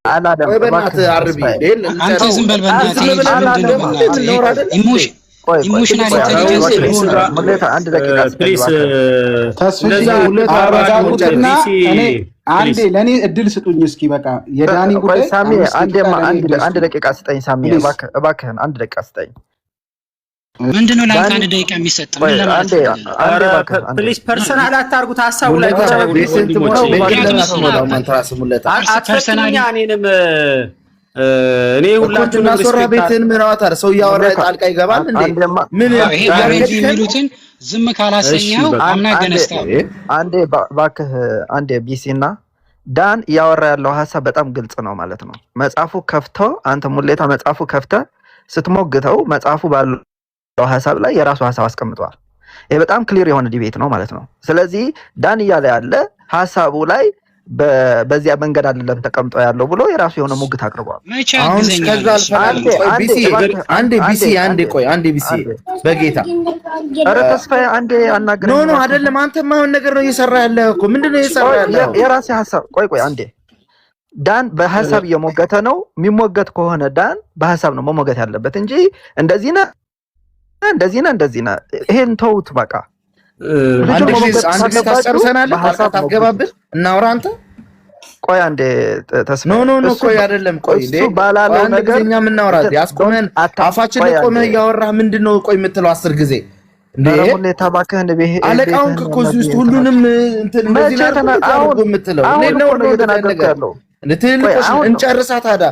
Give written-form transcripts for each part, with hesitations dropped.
አላደም በእናት አርቢ አንተ ዝም በል በእናትህ ኢሞሽናል ኢንተለጀንስ ሙሌታ አንድ ደቂቃ ፕሊስ ተስፋ ሁለት አባራቁትና እኔ አንዴ ለኔ እድል ስጡኝ እስኪ በቃ የዳኒ ጉዳይ ሳሚ አንድ ደቂቃ ስጠኝ ሳሚ እባክህን አንድ ደቂቃ ስጠኝ ምንድነው ለአንተ አንድ ደቂቃ የሚሰጥ ምን ለማለት ፕሊስ ፐርሰናል አታርጉት ሐሳቡ ላይ ብቻ ፐርሰናል እኔንም እኔ ሁላችሁም አስወራ ቤትን ምራታር ሰው ያወራ ጣልቃ ይገባል እንዴ ምን የሚሉትን ዝም ካላሰኛው አምና ገነስታ አንዴ ባክህ አንዴ ቢሲና ዳን ያወራ ያለው ሐሳብ በጣም ግልጽ ነው ማለት ነው መጽሐፉ ከፍቶ አንተ ሙሌታ መጽሐፉ ከፍተ ስትሞግተው መጽሐፉ ባለው ሐሳብ ላይ የራሱ ሐሳብ አስቀምጧል ይሄ በጣም ክሊር የሆነ ዲቤት ነው ማለት ነው ስለዚህ ዳን ያለ ያለ ሐሳቡ ላይ በዚያ መንገድ አይደለም ተቀምጦ ያለው ብሎ የራሱ የሆነ ሙግት አቅርቧል አሁን እስከዛል አንዴ ቢሲ በጌታ አረ ተስፋዬ አንዴ አናገር ኖ አይደለም አንተ ማይሆን ነገር ነው እየሰራ ያለው እኮ ምንድነው እየሰራ ያለው የራሴ ሐሳብ ቆይ አንዴ ዳን በሐሳብ የሞገተ ነው የሚሞገት ከሆነ ዳን በሐሳብ ነው መሞገት ያለበት እንጂ እንደዚህ ነው ይሄን ተውት በቃ አንድ ጊዜ ታስጨርሰናል ሐሳብ ታገባብን እናውራ አንተ ቆይ አንዴ ተስፋ ኖ ቆይ አይደለም ቆይ እሱ ባላለው ነገር እኛ ምን እናውራት ያስቆመን አፋችን ላይ ቆመህ ያወራህ ምንድነው ቆይ የምትለው 10 ጊዜ እንዴ ለምን ተባከህ እንደ ቤሄ አለቃውን ከኮዚ ውስጥ ሁሉንም እንትን እንደዚህ ነው የምትለው እኔ ነው የተናገርከው ለትልቁስ እንጨርሳ ታዳ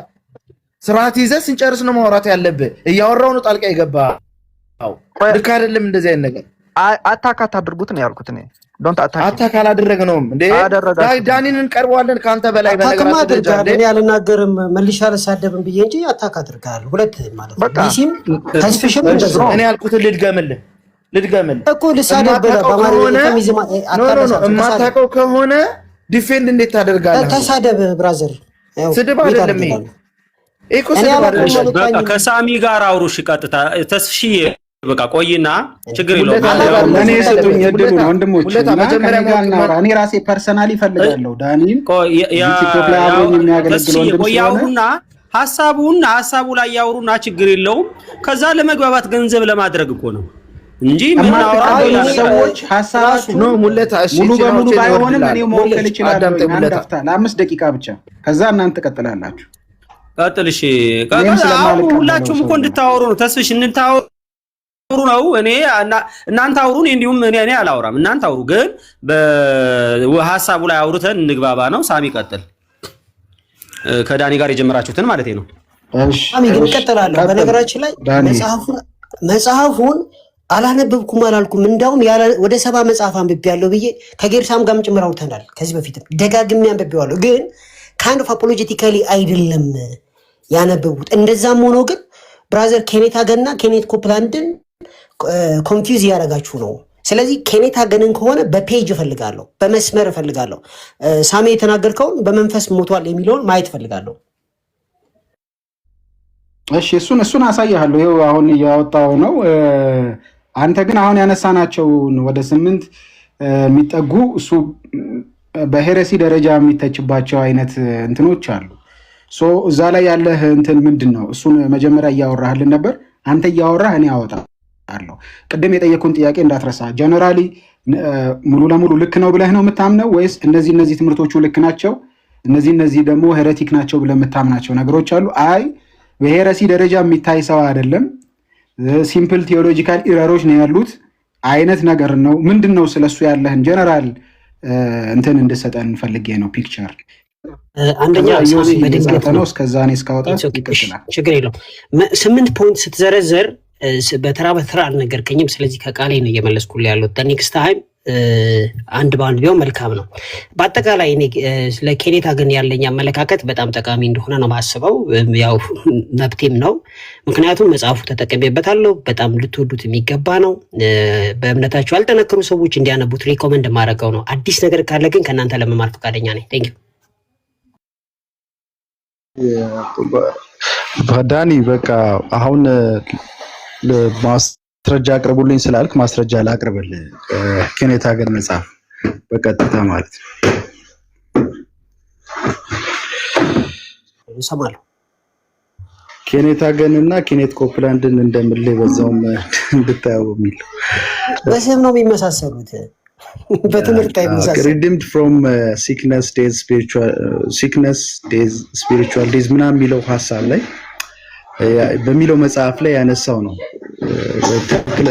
ስርዓት ይዘህ እንጨርስ ነው ማውራት ያለብህ እያወራው ነው ጣልቃ ይገባው ልክ አይደለም እንደዚህ አይነት ነገር አታካት አድርጉት ነው ያልኩት እኔ ዶንት አታክ አላደረግነውም እንዴ ዳኒን እንቀርበዋለን ካንተ በላይ በነገራችን እኔ አልናገርም መልሼ አልሳደብም ብዬ እንጂ አታክ አድርጋለሁ ሁለት ማለት ነው ቢሲም ተስፍሽም እንደዚህ እኔ ያልኩት ልድገምልህ እኮ ልሳደብ በማለት ከሚዝማ እማታውቀው ከሆነ ዲፌንድ እንዴት ታደርጋለህ ተሳደብ ብራዘር ስድብ አይደለም ይሄ እኮ ስድብ አይደለም በቃ ከሳሚ ጋር አውሩሽ ቀጥታ ተስፍሽዬ በቃ ቆይና ችግር የለውም እኔ ሰጡኝ እድሉ ነው ወንድሞች እኔ ራሴ ፐርሰናሊ ፈልጋለሁ ዳኒን ኢትዮጵያ አብሮኝ የሚያገለግል ወንድም ያውሩና ሐሳቡ ላይ ያውሩና ችግር የለውም ከዛ ለመግባባት ገንዘብ ለማድረግ እኮ ነው እንጂ ምን አወራው ሰዎች ሐሳባችሁ ነው ሙለታ እሺ ሙሉ በሙሉ ባይሆንም እኔ መወከል ይችላል ለ5 ደቂቃ ብቻ ከዛ እናንተ ተቀጥላላችሁ ቀጥል እሺ ሁላችሁም እኮ እንድታወሩ ነው ተስፍሽ እንድታወሩ ነው እኔ እናንተ አውሩን እንዲሁም እኔ አላወራም እናንተ አውሩ ግን በሐሳቡ ላይ አውሩተን እንግባባ ነው ሳሚ ቀጥል ከዳኒ ጋር የጀመራችሁትን ማለት ነው እሺ ሳሚ ግን ቀጥላለሁ በነገራችን ላይ መጽሐፉን አላነበብኩም አላልኩም እንዳውም ወደ 70 መጽሐፍ አንብቤያለሁ ብዬ ከጌርሳም ጋርም ጭምር አውርተናል ከዚህ በፊት ደጋግሜ አንብቤዋለሁ ግን kind of apologetically አይደለም ያነበቡት እንደዛም ሆኖ ግን ብራዘር ኬኔት አገና ኬኔት ኮፕላንድን ኮንፊውዝ ያደርጋችሁ ነው ስለዚህ ኬኔት አገንን ከሆነ በፔጅ እፈልጋለሁ በመስመር እፈልጋለሁ ሳሚ የተናገርከውን በመንፈስ ሞቷል የሚለውን ማየት እፈልጋለሁ እሺ እሱን አሳያለሁ ይሄው አሁን ያወጣው ነው አንተ ግን አሁን ያነሳናቸው ወደ 8 የሚጠጉ እሱ በሄረሲ ደረጃ የሚተችባቸው አይነት እንትኖች አሉ ሶ እዛ ላይ ያለህ እንትን ምንድነው እሱን መጀመሪያ ያወራህልን ነበር አንተ ያወራህ እኔ አወጣለሁ ቅድም የጠየቁን ጥያቄ እንዳትረሳ ጀነራሊ ሙሉ ለሙሉ ልክ ነው ብለህ ነው የምታምነው ወይስ እነዚህ ትምህርቶቹ ልክ ናቸው እነዚህ ደግሞ ሄሬቲክ ናቸው ብለህ የምታምናቸው ነገሮች አሉ አይ በሄረሲ ደረጃ የሚታይ ሰው አይደለም ሲምፕል ቲዮሎጂካል ኢረሮች ነው ያሉት አይነት ነገር ነው ምንድነው ስለሱ ያለህን ጀነራል እንትን እንድሰጠን ፈልጌ ነው ፒክቸር አንደኛ በድንገት ነው እስከዛ እኔ እስካወጣ ይቀጥላል ችግር የለውም 8 ፖይንት ስትዘረዘር በተራ አልነገርከኝም ስለዚህ ከቃሌ ነው እየመለስኩልህ ያለው ኔክስት ታይም አንድ ባንድ ቢሆን መልካም ነው በአጠቃላይ እኔ ለኬኔታ ግን ያለኝ አመለካከት በጣም ጠቃሚ እንደሆነ ነው ማስበው ያው መብቴም ነው ምክንያቱም መጽሐፉ ተጠቅሜበታለሁ በጣም ልትወዱት የሚገባ ነው በእምነታቸው ያልጠነከሩ ሰዎች እንዲያነቡት ሪኮመንድ ማድረገው ነው አዲስ ነገር ካለ ግን ከእናንተ ለመማር ፈቃደኛ ነኝ ቴንክ ዩ ዳኒ በቃ አሁን ማስረጃ አቅርቡልኝ ስላልክ ማስረጃ ላቅርብልህ ኬኔት ሀገር መጽሐፍ በቀጥታ ማለት ነው እሰማለሁ። ኬኔት አገንና ኬኔት ኮፕላንድን እንደምልህ በዛውም እንድታየው የሚል በስም ነው የሚመሳሰሉት፣ በትምህርት አይመሳሰሉም። redeemed from sickness days spiritual days ምናምን የሚለው ሐሳብ ላይ በሚለው መጽሐፍ ላይ ያነሳው ነው።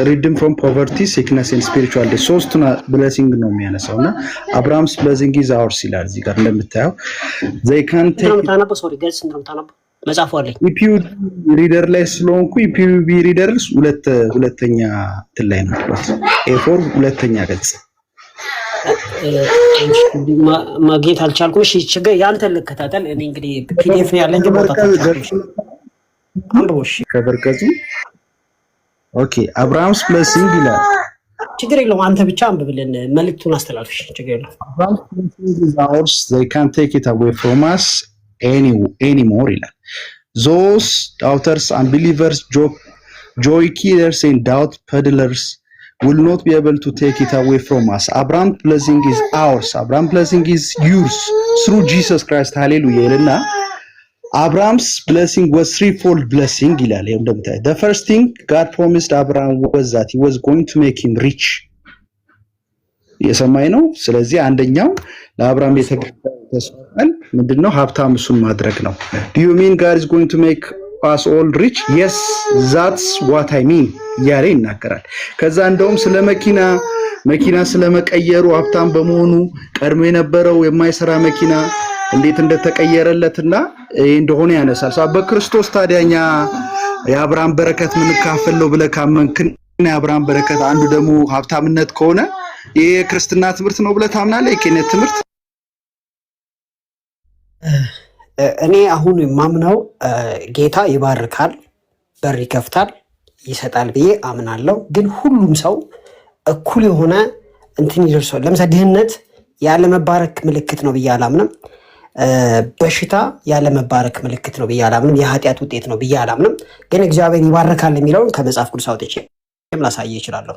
redeemed from poverty sickness and spiritual days ሶስቱን blessing ነው የሚያነሳውና Abraham's blessing is ours ይላል እዚህ ጋር እንደምታየው they can take መጽሐፉ አለኝ ኢፒዩ ሪደር ላይ ስለሆንኩ ኢፒዩ ሪደር ሁለተኛ እንትን ላይ ነው ኤ4 ሁለተኛ ገጽ ማግኘት አልቻልኩም። እሺ ችግር ያንተ ልከታተል። እኔ እንግዲህ ፒዲኤፍ ነው ያለኝ ግን አንብቦሽ ከበርከቱ ኦኬ አብርሃምስ ብሌሲንግ ይላል። ችግር የለውም አንተ ብቻ አንብብልን፣ መልእክቱን አስተላልፍሽ። ችግር የለውም። Abraham's blessing is ours, they can't take it away from us anymore ይላል። Those doubters, unbelievers, joy killers and doubt peddlers will not be able to take it away from us. Abraham's blessing is ours. Abraham's blessing is yours through Jesus Christ. Hallelujah. ይልና Abraham's blessing was threefold blessing ይላል። The first thing God promised Abraham was that he was going to make him rich. የሰማይ ነው። ስለዚህ አንደኛው ለአብርሃም የተገባው ተስፋ ምንድነው? ሀብታም እሱን ማድረግ ነው። Do you mean God is going to make us all rich? Yes, that's what I mean ያለ ይናገራል። ከዛ እንደውም ስለ መኪና ስለመቀየሩ ሀብታም በመሆኑ ቀድሞ የነበረው የማይሰራ መኪና እንዴት እንደተቀየረለትና እንደሆነ ያነሳል። በክርስቶስ ታዲያኛ የአብርሃም በረከት ምንካፈል ነው ብለህ ካመንክን የአብርሃም በረከት አንዱ ደግሞ ሀብታምነት ከሆነ ይሄ ክርስትና ትምህርት ነው ብለህ ታምናለህ? የኬኔት ትምህርት እኔ አሁን የማምነው ጌታ ይባርካል፣ በር ይከፍታል፣ ይሰጣል ብዬ አምናለሁ። ግን ሁሉም ሰው እኩል የሆነ እንትን ይደርሰዋል። ለምሳሌ ድህነት ያለመባረክ ምልክት ነው ብዬ አላምንም። በሽታ ያለመባረክ ምልክት ነው ብዬ አላምንም። የኃጢአት ውጤት ነው ብዬ አላምንም። ግን እግዚአብሔር ይባርካል የሚለውን ከመጽሐፍ ቅዱስ አውጥቼ ላሳየህ እችላለሁ።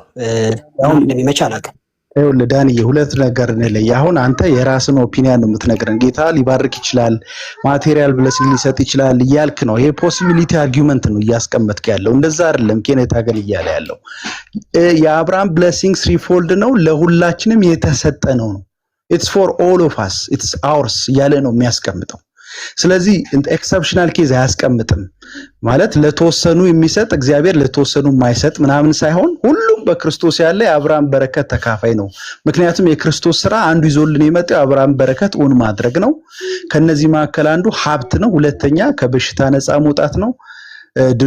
አሁን እንደሚመች አላውቅም። ይኸውልህ ዳንዬ ሁለት ነገር እንለይ። አሁን አንተ የራስን ኦፒኒየን ነው የምትነግረን። ጌታ ሊባርክ ይችላል፣ ማቴሪያል ብለሲንግ ሊሰጥ ይችላል እያልክ ነው። ይሄ ፖሲቢሊቲ አርጊውመንት ነው እያስቀመጥክ ያለው። እንደዛ አይደለም ኬኔት አገን እያለ ያለው። የአብርሃም ብለሲንግ ስሪፎልድ ነው፣ ለሁላችንም የተሰጠ ነው። ኢትስ ፎር ኦል ኦፍ አስ ኢትስ አወርስ እያለ ነው የሚያስቀምጠው። ስለዚህ ኤክሰፕሽናል ኬዝ አያስቀምጥም ማለት ለተወሰኑ የሚሰጥ እግዚአብሔር ለተወሰኑ የማይሰጥ ምናምን ሳይሆን ሁሉም በክርስቶስ ያለ የአብርሃም በረከት ተካፋይ ነው። ምክንያቱም የክርስቶስ ስራ አንዱ ይዞልን የመጣው የአብርሃም በረከት ኦን ማድረግ ነው። ከነዚህ መካከል አንዱ ሀብት ነው፣ ሁለተኛ ከበሽታ ነፃ መውጣት ነው፣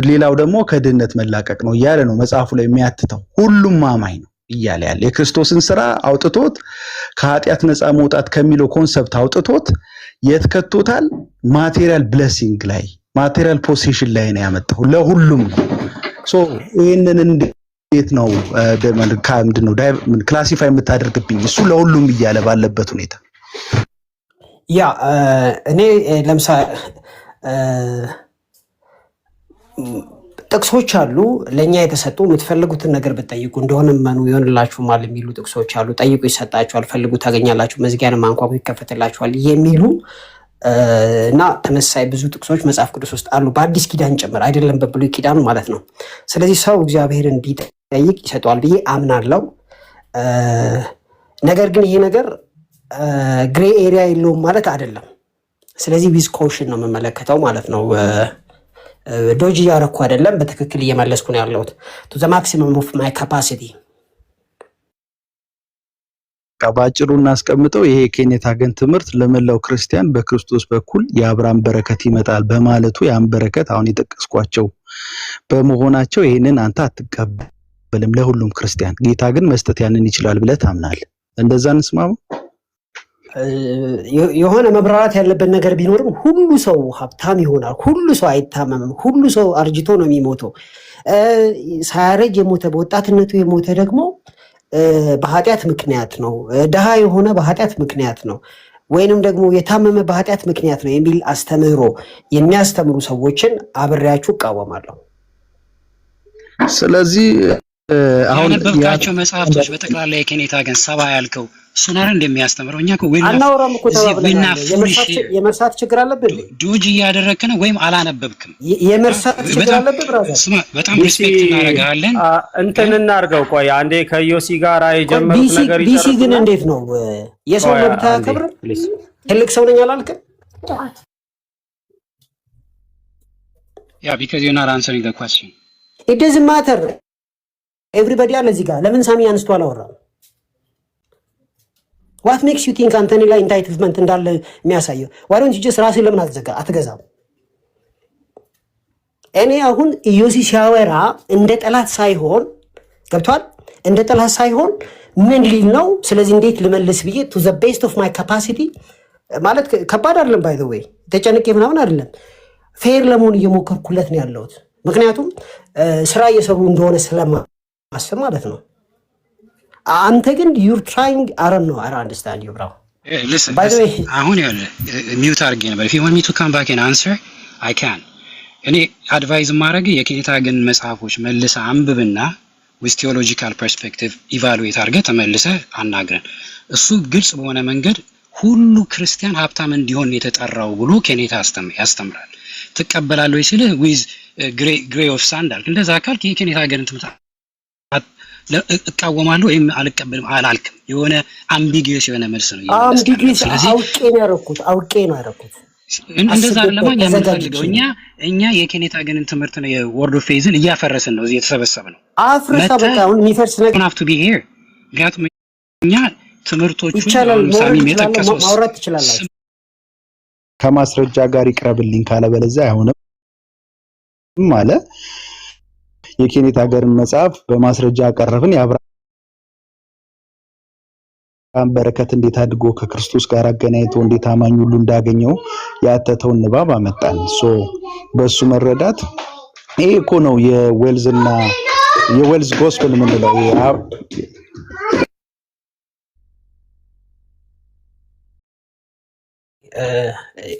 ሌላው ደግሞ ከድህነት መላቀቅ ነው እያለ ነው መጽሐፉ ላይ የሚያትተው። ሁሉም ማማኝ ነው እያለ ያለ የክርስቶስን ስራ አውጥቶት ከኃጢአት ነፃ መውጣት ከሚለው ኮንሰፕት አውጥቶት የት ከቶታል? ማቴሪያል ብሌሲንግ ላይ ማቴሪያል ፖሴሽን ላይ ነው ያመጣው። ለሁሉም ነው። ሶ ይሄንን እንዴት ነው ምንድነው ክላሲፋይ የምታደርግብኝ? እሱ ለሁሉም እያለ ባለበት ሁኔታ ያ እኔ ለምሳሌ ጥቅሶች አሉ ለኛ የተሰጡ የምትፈልጉትን ነገር ብትጠይቁ እንደሆነ መኑ ይሆንላችሁ ማለት የሚሉ ጥቅሶች አሉ። ጠይቁ ይሰጣችኋል፣ ፈልጉ ታገኛላችሁ፣ መዝጊያን ማንኳኩ ይከፈትላችኋል የሚሉ እና ተመሳሳይ ብዙ ጥቅሶች መጽሐፍ ቅዱስ ውስጥ አሉ፣ በአዲስ ኪዳን ጭምር አይደለም በብሉይ ኪዳን ማለት ነው። ስለዚህ ሰው እግዚአብሔርን እንዲጠይቅ ይሰጠዋል ብዬ አምናለሁ። ነገር ግን ይሄ ነገር ግሬ ኤሪያ የለውም ማለት አይደለም። ስለዚህ ዊዝ ኮሽን ነው የምመለከተው ማለት ነው። ዶጅ እያረኩ አይደለም፣ በትክክል እየመለስኩ ነው ያለሁት። ቱ ዘ ማክሲመም ኦፍ ማይ ካፓሲቲ። ባጭሩ እናስቀምጠው። ይሄ ኬኔት አገን ትምህርት ለመላው ክርስቲያን በክርስቶስ በኩል የአብርሃም በረከት ይመጣል በማለቱ ያን በረከት አሁን የጠቀስኳቸው በመሆናቸው ይሄንን አንተ አትቀበልም። ለሁሉም ክርስቲያን ጌታ ግን መስጠት ያንን ይችላል ብለህ ታምናለህ። እንደዛ እንስማማ። የሆነ መብራራት ያለበት ነገር ቢኖርም ሁሉ ሰው ሀብታም ይሆናል፣ ሁሉ ሰው አይታመምም፣ ሁሉ ሰው አርጅቶ ነው የሚሞተው። ሳያረጅ የሞተ በወጣትነቱ የሞተ ደግሞ በኃጢአት ምክንያት ነው፣ ድሃ የሆነ በኃጢአት ምክንያት ነው፣ ወይንም ደግሞ የታመመ በኃጢአት ምክንያት ነው የሚል አስተምህሮ የሚያስተምሩ ሰዎችን አብሬያችሁ እቃወማለሁ። ስለዚህ አሁን ያነበብካቸው መጽሐፍቶች በጠቅላላ የኬኔታ ግን ሰባ ያልከው እሱን አይደል እንደሚያስተምረው? እኛ እኮ አናወራም እኮ ተባብለናል። የመርሳት ችግር አለብህ ዶጅ እያደረግክ ነው ወይም አላነበብክም? የመርሳት ችግር አለብህ ብራዘር። ስማ በጣም ሪስፔክት እናደርጋለን። እንትን እናድርገው። ቆይ አንዴ ከዮሲ ጋር የጀመሩት ነገር ቢሲ ግን እንዴት ነው የሰው መብት አያከብርም? ትልቅ ሰው ነኝ አላልክም? Yeah, because you're not answering the question. It doesn't matter. Everybody አለ እዚህ ጋር። ለምን ሳሚ አንስቶ አላወራም? What makes you think አንተኒ ላይ ኢንታይትልመንት እንዳለ የሚያሳየው? Why don't you just ራስህን ለምን አትገዛም? እኔ አሁን ኢዮሲ ሲያወራ እንደ ጠላት ሳይሆን ገብቷል? እንደ ጠላት ሳይሆን ምን ሊል ነው? ስለዚህ እንዴት ልመልስ ብዬ to the best of my capacity ማለት ከባድ አይደለም by the way ተጨንቄ ምናምን አይደለም ፌር ለመሆን እየሞከርኩለት ነው ያለሁት ምክንያቱም ስራ እየሰሩ እንደሆነ ስለማስብ ማለት ነው አንተ ግን you're trying I don't know I don't understand you bro listen by the way አሁን ያለ ሚውት አድርጌ ነበር if you want me to come back and answer I can እኔ አድቫይዝ ማድረግ የኬኔታ ግን መጽሐፎች መልሰ አንብብና with theological perspective evaluate አድርገህ ተመልሰህ አናግረን እሱ ግልጽ በሆነ መንገድ ሁሉ ክርስቲያን ሀብታም እንዲሆን የተጠራው ብሎ ኬኔታ ያስተምራል ተቀበላለው ይስል with gray of sandal እንደዛ አካል ኬኔታ ገን ትምታ እቃወማለሁ ወይም አልቀበልም አላልክም የሆነ አምቢጊየስ የሆነ መልስ ነው አምቢጊየስ አውቄ ነው ያረኩት እንደዛ ለማኛ የምንፈልገው እኛ የኬኔታ ገን ትምህርት ነው የወርድ ኦፍ ፌዝን እያፈረስን ነው እዚህ የተሰበሰበ ነው አፍርሳ በቃ አሁን የሚፈርስ ነገር have to be here ምክንያቱም እኛ ትምህርቶቹ ሳሚ የተጠቀሰው ማውራት ትችላላችሁ ከማስረጃ ጋር ይቅረብልኝ ካለበለዚያ አይሆንም ማለት የኬኔታ ሀገርን መጽሐፍ በማስረጃ አቀረብን የአብርሃም በረከት እንዴት አድርጎ ከክርስቶስ ጋር አገናኝቶ እንዴት አማኝ ሁሉ እንዳገኘው ያተተውን ንባብ አመጣን ሶ በሱ መረዳት ይሄ እኮ ነው የዌልዝ ጎስፔል ምንለው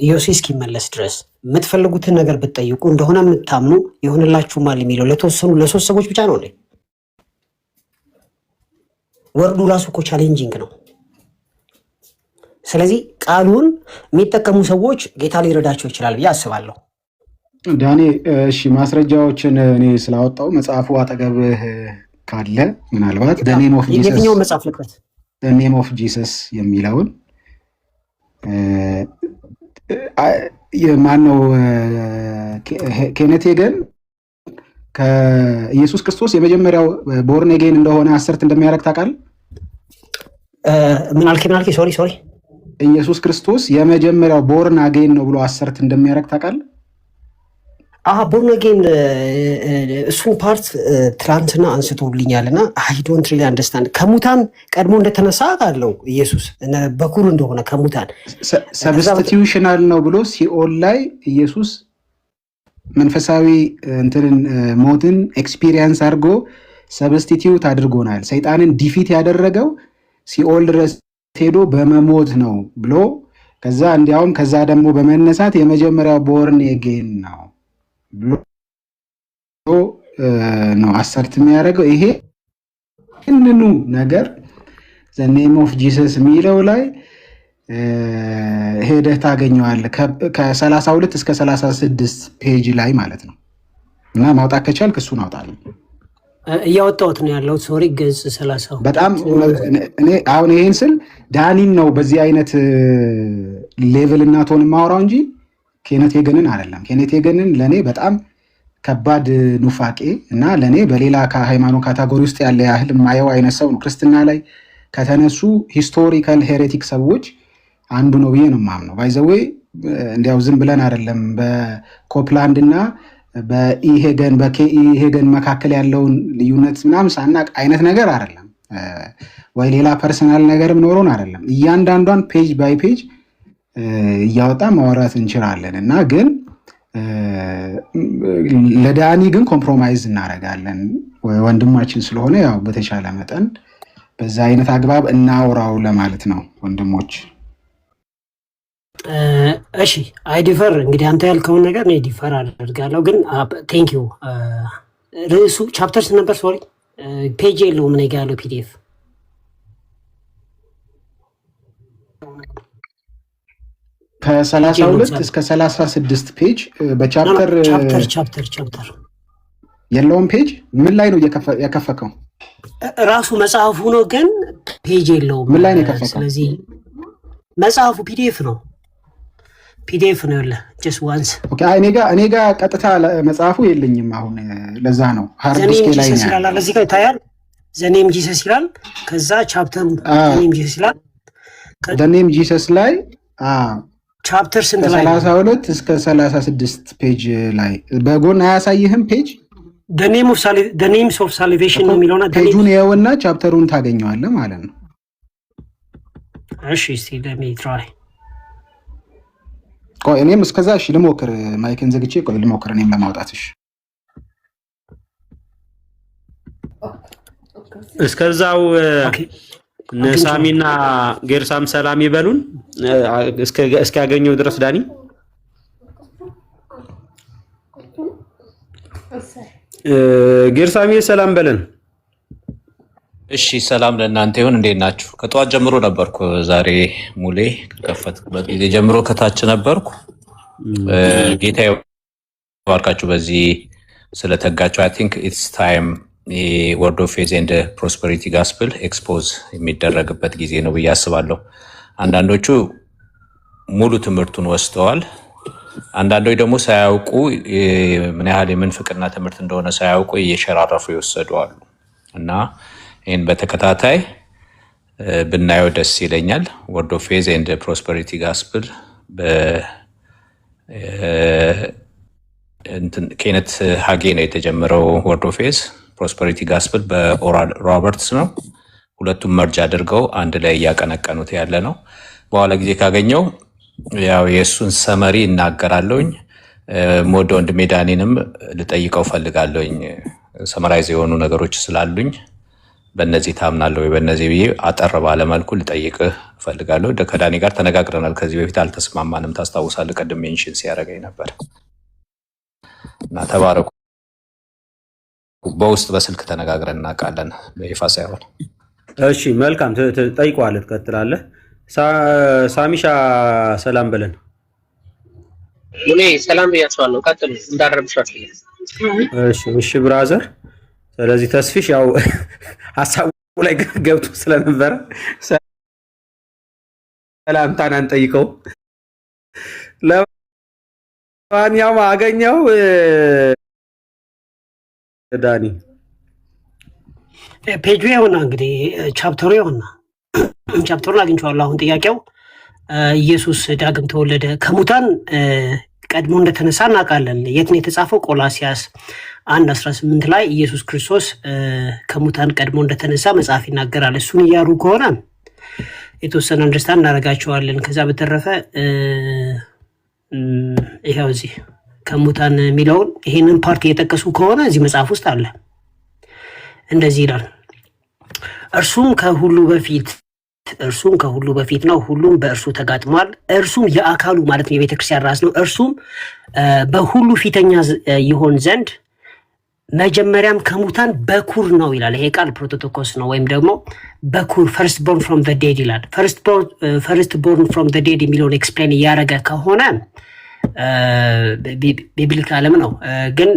ዮሴስ እስኪመለስ ድረስ የምትፈልጉትን ነገር ብትጠይቁ እንደሆነ የምታምኑ ይሆንላችሁማል የሚለው ለሶስት ሰዎች ብቻ ነው እንዴ? ወርዱ ራሱ እኮ ቻሌንጂንግ ነው። ስለዚህ ቃሉን የሚጠቀሙ ሰዎች ጌታ ሊረዳቸው ይችላል ብዬ አስባለሁ። ዳኒ እሺ፣ ማስረጃዎችን እኔ ስላወጣው መጽሐፉ አጠገብህ ካለ ምናልባት the name of Jesus የትኛው መጽሐፍ ልክፈት? the name of Jesus የሚለውን የማነው ኬኔት ሄገን ከኢየሱስ ክርስቶስ የመጀመሪያው ቦርን አጌን እንደሆነ አሰርት እንደሚያደርግ ታውቃለህ? ምን አልከኝ? ሶሪ ኢየሱስ ክርስቶስ የመጀመሪያው ቦርን አጌን ነው ብሎ አሰርት እንደሚያደርግ ታውቃለህ? ቦርን አጌን እሱን ፓርት ትላንትና አንስቶልኛልና አይ ዶንት ሪሊ አንደርስታንድ። ከሙታን ቀድሞ እንደተነሳ አለው ኢየሱስ በኩር እንደሆነ ከሙታን ሰብስቲቲዩሽናል ነው ብሎ ሲኦል ላይ ኢየሱስ መንፈሳዊ እንትንን ሞትን ኤክስፒሪየንስ አድርጎ ሰብስቲቲዩት አድርጎናል። ሰይጣንን ዲፊት ያደረገው ሲኦል ድረስ ሄዶ በመሞት ነው ብሎ ከዛ እንዲያውም ከዛ ደግሞ በመነሳት የመጀመሪያው ቦርን አጌን ነው ብሎ ነው አሰርት የሚያደርገው። ይሄ እንኑ ነገር the name of Jesus የሚለው ላይ ሄደህ ታገኘዋለህ ከ32 እስከ 36 ፔጅ ላይ ማለት ነው። እና ማውጣት ከቻልክ እሱን አውጣልኝ። እያወጣሁት ነው ያለው። ሶሪ ገጽ 30 በጣም እኔ አሁን ይሄን ስል ዳኒን ነው በዚህ አይነት ሌቭል እና ቶን ማወራው እንጂ ኬኔት ሄገንን አይደለም። ኬኔት ሄገንን ለኔ በጣም ከባድ ኑፋቄ እና ለኔ በሌላ ከሃይማኖት ካቴጎሪ ውስጥ ያለ ያህል ማየው አይነት ሰው ነው። ክርስትና ላይ ከተነሱ ሂስቶሪካል ሄሬቲክ ሰዎች አንዱ ነው ብዬ ነው የማምነው። ባይ ዘ ዌይ እንዲያው ዝም ብለን አይደለም በኮፕላንድ እና በኢሄገን መካከል ያለውን ልዩነት ምናምን ሳናቅ አይነት ነገር አይደለም ወይ ሌላ ፐርሰናል ነገርም ኖሮን አይደለም። እያንዳንዷን ፔጅ ባይ ፔጅ እያወጣ ማውራት እንችላለን እና ግን ለዳኒ ግን ኮምፕሮማይዝ እናደርጋለን ወንድማችን ስለሆነ ያው በተቻለ መጠን በዛ አይነት አግባብ እናውራው ለማለት ነው ወንድሞች። እሺ አይ ዲፈር እንግዲህ አንተ ያልከውን ነገር ነው ዲፈር አደርጋለሁ። ግን ቴንክ ዩ ርዕሱ ቻፕተርስ ነበር ሶሪ ፔጅ የለውም እኔ ጋር ያለው ፒዲኤፍ ከ32 እስከ 36 ፔጅ በቻፕተር ቻፕተር የለውም። ፔጅ ምን ላይ ነው የከፈከው? ራሱ መጽሐፉ ነው ግን ፔጅ የለውም። ምን ላይ ነው የከፈከው? ስለዚህ መጽሐፉ ፒዲኤፍ ነው ያለ just once ኦኬ። እኔ ጋር ቀጥታ መጽሐፉ የለኝም አሁን። ለዛ ነው ሃርድ ዲስክ ላይ ነው ያለው። ለዚህ ጋር ታያል ዘኔም ጂሰስ ይላል። ከዛ ቻፕተሩ ዘኔም ጂሰስ ይላል። ዘኔም ጂሰስ ላይ ቻፕተር ስንት ላይ? 32 እስከ 36 ፔጅ ላይ በጎን አያሳይህም? ፔጅ the names of salvation ነው የሚለውና ፔጁን የውና ቻፕተሩን ታገኘዋለህ ማለት ነው። እሺ እስቲ let me try። ቆይ እኔም እስከዛ እሺ ልሞክር። ማይክን ዘግቼ ቆይ ልሞክር እኔም ለማውጣት። እሺ እስከዛው ነሳሚና ጌርሳም ሰላም ይበሉን እስኪያገኘው ድረስ ዳኒ። ጌርሳሚ ሰላም በለን። እሺ ሰላም ለእናንተ ይሁን። እንዴት ናችሁ? ከጠዋት ጀምሮ ነበርኩ ዛሬ ሙሌ ከከፈትኩበት ጊዜ ጀምሮ ከታች ነበርኩ። ጌታ ይባርካችሁ በዚህ ስለተጋችሁ። አይ ቲንክ ኢትስ ታይም ወርድ ኦፍ ፌዝ ኤንድ ፕሮስፐሪቲ ጋስፕል ኤክስፖዝ የሚደረግበት ጊዜ ነው ብዬ አስባለሁ። አንዳንዶቹ ሙሉ ትምህርቱን ወስደዋል። አንዳንዶች ደግሞ ሳያውቁ ምን ያህል የምንፍቅና ትምህርት እንደሆነ ሳያውቁ እየሸራረፉ ይወሰደዋል እና ይህን በተከታታይ ብናየው ደስ ይለኛል። ወርድ ኦፍ ፌዝ ኤንድ ፕሮስፐሪቲ ጋስፕል ኬነት ሃጌ ነው የተጀመረው። ወርድ ኦፍ ፌዝ ፕሮስፐሪቲ ጋስፕል በኦራል ሮበርትስ ነው። ሁለቱም መርጅ አድርገው አንድ ላይ እያቀነቀኑት ያለ ነው። በኋላ ጊዜ ካገኘው ያው የእሱን ሰመሪ እናገራለሁኝ። ሞደ ወንድሜ ዳኒንም ልጠይቀው ፈልጋለሁኝ። ሰመራይዝ የሆኑ ነገሮች ስላሉኝ በእነዚህ ታምናለሁ ወይ በእነዚህ ብዬ አጠር ባለ መልኩ ልጠይቅህ ፈልጋለሁ። ከዳኒ ጋር ተነጋግረናል። ከዚህ በፊት አልተስማማንም። ታስታውሳለህ? ቅድም ሜንሽን ሲያደርገኝ ነበር እና ተባረኩ። በውስጥ በስልክ ተነጋግረን እናውቃለን፣ በይፋ ሳይሆን። እሺ መልካም ጠይቀዋለህ፣ ትቀጥላለህ። ሳሚሻ ሰላም በለን። ሙሌ ሰላም ብያቸዋለሁ። ቀጥሉ እንዳረብሻችሁ። እሺ ብራዘር። ስለዚህ ተስፊሽ ያው ሐሳቡ ላይ ገብቶ ስለነበረ ሰላምታን አንጠይቀው። ለማንኛውም አገኘው ዳኒ ፔጁ ይሆና እንግዲህ ቻፕተሩ ይሆና ቻፕተሩን አግኝቼዋለሁ። አሁን ጥያቄው ኢየሱስ ዳግም ተወለደ ከሙታን ቀድሞ እንደተነሳ እናውቃለን። የት ነው የተጻፈው? ቆላሲያስ 1:18 ላይ ኢየሱስ ክርስቶስ ከሙታን ቀድሞ እንደተነሳ መጽሐፍ ይናገራል። እሱን እያሉ ከሆነ የተወሰነ አንደርስታንድ እናደርጋቸዋለን። ከዛ በተረፈ ይሄው እዚህ ከሙታን የሚለውን ይሄንን ፓርት እየጠቀሱ ከሆነ እዚህ መጽሐፍ ውስጥ አለ። እንደዚህ ይላል፣ እርሱም ከሁሉ በፊት ነው፣ ሁሉም በእርሱ ተጋጥሟል። እርሱም የአካሉ ማለት ነው የቤተክርስቲያን ራስ ነው። እርሱም በሁሉ ፊተኛ ይሆን ዘንድ መጀመሪያም ከሙታን በኩር ነው ይላል። ይሄ ቃል ፕሮቶቶኮስ ነው ወይም ደግሞ በኩር ፈርስት ቦርን ፍሮም ዘ ዴድ ይላል። ፈርስት ቦርን ፍሮም ዘ ዴድ የሚለውን ኤክስፕሌን እያደረገ ከሆነ ቢብሊክ ዓለም ነው ግን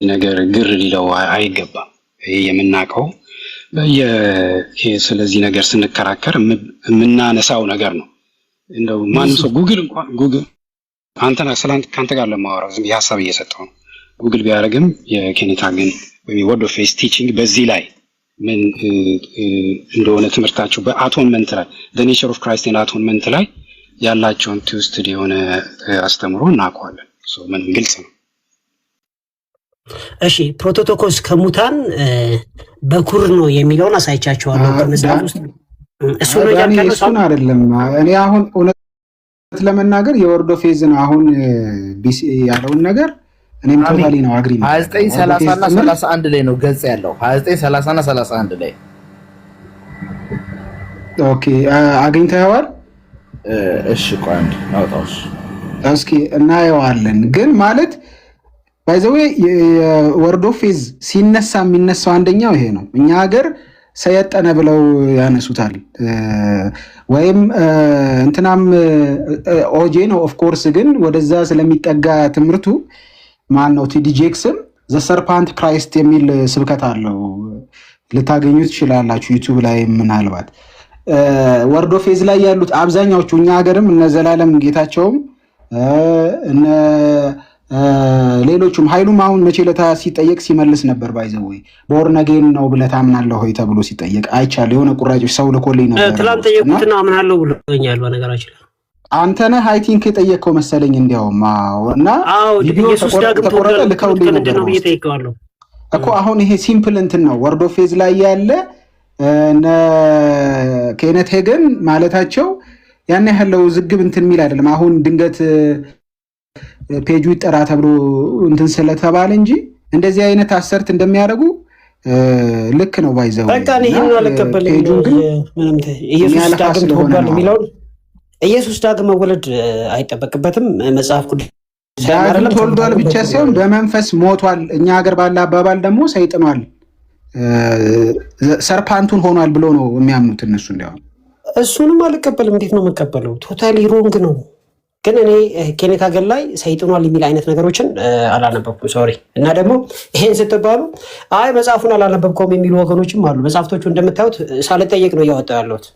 ነገር ግር ሊለው አይገባም። የምናውቀው ስለዚህ ነገር ስንከራከር የምናነሳው ነገር ነው። እንደው ማንም ሰው ጉግል ካንተ ጋር ለማወራው ዝም ሀሳብ እየሰጠው ነው። ጉግል ቢያደርግም የኬኔታ ግን ወይ ወርድ ኦፍ ፌዝ ቲቺንግ በዚህ ላይ ምን እንደሆነ ትምህርታቸው በአቶንመንት ላይ the nature of Christ and atonement ላይ ያላቸውን ትውስድ የሆነ አስተምሮ እናውቀዋለን። ምን ግልጽ ነው። እሺ ፕሮቶቶኮስ ከሙታን በኩር ነው የሚለውን አሳይቻቸዋለሁ ከመጽሐፍ ውስጥ እሱ ነው ያልከው። እሱን አይደለም እኔ አሁን እውነት ለመናገር የወርድ ኦፍ ፌዝን አሁን ቢሲ ያለውን ነገር እኔም ቶታሊ ነው አግሪ ነው። 2930 እና 31 ላይ ነው ገጽ ያለው 2930 እና 31 ላይ ኦኬ አግኝተኸዋል? እሺ ቆይ አንዴ አውጣውስ እስኪ እናየዋለን። ግን ማለት ባይ ዘ ዌይ የወርድ ኦፍ ፌዝ ሲነሳ የሚነሳው አንደኛው ይሄ ነው። እኛ ሀገር ሰየጠነ ብለው ያነሱታል ወይም እንትናም ኦጄ ነው ኦፍ ኮርስ። ግን ወደዛ ስለሚጠጋ ትምህርቱ ማን ነው ቲዲ ጄክስን ዘ ሰርፓንት ክራይስት የሚል ስብከት አለው። ልታገኙት ትችላላችሁ ዩቲዩብ ላይ ምናልባት። ወርድ ኦፍ ፌዝ ላይ ያሉት አብዛኛዎቹ እኛ ሀገርም እነ ዘላለም ጌታቸውም እነ ሌሎቹም ኃይሉም አሁን መቼ ለታ ሲጠየቅ ሲመልስ ነበር። ባይዘወይ ቦርነጌን ነው ብለህ ታምናለህ ሆይ ተብሎ ሲጠየቅ አይቻል። የሆነ ቁራጮች ሰው ልኮልኝ ነበር ትላንት ጠየቁትና አምናለሁ ብሎኛል። በነገራችን ላይ አንተ ነህ አይ ቲንክ የጠየቀው መሰለኝ። እንዲያውም እና ቪዲዮ ተቆረጠ ልከውልኝ ነበር እኮ። አሁን ይሄ ሲምፕል እንትን ነው ወርድ ኦፍ ፌዝ ላይ ያለ እነ ኬነት ሄገን ማለታቸው ያን ያህለው ዝግብ እንትን የሚል አይደለም። አሁን ድንገት ፔጁ ይጠራ ተብሎ እንትን ስለተባለ እንጂ እንደዚህ አይነት አሰርት እንደሚያደርጉ ልክ ነው። ባይዘው በቃ ይሄን ነው ለቀበለኝ። ምንም ኢየሱስ ዳግም ተወልዷል የሚለው ኢየሱስ ዳግም መወለድ አይጠበቅበትም። መጽሐፍ ቅዱስ ዳግም ተወልዷል ብቻ ሳይሆን በመንፈስ ሞቷል። እኛ ሀገር ባለ አባባል ደግሞ ሰይጥኗል፣ ሰርፓንቱን ሆኗል ብሎ ነው የሚያምኑት እነሱ። እንዲያውም እሱንም አልቀበልም። እንዴት ነው የምቀበለው? ቶታሊ ሮንግ ነው። ግን እኔ ኬኔት ሀገር ላይ ሰይጥኗል የሚል አይነት ነገሮችን አላነበብኩም። ሶሪ። እና ደግሞ ይሄን ስትባሉ አይ መጽሐፉን አላነበብከውም የሚሉ ወገኖችም አሉ። መጽሐፍቶቹ እንደምታዩት ሳልጠየቅ ነው እያወጣው ያለሁት።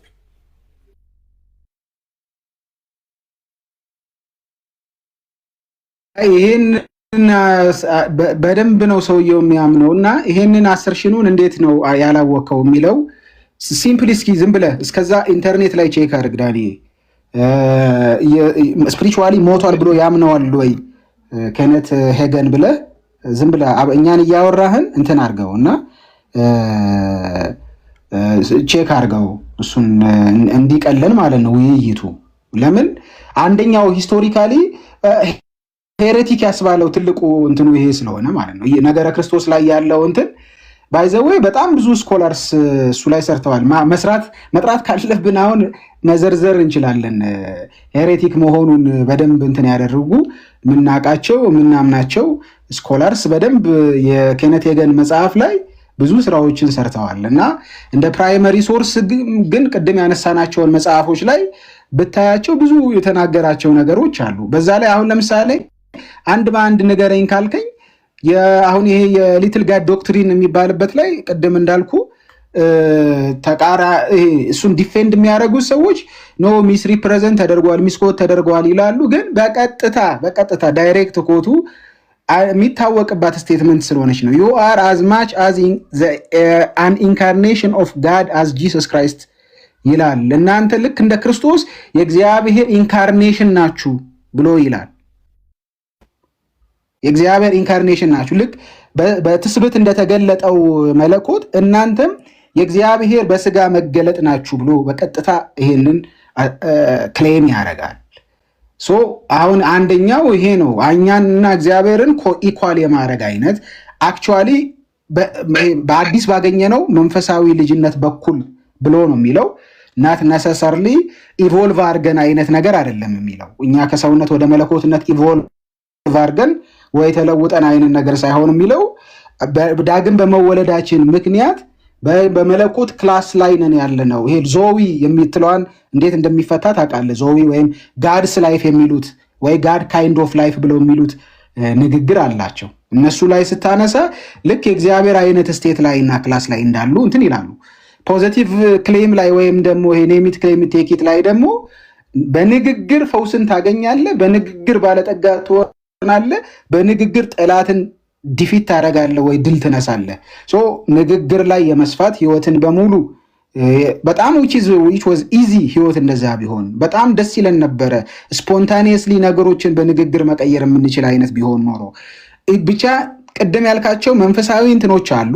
ይሄን በደንብ ነው ሰውየው የሚያምነው። እና ይሄንን አሰርሽኑን እንዴት ነው ያላወቀው የሚለው ሲምፕሊ እስኪ ዝም ብለህ እስከዛ ኢንተርኔት ላይ ቼክ አድርግ ዳኒ። ስፒሪቹዋሊ ሞቷል ብሎ ያምነዋል ወይ ኬኔት ሄገን ብለህ ዝም ብለህ እኛን እያወራህን እንትን አድርገው እና ቼክ አድርገው እሱን እንዲቀለን ማለት ነው ውይይቱ። ለምን አንደኛው ሂስቶሪካሊ ሄሬቲክ ያስባለው ትልቁ እንትኑ ይሄ ስለሆነ ማለት ነው። ነገረ ክርስቶስ ላይ ያለው እንትን ባይዘዌ በጣም ብዙ ስኮላርስ እሱ ላይ ሰርተዋል። መጥራት ካለብን አሁን መዘርዘር እንችላለን። ሄሬቲክ መሆኑን በደንብ እንትን ያደርጉ ምናቃቸው ምናምናቸው ስኮላርስ በደንብ የኬኔት ሄገን መጽሐፍ ላይ ብዙ ስራዎችን ሰርተዋል። እና እንደ ፕራይመሪ ሶርስ ግን ቅድም ያነሳናቸውን መጽሐፎች ላይ ብታያቸው ብዙ የተናገራቸው ነገሮች አሉ። በዛ ላይ አሁን ለምሳሌ አንድ በአንድ ንገረኝ ካልከኝ አሁን ይሄ የሊትል ጋድ ዶክትሪን የሚባልበት ላይ ቅድም እንዳልኩ እሱን ዲፌንድ የሚያደርጉት ሰዎች ኖ ሚስ ሪፕሬዘንት ተደርጓል፣ ሚስኮት ተደርጓል ይላሉ። ግን በቀጥታ ዳይሬክት ኮቱ የሚታወቅባት ስቴትመንት ስለሆነች ነው። ዩ አር አዝ ማች አዝ አን ኢንካርኔሽን ኦፍ ጋድ አዝ ጂሰስ ክራይስት ይላል። እናንተ ልክ እንደ ክርስቶስ የእግዚአብሔር ኢንካርኔሽን ናችሁ ብሎ ይላል። የእግዚአብሔር ኢንካርኔሽን ናችሁ። ልክ በትስብእት እንደተገለጠው መለኮት እናንተም የእግዚአብሔር በስጋ መገለጥ ናችሁ ብሎ በቀጥታ ይሄንን ክሌም ያደርጋል። ሶ አሁን አንደኛው ይሄ ነው። እኛንና እግዚአብሔርን ኢኳል የማድረግ አይነት አክቹዋሊ በአዲስ ባገኘነው መንፈሳዊ ልጅነት በኩል ብሎ ነው የሚለው። ናት ነሰሰርሊ ኢቮልቭ አድርገን አይነት ነገር አይደለም የሚለው። እኛ ከሰውነት ወደ መለኮትነት ኢቮልቭ አድርገን ወይ ተለውጠን አይነት ነገር ሳይሆን የሚለው ዳግም በመወለዳችን ምክንያት በመለኮት ክላስ ላይ ነን ያለ ነው። ይሄ ዞዊ የምትለዋን እንዴት እንደሚፈታ ታውቃለህ? ዞዊ ወይም ጋድስ ላይፍ የሚሉት ወይ ጋድ ካይንድ ኦፍ ላይፍ ብለው የሚሉት ንግግር አላቸው። እነሱ ላይ ስታነሳ ልክ የእግዚአብሔር አይነት ስቴት ላይ እና ክላስ ላይ እንዳሉ እንትን ይላሉ። ፖዚቲቭ ክሌም ላይ ወይም ደግሞ ይሄ ኔሚት ክሌም ቴኪት ላይ ደግሞ በንግግር ፈውስን ታገኛለህ፣ በንግግር ባለጠጋ ትሆናለህ፣ በንግግር ጠላትን ዲፊት ታደርጋለህ ወይ ድል ትነሳለህ። ሶ ንግግር ላይ የመስፋት ህይወትን በሙሉ በጣም which was easy ህይወት እንደዛ ቢሆን በጣም ደስ ይለን ነበረ። ስፖንታኒየስሊ ነገሮችን በንግግር መቀየር የምንችል አይነት ቢሆን ኖሮ ብቻ ቅድም ያልካቸው መንፈሳዊ እንትኖች አሉ።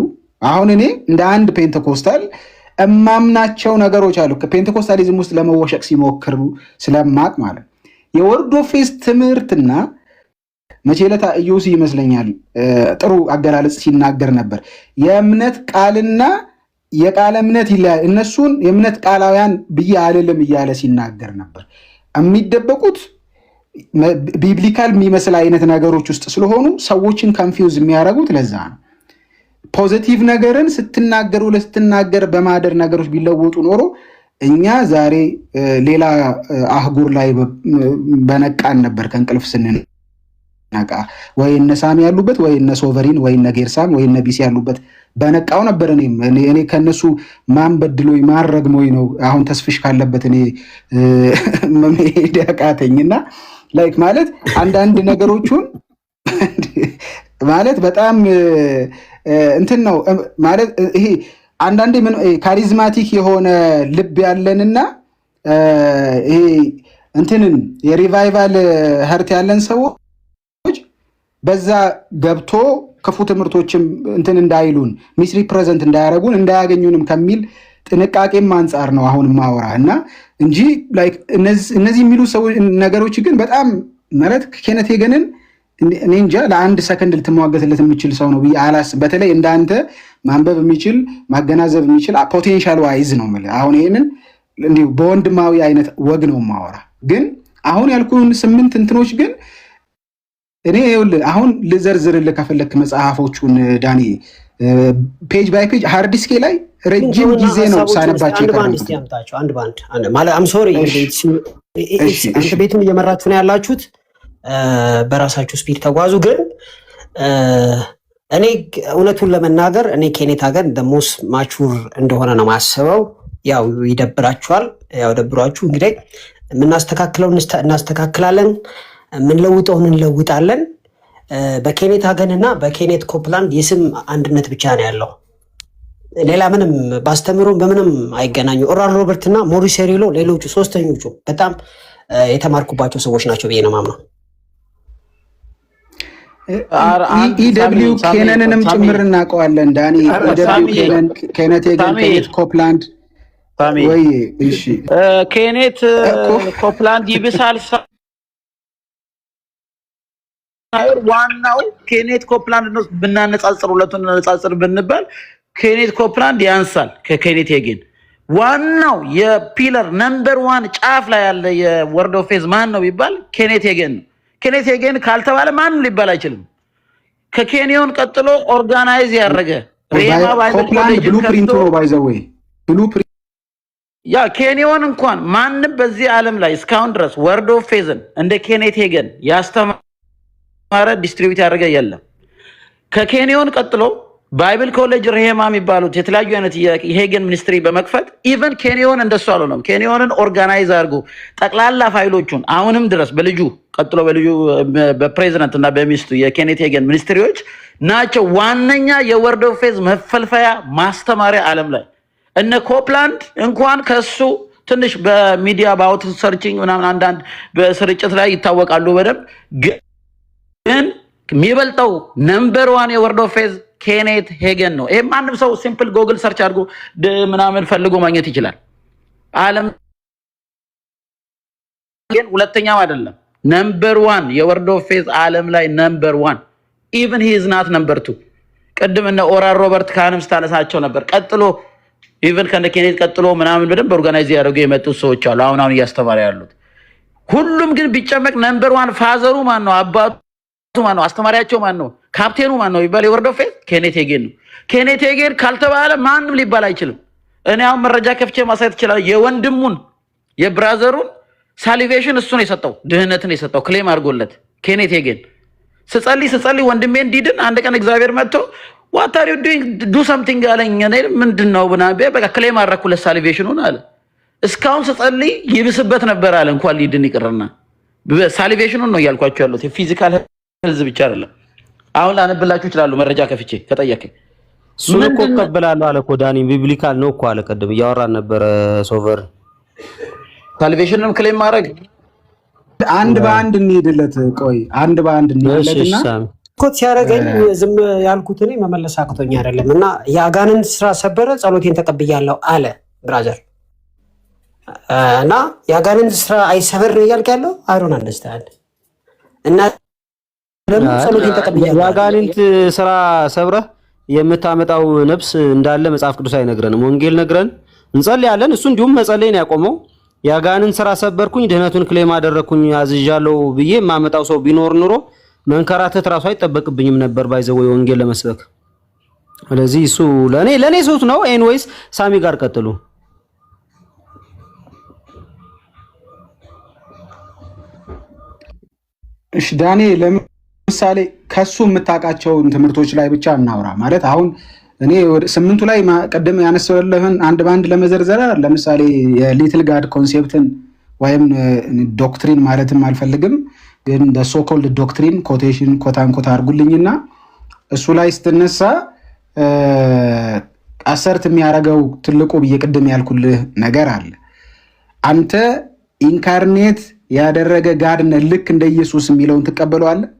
አሁን እኔ እንደ አንድ ፔንቴኮስታል እማምናቸው ነገሮች አሉ። ከፔንቴኮስታሊዝም ውስጥ ለመወሸቅ ሲሞክሩ ስለማቅ ማለት የወርድ ኦፍ ፌዝ ትምህርትና መቼለታ ኢዮሲ ይመስለኛል ጥሩ አገላለጽ ሲናገር ነበር። የእምነት ቃልና የቃለ እምነት ይለያል፣ እነሱን የእምነት ቃላውያን ብዬ አልልም እያለ ሲናገር ነበር። የሚደበቁት ቢብሊካል የሚመስል አይነት ነገሮች ውስጥ ስለሆኑ ሰዎችን ኮንፊውዝ የሚያደርጉት ለዛ ነው። ፖዚቲቭ ነገርን ስትናገር በማደር ነገሮች ቢለወጡ ኖሮ እኛ ዛሬ ሌላ አህጉር ላይ በነቃን ነበር። ከእንቅልፍ ስንነቃ ወይ እነ ሳሚ ያሉበት ወይ እነ ሶቨሪን ወይ እነ ጌርሳም ወይ እነ ቢሲ ያሉበት በነቃው ነበር። እኔ ከነሱ ማን በድሎኝ ማን ረግሞኝ ነው አሁን ተስፍሽ ካለበት እኔ መሄድ ያቃተኝና ላይክ ማለት አንዳንድ ነገሮቹን ማለት በጣም እንትን ነው ማለት ይሄ አንዳንዴ ምን ካሪዝማቲክ የሆነ ልብ ያለንና ይሄ እንትንን የሪቫይቫል ሀርት ያለን ሰዎች በዛ ገብቶ ክፉ ትምህርቶችም እንትን እንዳይሉን ሚስ ሪፕሬዘንት እንዳያረጉን እንዳያገኙንም ከሚል ጥንቃቄም አንጻር ነው አሁን ማወራ እና እንጂ ላይክ እነዚህ የሚሉ ሰዎች ነገሮች ግን በጣም ማለት ኬነት ሄገንን እኔ እንጃ ለአንድ ሰከንድ ልትሟገትለት የሚችል ሰው ነው ብዬ አላስብም። በተለይ እንዳንተ ማንበብ የሚችል ማገናዘብ የሚችል ፖቴንሻል ዋይዝ ነው ማለት አሁን ይሄንን እንዲሁ በወንድማዊ አይነት ወግ ነው ማወራ። ግን አሁን ያልኩን 8 እንትኖች ግን እኔ ይኸውልህ አሁን ልዘርዝርልህ ከፈለክ መጽሐፎቹን ዳኒ ፔጅ ባይ ፔጅ ሃርድ ዲስክ ላይ ረጅም ጊዜ ነው ሳነባቸው አንድ ባንድ ማለት አም ሶሪ አንተ ቤቱን እየመራችሁ ነው ያላችሁት፣ በራሳችሁ ስፒድ ተጓዙ። ግን እኔ እውነቱን ለመናገር እኔ ኬኔታ ጋር ደሞስ ማቹር እንደሆነ ነው ማስበው። ያው ይደብራችኋል፣ ያው ደብሯችሁ እንግዲህ የምናስተካክለው እናስተካክላለን፣ የምንለውጠውን እንለውጣለን። በኬኔት ሀገንና በኬኔት ኮፕላንድ የስም አንድነት ብቻ ነው ያለው። ሌላ ምንም ባስተምሮ በምንም አይገናኙ። ኦራል ሮበርት እና ሞሪስ ሴሪሎ ሌሎቹ ሶስተኞቹ በጣም የተማርኩባቸው ሰዎች ናቸው ብዬ ነው ማምነው። ኢደብሊው ኬነንንም ጭምር እናውቀዋለን ዳኒ። ኢደብሊው ኬኔት ሄገን፣ ኬኔት ኮፕላንድ ወይ እሺ፣ ኬኔት ኮፕላንድ ይብሳል። ዋናው ኬኔት ኮፕላንድ ነው። ብናነጻጽር ሁለቱን እናነጻጽር ብንባል ኬኔት ኮፕላንድ ያንሳል ከኬኔት ሄገን። ዋናው የፒለር ነምበር 1 ጫፍ ላይ ያለ የወርድ ኦፍ ፌዝ ማን ነው ቢባል ኬኔት ሄገን ነው። ኬኔት ሄገን ካልተባለ ማንም ሊባል አይችልም። ከኬንዮን ቀጥሎ ኦርጋናይዝ ያደረገ ሬማ ባይብል ኮሌጅ ብሉፕሪንት ነው ባይዘዌይ ብሉፕሪንት ያ ኬንዮን እንኳን ማንም በዚህ ዓለም ላይ እስካሁን ድረስ ወርድ ኦፍ ፌዝን እንደ ኬኔት ሄገን ያስተማረ ዲስትሪቢዩት ያደረገ የለም። ከኬንዮን ቀጥሎ ባይብል ኮሌጅ ሬማ የሚባሉት የተለያዩ አይነት የሄገን ሚኒስትሪ በመክፈት ኢቨን ኬንዮን እንደሱ አልሆነም። ኬንዮንን ኦርጋናይዝ አድርጎ ጠቅላላ ፋይሎቹን አሁንም ድረስ በልጁ ቀጥሎ በልጁ በፕሬዚደንት እና በሚስቱ የኬኔት ሄገን ሚኒስትሪዎች ናቸው ዋነኛ የወርድ ኦፍ ፌዝ መፈልፈያ ማስተማሪያ ዓለም ላይ። እነ ኮፕላንድ እንኳን ከሱ ትንሽ በሚዲያ በአውት ሰርቺንግ ምናምን አንዳንድ በስርጭት ላይ ይታወቃሉ በደንብ። ግን የሚበልጠው ነምበር 1 የወርድ ኦፍ ፌዝ ኬኔት ሄገን ነው። ይሄ ማንም ሰው ሲምፕል ጎግል ሰርች አድርጎ ምናምን ፈልጎ ማግኘት ይችላል። ዓለም ግን ሁለተኛው አይደለም፣ ነምበር 1 የወርድ ኦፍ ፌዝ ዓለም ላይ ነምበር 1 ኢቭን ሂ ኢዝ ናት ነምበር 2። ቅድም እነ ኦራል ሮበርት ካንም ስታነሳቸው ነበር። ቀጥሎ ኢቭን ከነ ኬኔት ቀጥሎ ምናምን በደንብ ኦርጋናይዝ ያደርጉ የመጡት ሰዎች አሉ አሁን እያስተማሩ ያሉት። ሁሉም ግን ቢጨመቅ ነምበር 1 ፋዘሩ ማን ነው? አባቱ ማን ነው? አስተማሪያቸው ማን ነው? ካፕቴኑ ማን ነው ይባል የወርድ ኦፍ ፌዝ ኬኔት ሄገን ነው። ኬኔት ሄገን ካልተባለ ማንም ሊባል አይችልም። እኔ አሁን መረጃ ከፍቼ ማሳየት ይችላል። የወንድሙን የብራዘሩን ሳሊቬሽን እሱ ነው የሰጠው፣ ድህነትን የሰጠው ክሌም አድርጎለት ኬኔት ሄገን። ስጸልይ ወንድሜ እንዲድን አንድ ቀን እግዚአብሔር መጥቶ what are you doing do something አለኝ። እኔ ምንድነው በቃ ክሌም አደረኩለት ሳሊቬሽኑን አለ። እስካሁን ስጸልይ ይብስበት ነበር አለ። እንኳን ሊድን ይቅርና ሳሊቬሽኑን ነው እያልኳቸው ያሉት የፊዚካል ሄልዝ ብቻ አይደለም። አሁን ላነብላችሁ ይችላሉ መረጃ ከፍቼ ከጠየቀኝ እሱን እኮ እቀበላለሁ አለ እኮ ዳኒ። ቢብሊካል ነው እኮ አለ። ቀደም እያወራን ነበረ። ሶቨር ሳልቬሽንም ክሌም ማድረግ አንድ በአንድ እንሄድለት። ቆይ አንድ በአንድ እንሄድለትና ኮት ሲያደርገኝ ዝም ያልኩት እኔ መመለስ አቅቶኝ አይደለም። እና የአጋንንት ስራ ሰበረ ጸሎቴን ተቀብያለሁ አለ ብራዘር። እና የአጋንንት ስራ አይሰበር ነው እያልክ ያለው አይሮን አንደርስታንድ። እና ደግሞ ጸሎቴን ተቀብያለሁ የአጋንንት ስራ ሰብረህ የምታመጣው ነፍስ እንዳለ መጽሐፍ ቅዱስ አይነግረንም። ወንጌል ነግረን እንጸልያለን። እሱ እንዲሁም መጸለይ ነው ያቆመው። የአጋንንት ስራ ሰበርኩኝ ድህነቱን ክሌም አደረኩኝ አዝዣለሁ ብዬ የማመጣው ሰው ቢኖር ኑሮ መንከራተት ራሱ አይጠበቅብኝም ነበር ባይዘው ወንጌል ለመስበክ። ስለዚህ እሱ ለኔ ሶት ነው። ኤኒዌይስ ሳሚ ጋር ቀጥሉ። እሺ ዳኒ፣ ለምሳሌ ከሱ የምታውቃቸውን ትምህርቶች ላይ ብቻ እናውራ። ማለት አሁን እኔ ወደ 8ቱ ላይ ቀደም ያነሳሁልህን አንድ ባንድ ለመዘርዘር ለምሳሌ የሊትል ጋድ ኮንሴፕትን ወይም ዶክትሪን ማለትም አልፈልግም ግን ሶ ኮልድ ዶክትሪን ኮቴሽን ኮታን ኮታ አድርጉልኝና እሱ ላይ ስትነሳ አሰርት የሚያደርገው ትልቁ ብዬ ቅድም ያልኩልህ ነገር አለ። አንተ ኢንካርኔት ያደረገ ጋድ ነህ ልክ እንደ ኢየሱስ የሚለውን ትቀበለዋለህ?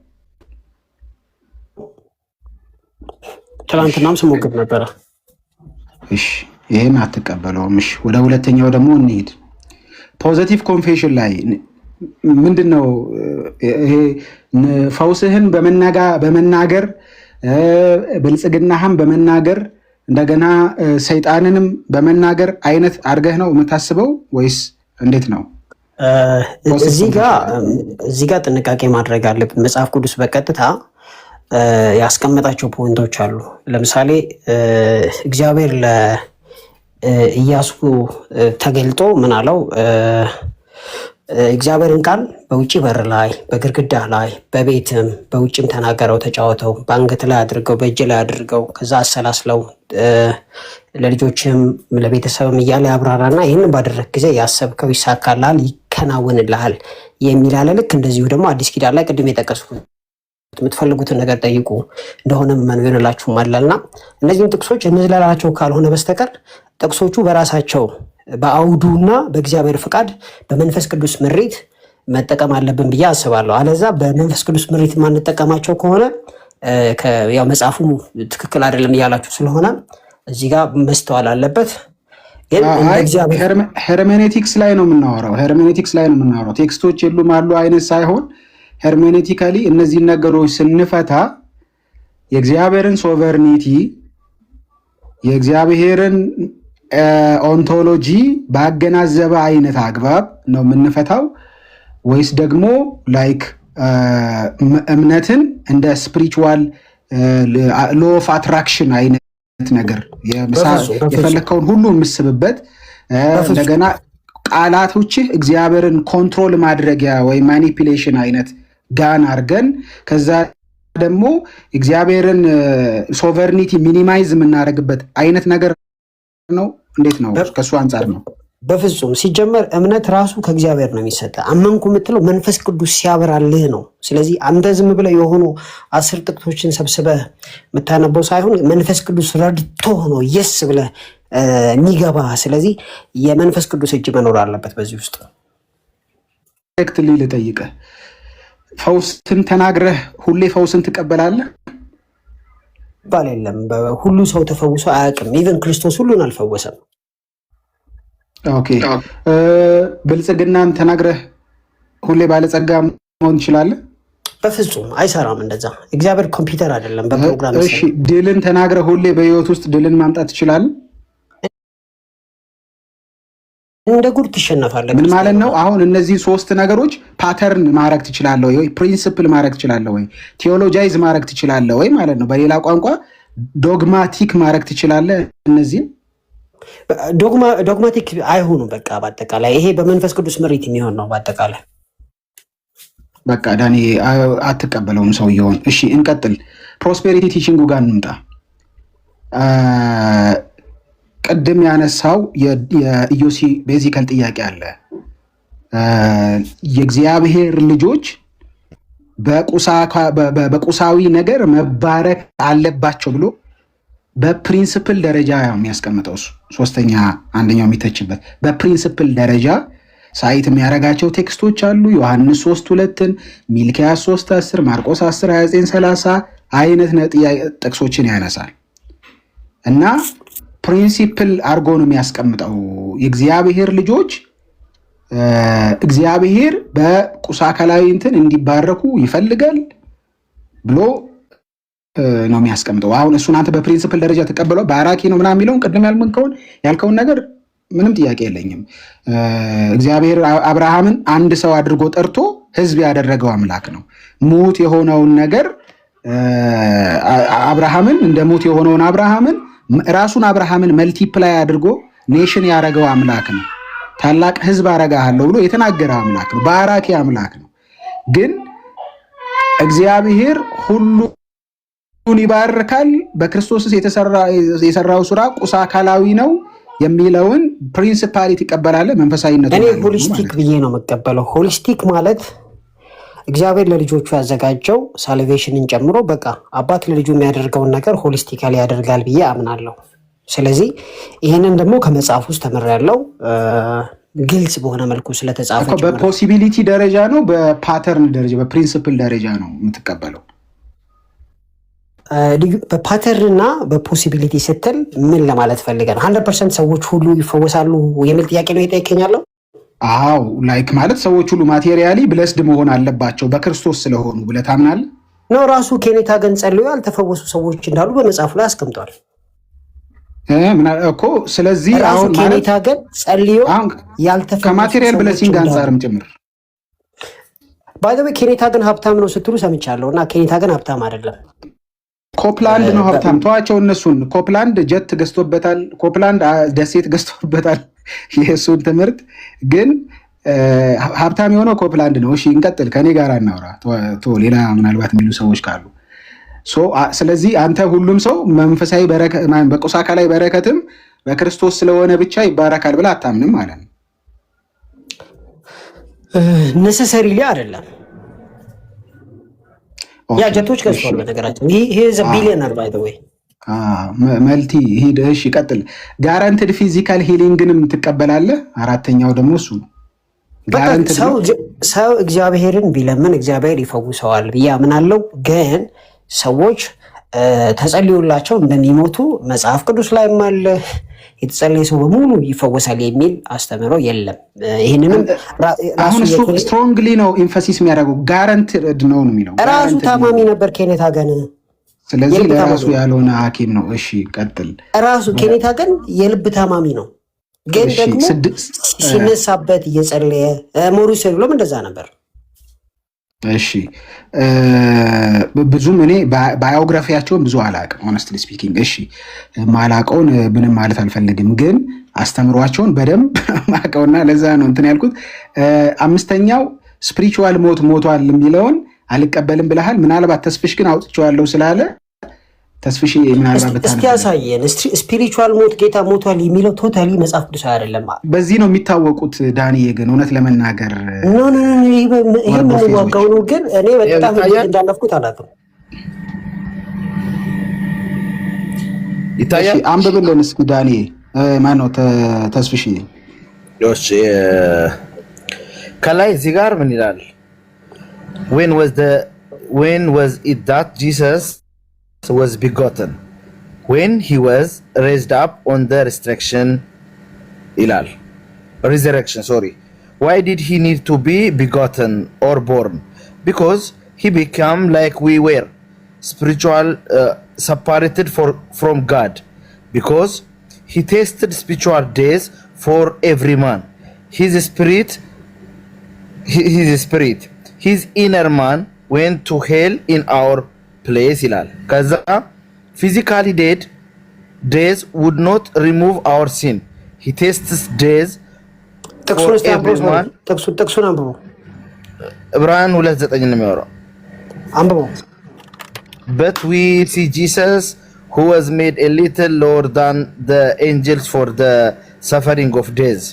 ትናንትናም ስሞክር ነበረ። እሺ ይሄን አትቀበለውም። እሺ ወደ ሁለተኛው ደግሞ እንሂድ። ፖዚቲቭ ኮንፌሽን ላይ ምንድነው ይሄ? ፈውስህን በመናገር ብልጽግናህን በመናገር እንደገና ሰይጣንንም በመናገር አይነት አድርገህ ነው የምታስበው ወይስ እንዴት ነው? እዚህ ጋር ጥንቃቄ ማድረግ አለብን። መጽሐፍ ቅዱስ በቀጥታ ያስቀመጣቸው ፖይንቶች አሉ። ለምሳሌ እግዚአብሔር ለኢያሱ ተገልጦ ምን አለው? እግዚአብሔርን ቃል በውጭ በር ላይ፣ በግድግዳ ላይ፣ በቤትም በውጭም ተናገረው፣ ተጫወተው፣ በአንገት ላይ አድርገው፣ በእጅ ላይ አድርገው፣ ከዛ አሰላስለው፣ ለልጆችም ለቤተሰብም እያለ ያብራራና ይህንን ባደረግ ጊዜ ያሰብከው ይሳካልሃል፣ ይከናወንልሃል የሚል አለ። ልክ እንደዚሁ ደግሞ አዲስ ኪዳን ላይ ቅድም የጠቀስኩት የምትፈልጉትን ነገር ጠይቁ እንደሆነ መኑ ይሆንላችሁም አለና እነዚህም ጥቅሶች እንዝላላቸው ካልሆነ በስተቀር ጥቅሶቹ በራሳቸው በአውዱና በእግዚአብሔር ፍቃድ በመንፈስ ቅዱስ ምሪት መጠቀም አለብን ብዬ አስባለሁ። አለዛ በመንፈስ ቅዱስ ምሪት የማንጠቀማቸው ከሆነ ያው መጽሐፉ ትክክል አይደለም እያላችሁ ስለሆነ እዚህ ጋር መስተዋል አለበት። ግን ሄርሜኔቲክስ ላይ ነው የምናወራው። ቴክስቶች የሉም አሉ አይነት ሳይሆን ሄርሜኔቲካሊ እነዚህን ነገሮች ስንፈታ የእግዚአብሔርን ሶቨርኒቲ የእግዚአብሔርን ኦንቶሎጂ ባገናዘበ አይነት አግባብ ነው የምንፈታው ወይስ ደግሞ ላይክ እምነትን እንደ ስፒሪቹዋል ሎ ኦፍ አትራክሽን አይነት ነገር የፈለከውን ሁሉ የምስብበት እንደገና ቃላቶችህ እግዚአብሔርን ኮንትሮል ማድረጊያ ወይ ማኒፕሌሽን አይነት ጋን አድርገን ከዛ ደግሞ እግዚአብሔርን ሶቨርኒቲ ሚኒማይዝ የምናደርግበት አይነት ነገር ነው? እንዴት ነው? ከሱ አንጻር ነው። በፍጹም ሲጀመር እምነት ራሱ ከእግዚአብሔር ነው የሚሰጠ። አመንኩ የምትለው መንፈስ ቅዱስ ሲያበራልህ ነው። ስለዚህ አንተ ዝም ብለህ የሆኑ 10 ጥቅሶችን ሰብስበህ የምታነበው ሳይሆን መንፈስ ቅዱስ ረድቶ ነው የስ ብለህ የሚገባ። ስለዚህ የመንፈስ ቅዱስ እጅ መኖር አለበት በዚህ ውስጥ። ኤክትሊ ልጠይቅህ፣ ፈውስን ተናግረህ ሁሌ ፈውስን ትቀበላለህ? ባል የለም። ሁሉ ሰው ተፈውሶ አያውቅም። ኢቨን ክርስቶስ ሁሉን አልፈወሰም። ኦኬ። ብልጽግናን ተናግረህ ሁሌ ባለጸጋ መሆን ትችላለህ? በፍጹም አይሰራም እንደዛ። እግዚአብሔር ኮምፒውተር አይደለም በፕሮግራም። እሺ፣ ድልን ተናግረህ ሁሌ በህይወት ውስጥ ድልን ማምጣት ትችላለህ? እንደ ጉድ ትሸነፋለህ። ምን ማለት ነው? አሁን እነዚህ 3 ነገሮች ፓተርን ማድረግ ትችላለህ ወይ? ፕሪንሲፕል ማድረግ ትችላለህ ወይ? ቴዎሎጃይዝ ማድረግ ትችላለህ ወይ ማለት ነው። በሌላ ቋንቋ ዶግማቲክ ማድረግ ትችላለህ። እነዚህ ዶግማቲክ አይሆኑም። በቃ በአጠቃላይ ይሄ በመንፈስ ቅዱስ ምሪት የሚሆን ነው። በአጠቃላይ በቃ ዳኒ አትቀበለውም ሰውየውን። እሺ እንቀጥል። ፕሮስፔሪቲ ቲቺንጉ ጋር እንምጣ። ቅድም ያነሳው የኢዮሲ ቤዚካል ጥያቄ አለ። የእግዚአብሔር ልጆች በቁሳዊ ነገር መባረክ አለባቸው ብሎ በፕሪንሲፕል ደረጃ የሚያስቀምጠው ሶስተኛ አንደኛው የሚተችበት በፕሪንሲፕል ደረጃ ሳይት የሚያደርጋቸው ቴክስቶች አሉ። ዮሐንስ 3:2 ሚልኪያስ 3:10 ማርቆስ 10:29-30 አይነት ጥቅሶችን ያነሳል እና ፕሪንሲፕል አድርጎ ነው የሚያስቀምጠው። የእግዚአብሔር ልጆች እግዚአብሔር በቁሳ አካላዊ እንትን እንዲባረኩ ይፈልጋል ብሎ ነው የሚያስቀምጠው። አሁን እሱን አንተ በፕሪንሲፕል ደረጃ ተቀበለው ባራኪ ነው ምናምን የሚለውን ቅድም ያልከውን ነገር ምንም ጥያቄ የለኝም። እግዚአብሔር አብርሃምን አንድ ሰው አድርጎ ጠርቶ ሕዝብ ያደረገው አምላክ ነው። ሙት የሆነውን ነገር አብርሃምን እንደ ሙት የሆነውን ራሱን አብርሃምን መልቲፕላይ አድርጎ ኔሽን ያደረገው አምላክ ነው። ታላቅ ሕዝብ አረጋለሁ ብሎ የተናገረ አምላክ ነው። ባራኪ አምላክ ነው። ግን እግዚአብሔር ሁሉን ይባርካል፣ በክርስቶስ የሰራው ስራ ቁሳ አካላዊ ነው የሚለውን ፕሪንሲፓሊቲ ይቀበላል። መንፈሳዊነቱ እኔ ሆሊስቲክ ብዬ ነው መቀበለው። ሆሊስቲክ ማለት እግዚአብሔር ለልጆቹ ያዘጋጀው ሳልቬሽንን ጨምሮ በቃ አባት ለልጁ የሚያደርገውን ነገር ሆሊስቲካሊ ያደርጋል ብዬ አምናለሁ። ስለዚህ ይህንን ደግሞ ከመጽሐፍ ውስጥ ተምሬያለሁ። ግልጽ በሆነ መልኩ ስለተጻፈ በፖሲቢሊቲ ደረጃ ነው፣ በፓተርን ደረጃ በፕሪንሲፕል ደረጃ ነው የምትቀበለው። በፓተርን እና በፖሲቢሊቲ ስትል ምን ለማለት ፈልገን 100% ሰዎች ሁሉ ይፈወሳሉ የሚል ጥያቄ ነው የጠየቀኛለሁ። አዎ ላይክ ማለት ሰዎች ሁሉ ማቴሪያሊ ብለስድ መሆን አለባቸው በክርስቶስ ስለሆኑ ብለህ ታምናለህ? ነው ራሱ ኬኔታ ገን ጸልዮ ያልተፈወሱ ሰዎች እንዳሉ በመጽሐፉ ላይ አስቀምጧል እኮ። ስለዚህ አሁን ኬኔታ ገን ጸልዮ ያልተፈወሱ ከማቴሪያል ብለሲንግ አንጻርም ጭምር ባይዘው ኬኔታ ገን ሀብታም ነው ስትሉ ሰምቻለሁ። እና ኬኔታ ገን ሀብታም አይደለም፣ ኮፕላንድ ነው ሀብታም። ተዋቸው እነሱን። ኮፕላንድ ጀት ገዝቶበታል፣ ኮፕላንድ ደሴት ገዝቶበታል። የእሱን ትምህርት ግን ሀብታም የሆነው ኮፕላንድ ነው። እሺ እንቀጥል፣ ከኔ ጋር እናውራ። ሌላ ምናልባት የሚሉ ሰዎች ካሉ ስለዚህ አንተ ሁሉም ሰው መንፈሳዊ በቁሳ አካላዊ በረከትም በክርስቶስ ስለሆነ ብቻ ይባረካል ብለህ አታምንም ማለት ነው? ነሰሰሪ ላይ አይደለም። ያ ጀቶች ገዝቷል። በነገራችን ይሄ ቢሊዮነር ባይ ዘ ዌይ መልቲ ሂድ። እሺ ቀጥል። ጋራንትድ ፊዚካል ሂሊንግንም ትቀበላለህ? አራተኛው ደግሞ እሱ ነው። ሰው እግዚአብሔርን ቢለምን እግዚአብሔር ይፈውሰዋል ብዬ አምናለሁ። ግን ሰዎች ተጸልዮላቸው እንደሚሞቱ መጽሐፍ ቅዱስ ላይም አለ። የተጸለየ ሰው በሙሉ ይፈወሳል የሚል አስተምህሮ የለም። ይህንንም አሁን እሱ ስትሮንግሊ ነው ኢንፈሲስ የሚያደርገው። ጋራንትድ ነው የሚለው። ራሱ ታማሚ ነበር ኬኔታ ገን። ስለዚህ ለራሱ ያልሆነ ሐኪም ነው። እሺ ቀጥል። ራሱ ኬኔታ ገን የልብ ታማሚ ነው። ግን ደግሞ ሲነሳበት እየጸለየ ሞሪስ ብሎም እንደዛ ነበር። እሺ ብዙም እኔ ባዮግራፊያቸውን ብዙ አላቅም ሆነስትሊ ስፒኪንግ። እሺ ማላቀውን ምንም ማለት አልፈልግም፣ ግን አስተምሯቸውን በደንብ ማቀውና ለዛ ነው እንትን ያልኩት። አምስተኛው ስፒሪቹዋል ሞቷል የሚለውን አልቀበልም ብለሃል። ምናልባት ተስፍሽ ግን አውጥቼዋለሁ ስላለ ተስፍሽ ምናልባት እስኪ ያሳየን። ስፒሪቹዋል ሞት ጌታ ሞቷል የሚለው ቶታሊ መጽሐፍ ቅዱስ አይደለም። በዚህ ነው የሚታወቁት። ዳንኤ ግን እውነት ለመናገር ይሄ የምንዋጋው ነው። ግን እኔ በጣም እንዳለፍኩት አላውቅም። ይታያል። አንብብልን እስኪ ዳንኤ። ማነው ተስፍሽ? ከላይ እዚህ ጋር ምን ይላል? when was it that Jesus was begotten? When he was raised up on the resurrection, sorry. Why did he need to be begotten or born? Because he became like we were, spiritual, separated from God. Because he tasted spiritual days for every man. His spirit, his inner man went to hell in our place ይላል። ከዛ physically dead days would not remove our sin. He tastes days for everyone. ጥቅሱን አንብቦ ዕብራውያን 2:9 ነው የሚያወራው። አንብቦ But we see Jesus who was made a little lower than the angels for the suffering of death,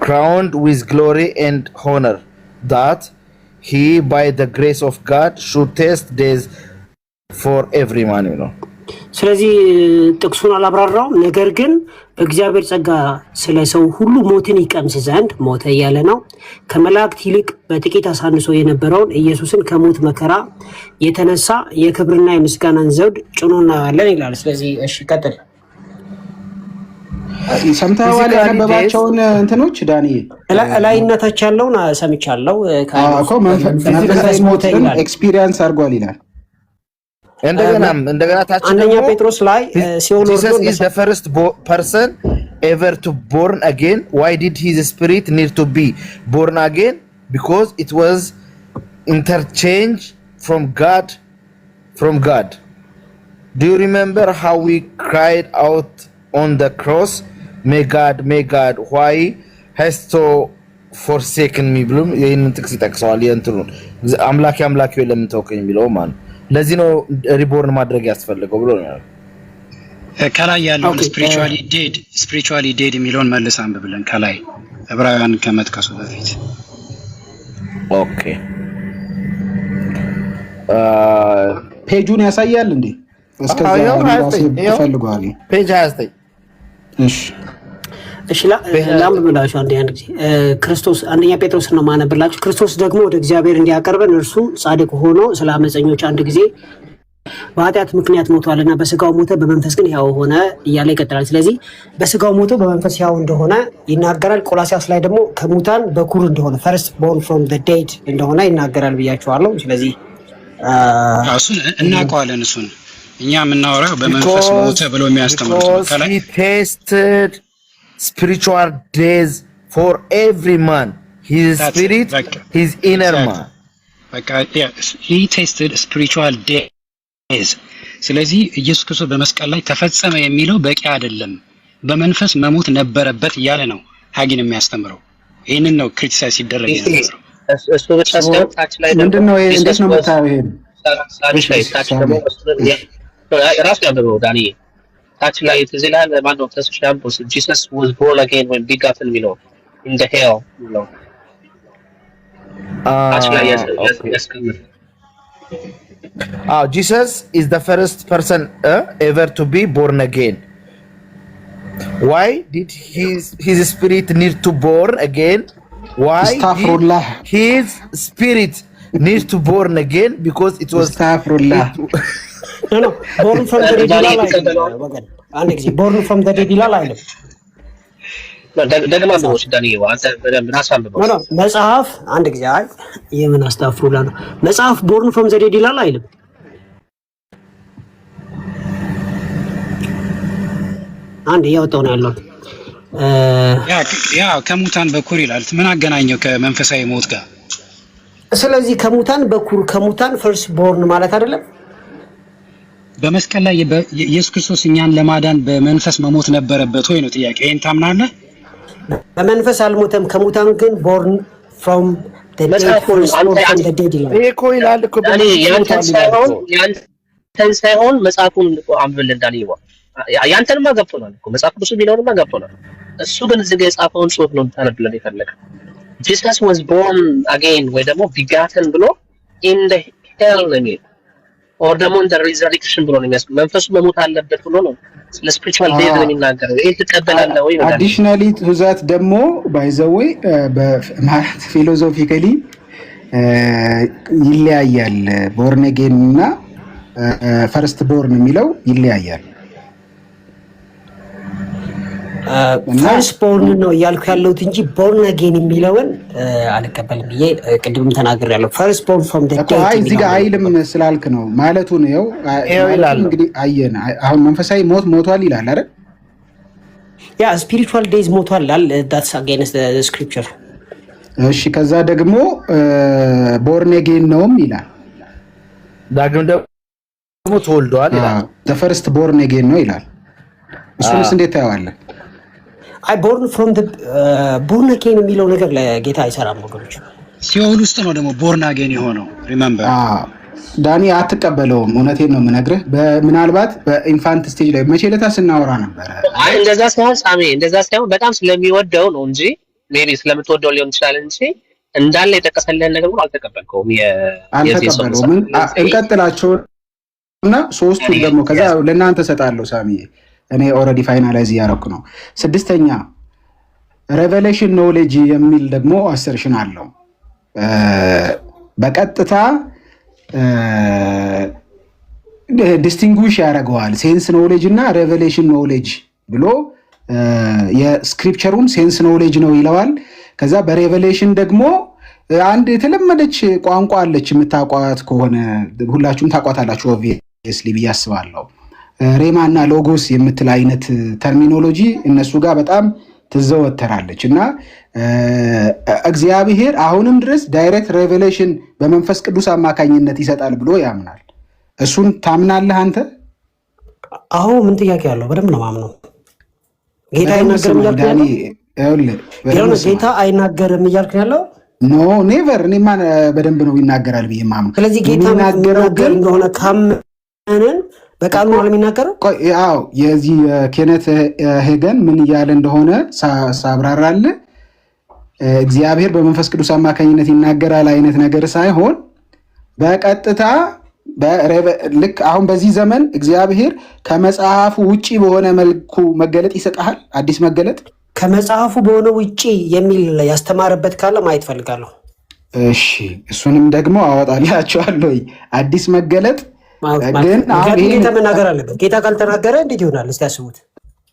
crowned with glory and honor, that he by the grace of God should taste death for every man, you know. ስለዚህ ጥቅሱን አላብራራውም። ነገር ግን በእግዚአብሔር ጸጋ ስለ ሰው ሁሉ ሞትን ይቀምስ ዘንድ ሞተ እያለ ነው። ከመላእክት ይልቅ በጥቂት አሳንሶ የነበረውን ኢየሱስን ከሞት መከራ የተነሳ የክብርና የምስጋናን ዘውድ ጭኖ እናያለን ይላል። ስለዚህ እሺ ቀጥል። ሰምተዋል ያነበባቸውን እንትኖች ዳንኤል ላይነታች ያለውን ሰምቻለሁ። እኮ መንፈሳዊ ሞትን ኤክስፒሪየንስ አድርጓል ይላል። እንደገና ታች አንደኛ ጴጥሮስ ላይ ሲኦል Jesus is the first person ever to born again. Why did his spirit need to be born again? Because it was interchange from God. Do you remember how we cried out on the cross, may God, why has to forsaken me? ብሎም ይሄንን ጥቅስ ይጠቅሰዋል። የእንትኑ አምላኬ ለምን ተወከኝ የሚለው ማለት ለዚህ ነው ሪቦርን ማድረግ ያስፈልገው ብሎ ነው። ከላይ ያለው spiritually dead የሚለውን መልስ አንብብልን ከላይ ዕብራውያን ከመጥቀሱ በፊት። ኦኬ ፔጁን ያሳያል እንዴ? እስከዛ ይፈልጋሉ። ፔጅ 29 እሺ ላምብላችሁ አንድ ጊዜ ክርስቶስ አንደኛ ጴጥሮስ ነው ማነብላችሁ። ክርስቶስ ደግሞ ወደ እግዚአብሔር እንዲያቀርበን እርሱ ጻድቅ ሆኖ ስለ አመፀኞች አንድ ጊዜ በኃጢአት ምክንያት ሞቷልና በስጋው ሞተ በመንፈስ ግን ሕያው ሆነ እያለ ይቀጥላል። ስለዚህ በስጋው ሞቶ በመንፈስ ሕያው እንደሆነ ይናገራል። ቆላሲያስ ላይ ደግሞ ከሙታን በኩር እንደሆነ first born from the dead እንደሆነ ይናገራል ብያችኋለሁ። ስለዚህ እሱን እናውቀዋለን። እሱን እኛ የምናወራው በመንፈስ ሞተ ብሎ የሚያስተምሩት ከላይ spiritual days for every man, his spirit, his inner man. He tasted spiritual days. ስለዚህ ኢየሱስ ክርስቶስ በመስቀል ላይ ተፈጸመ የሚለው በቂ አይደለም፣ በመንፈስ መሞት ነበረበት እያለ ነው ሀጊን የሚያስተምረው። ይህንን ነው ክሪቲሳይዝ ሲደረግ የነበረው። እሱ ብቻ ሳይሆን ታች ላይ ምንድነው እንዴት ነው የምታየው? ታች ደግሞ ራሱ ያነበበው ዳንኤል ታች ላይ ተዘላለ ማነው ተስፋምፖስ Jesus was born again when begotten የሚለው in the hell ነው። ታች ላይ ያስቀምጥ Jesus is the first person ever to be born again. Why did his spirit need to born again? Why did his spirit need to born again? Because it was no born from the dead ይላል። አንድ ጊዜ born from the dead ይላል አይደል? ደግማ ነው ዳንኤል አንተ በደንብ አሳምበው ነው መጽሐፍ አንድ ጊዜ አይ የምን አስተፍሩላ ነው መጽሐፍ born from the dead ይላል አይደል? አንድ ያወጣው ነው ያለው ያ ከሙታን በኩር ይላል። ምን አገናኘው ከመንፈሳዊ ሞት ጋር? ስለዚህ ከሙታን በኩር ከሙታን first born ማለት አይደለም? በመስቀል ላይ ኢየሱስ ክርስቶስ እኛን ለማዳን በመንፈስ መሞት ነበረበት ወይ ነው ጥያቄ። ይሄን ታምናለህ? በመንፈስ አልሞተም፣ ከሙታን ግን born from the dead ይላል። ይሄ እኮ ይላል እኮ ያንተን ሳይሆን መጽሐፉን አንብብልን ዳንኤል። ያንተንማ ገብቶናል እኮ መጽሐፍ ቅዱስ የሚለውንማ ገብቶናል። እሱ ግን እዚህ ጋር የጻፈውን ጽሑፍ ነው ታነብልን የፈለገው። Jesus was born again ወይ ደግሞ begotten ብሎ in the hell ነው የሚለው or ደግሞ እንደ resurrection ብሎ ነው የሚያስቀምጠው። መንፈሱ መሞት አለበት ብሎ ነው ስለ spiritual death ነው የሚናገረው። ይሄ ተቀበላለህ ወይ ነው? አዲሽናሊ ትዛት ደግሞ by the way በማለት ፊሎሶፊካሊ ይለያያል። born again እና first born የሚለው ይለያያል። ፈርስት ቦርን ነው እያልኩ ያለሁት እንጂ ቦርን አጌን የሚለውን አልቀበልም ብዬ ቅድም ተናግሬያለሁ። ፈርስት ቦርን ፍሮም ዘ ዴድ እዚህ ጋር አይልም ስላልክ ነው ማለቱ ነው። እንግዲህ አየን አሁን መንፈሳዊ ሞት ሞቷል ይላል አይደል? ያ ስፒሪቹዋል ዴዝ ሞቷል ይላል። ዳትስ አጌንስት ዘ ስክሪፕቸር። እሺ ከዛ ደግሞ ቦርን አጌን ነውም ይላል። ዳግም ደግሞ ተወልዷል ይላል። ዘ ፈርስት ቦርን አጌን ነው ይላል። እሱንስ እንዴት ታየዋለህ? አይ ቦርን ፍሮም ዘ ቦርን አጌን የሚለው ነገር ለጌታ አይሰራም ወገኖች። ሲኦል ውስጥ ነው ደግሞ ቦርን አጌን የሆነው። ሪመምበር ዳኒ አትቀበለውም። እውነቴን ነው የምነግርህ። ምናልባት በኢንፋንት ስቴጅ ላይ መቼ ዕለት ስናወራ ነበረ። አይ እንደዛ ሳይሆን ሳሚ እንደዛ ሳይሆን በጣም ስለሚወደው ነው እንጂ ሜቢ ስለምትወደው ሊሆን ይችላል እንጂ እንዳለ የጠቀሰልን ነገር ሁሉ አልተቀበልከውም። አልተቀበለውም። እንቀጥላቸው እና ሶስቱን ደግሞ ከዛ ለእናንተ ሰጣለሁ። ሳሚዬ እኔ ኦልሬዲ ፋይናላይዝ እያደረኩ ነው። ስድስተኛ ሬቨሌሽን ኖሌጅ የሚል ደግሞ አሰርሽን አለው። በቀጥታ ዲስቲንጉሽ ያደርገዋል ሴንስ ኖሌጅ እና ሬቨሌሽን ኖሌጅ ብሎ የስክሪፕቸሩን ሴንስ ኖሌጅ ነው ይለዋል። ከዛ በሬቨሌሽን ደግሞ አንድ የተለመደች ቋንቋ አለች፣ የምታቋት ከሆነ ሁላችሁም ታቋታላችሁ ኦብቪየስሊ ብዬ አስባለሁ። ሬማ እና ሎጎስ የምትል አይነት ተርሚኖሎጂ እነሱ ጋር በጣም ትዘወተራለች እና እግዚአብሔር አሁንም ድረስ ዳይሬክት ሬቨሌሽን በመንፈስ ቅዱስ አማካኝነት ይሰጣል ብሎ ያምናል። እሱን ታምናለህ አንተ? አዎ፣ ምን ጥያቄ አለው? በደንብ ነው ማምነው። ጌታ አይናገርም እያልክ ያለው? ጌታ አይናገርም እያልክ ያለው? ኖ ኔቨር። እኔማ በደንብ ነው ይናገራል ብዬ ማምነው። ስለዚህ ጌታ የሚናገር እንደሆነ ካመንን በቃሉ ነው የሚናገረው። አዎ፣ የዚህ ኬነት ሄገን ምን እያለ እንደሆነ ሳብራራለ እግዚአብሔር በመንፈስ ቅዱስ አማካኝነት ይናገራል አይነት ነገር ሳይሆን በቀጥታ ልክ አሁን በዚህ ዘመን እግዚአብሔር ከመጽሐፉ ውጪ በሆነ መልኩ መገለጥ ይሰጣል። አዲስ መገለጥ ከመጽሐፉ በሆነ ውጪ የሚል ያስተማረበት ካለ ማየት ፈልጋለሁ። እሺ፣ እሱንም ደግሞ አወጣላችኋለሁ። አዲስ መገለጥ ግን ጌታ መናገር አለበት። ጌታ ካልተናገረ እንዴት ይሆናል? እስቲ ያስቡት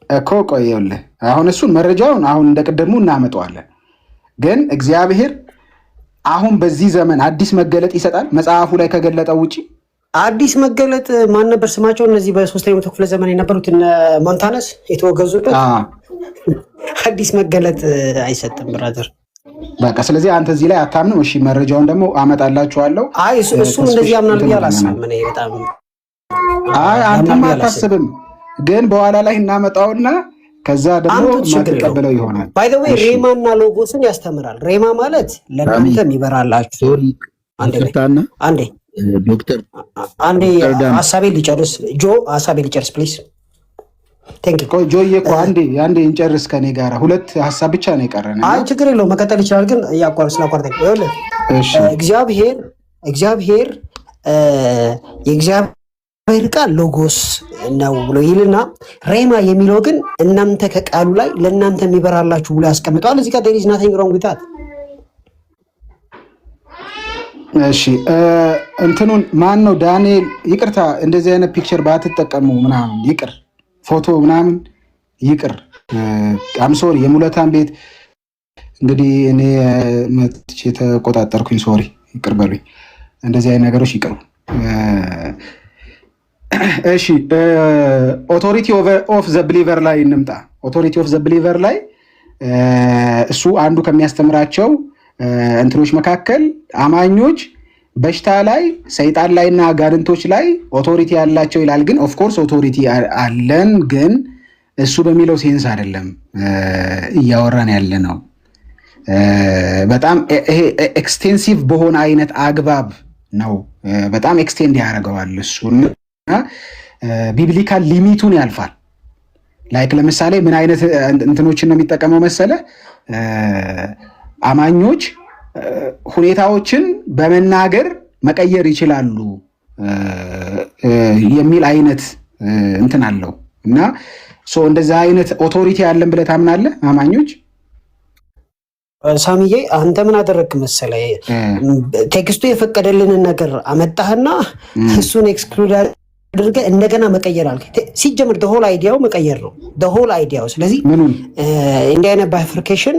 እኮ። ቆየውልህ አሁን እሱን መረጃውን አሁን እንደቀደሙ እናመጣዋለን። ግን እግዚአብሔር አሁን በዚህ ዘመን አዲስ መገለጥ ይሰጣል መጽሐፉ ላይ ከገለጠው ውጪ። አዲስ መገለጥ ማን ነበር ስማቸው? እነዚህ በ3ኛው ክፍለ ዘመን የነበሩት እነ ሞንታነስ የተወገዙበት አዲስ መገለጥ አይሰጥም ብራዘር። በቃ ስለዚህ አንተ እዚህ ላይ አታምንም። እሺ መረጃውን ደግሞ አመጣላችኋለሁ። አይ እሱም እንደዚህ ያምናል ብዬ አላስብም። እኔ በጣም አንተም አታስብም፣ ግን በኋላ ላይ እናመጣውና ከዛ ደግሞ ማትቀበለው ይሆናል። ባይ ዘ ዌይ ሬማ እና ሎጎስን ያስተምራል። ሬማ ማለት ለእናንተ የሚበራላችሁ አንዴ ዶክተር አንዴ ሀሳቤ ሊጨርስ ሀሳቤ ሊጨርስ ፕሊዝ። ጆዬ እኮ አንዴ እንጨርስ ከኔ ጋር ሁለት ሀሳብ ብቻ ነው የቀረን። አይ ችግር የለውም መቀጠል ይችላል። ግን ስላቋርጠኝ እግዚአብሔር የእግዚአብሔር ቃል ሎጎስ ነው ብሎ ይልና ሬማ የሚለው ግን እናንተ ከቃሉ ላይ ለእናንተ የሚበራላችሁ ብሎ ያስቀምጠዋል። እዚህ ጋር ዴር ኢዝ ናቲንግ ሮንግ ዊዝ ዛት። እሺ እንትኑን ማን ነው ዳንኤል? ይቅርታ እንደዚህ አይነት ፒክቸር ባትጠቀሙ ምናምን ይቅር፣ ፎቶ ምናምን ይቅር። አምሶሪ የሙለታን ቤት እንግዲህ እኔ መጥቼ ተቆጣጠርኩኝ። ሶሪ ይቅር በሉኝ። እንደዚህ አይነት ነገሮች ይቅሩ። እሺ ኦቶሪቲ ኦፍ ዘ ብሊቨር ላይ እንምጣ። ኦቶሪቲ ኦፍ ዘ ብሊቨር ላይ እሱ አንዱ ከሚያስተምራቸው እንትኖች መካከል አማኞች በሽታ ላይ ሰይጣን ላይ እና አጋንንቶች ላይ ኦቶሪቲ ያላቸው ይላል። ግን ኦፍኮርስ ኦቶሪቲ አለን፣ ግን እሱ በሚለው ሴንስ አይደለም እያወራን ያለ ነው። በጣም ይሄ ኤክስቴንሲቭ በሆነ አይነት አግባብ ነው። በጣም ኤክስቴንድ ያደርገዋል እሱን ቢብሊካል ሊሚቱን ያልፋል። ላይክ ለምሳሌ ምን አይነት እንትኖችን ነው የሚጠቀመው መሰለ? አማኞች ሁኔታዎችን በመናገር መቀየር ይችላሉ የሚል አይነት እንትን አለው እና እንደዛ አይነት ኦቶሪቲ ያለን ብለህ ታምናለህ? አማኞች ሳሚዬ አንተ ምን አደረግክ መሰለህ? ቴክስቱ የፈቀደልንን ነገር አመጣህና እሱን ኤክስክሉድ አድርገህ እንደገና መቀየር አልክ። ሲጀምር ደሆል አይዲያው መቀየር ነው፣ ደሆል አይዲያው። ስለዚህ እንዲህ አይነት ባይፍርኬሽን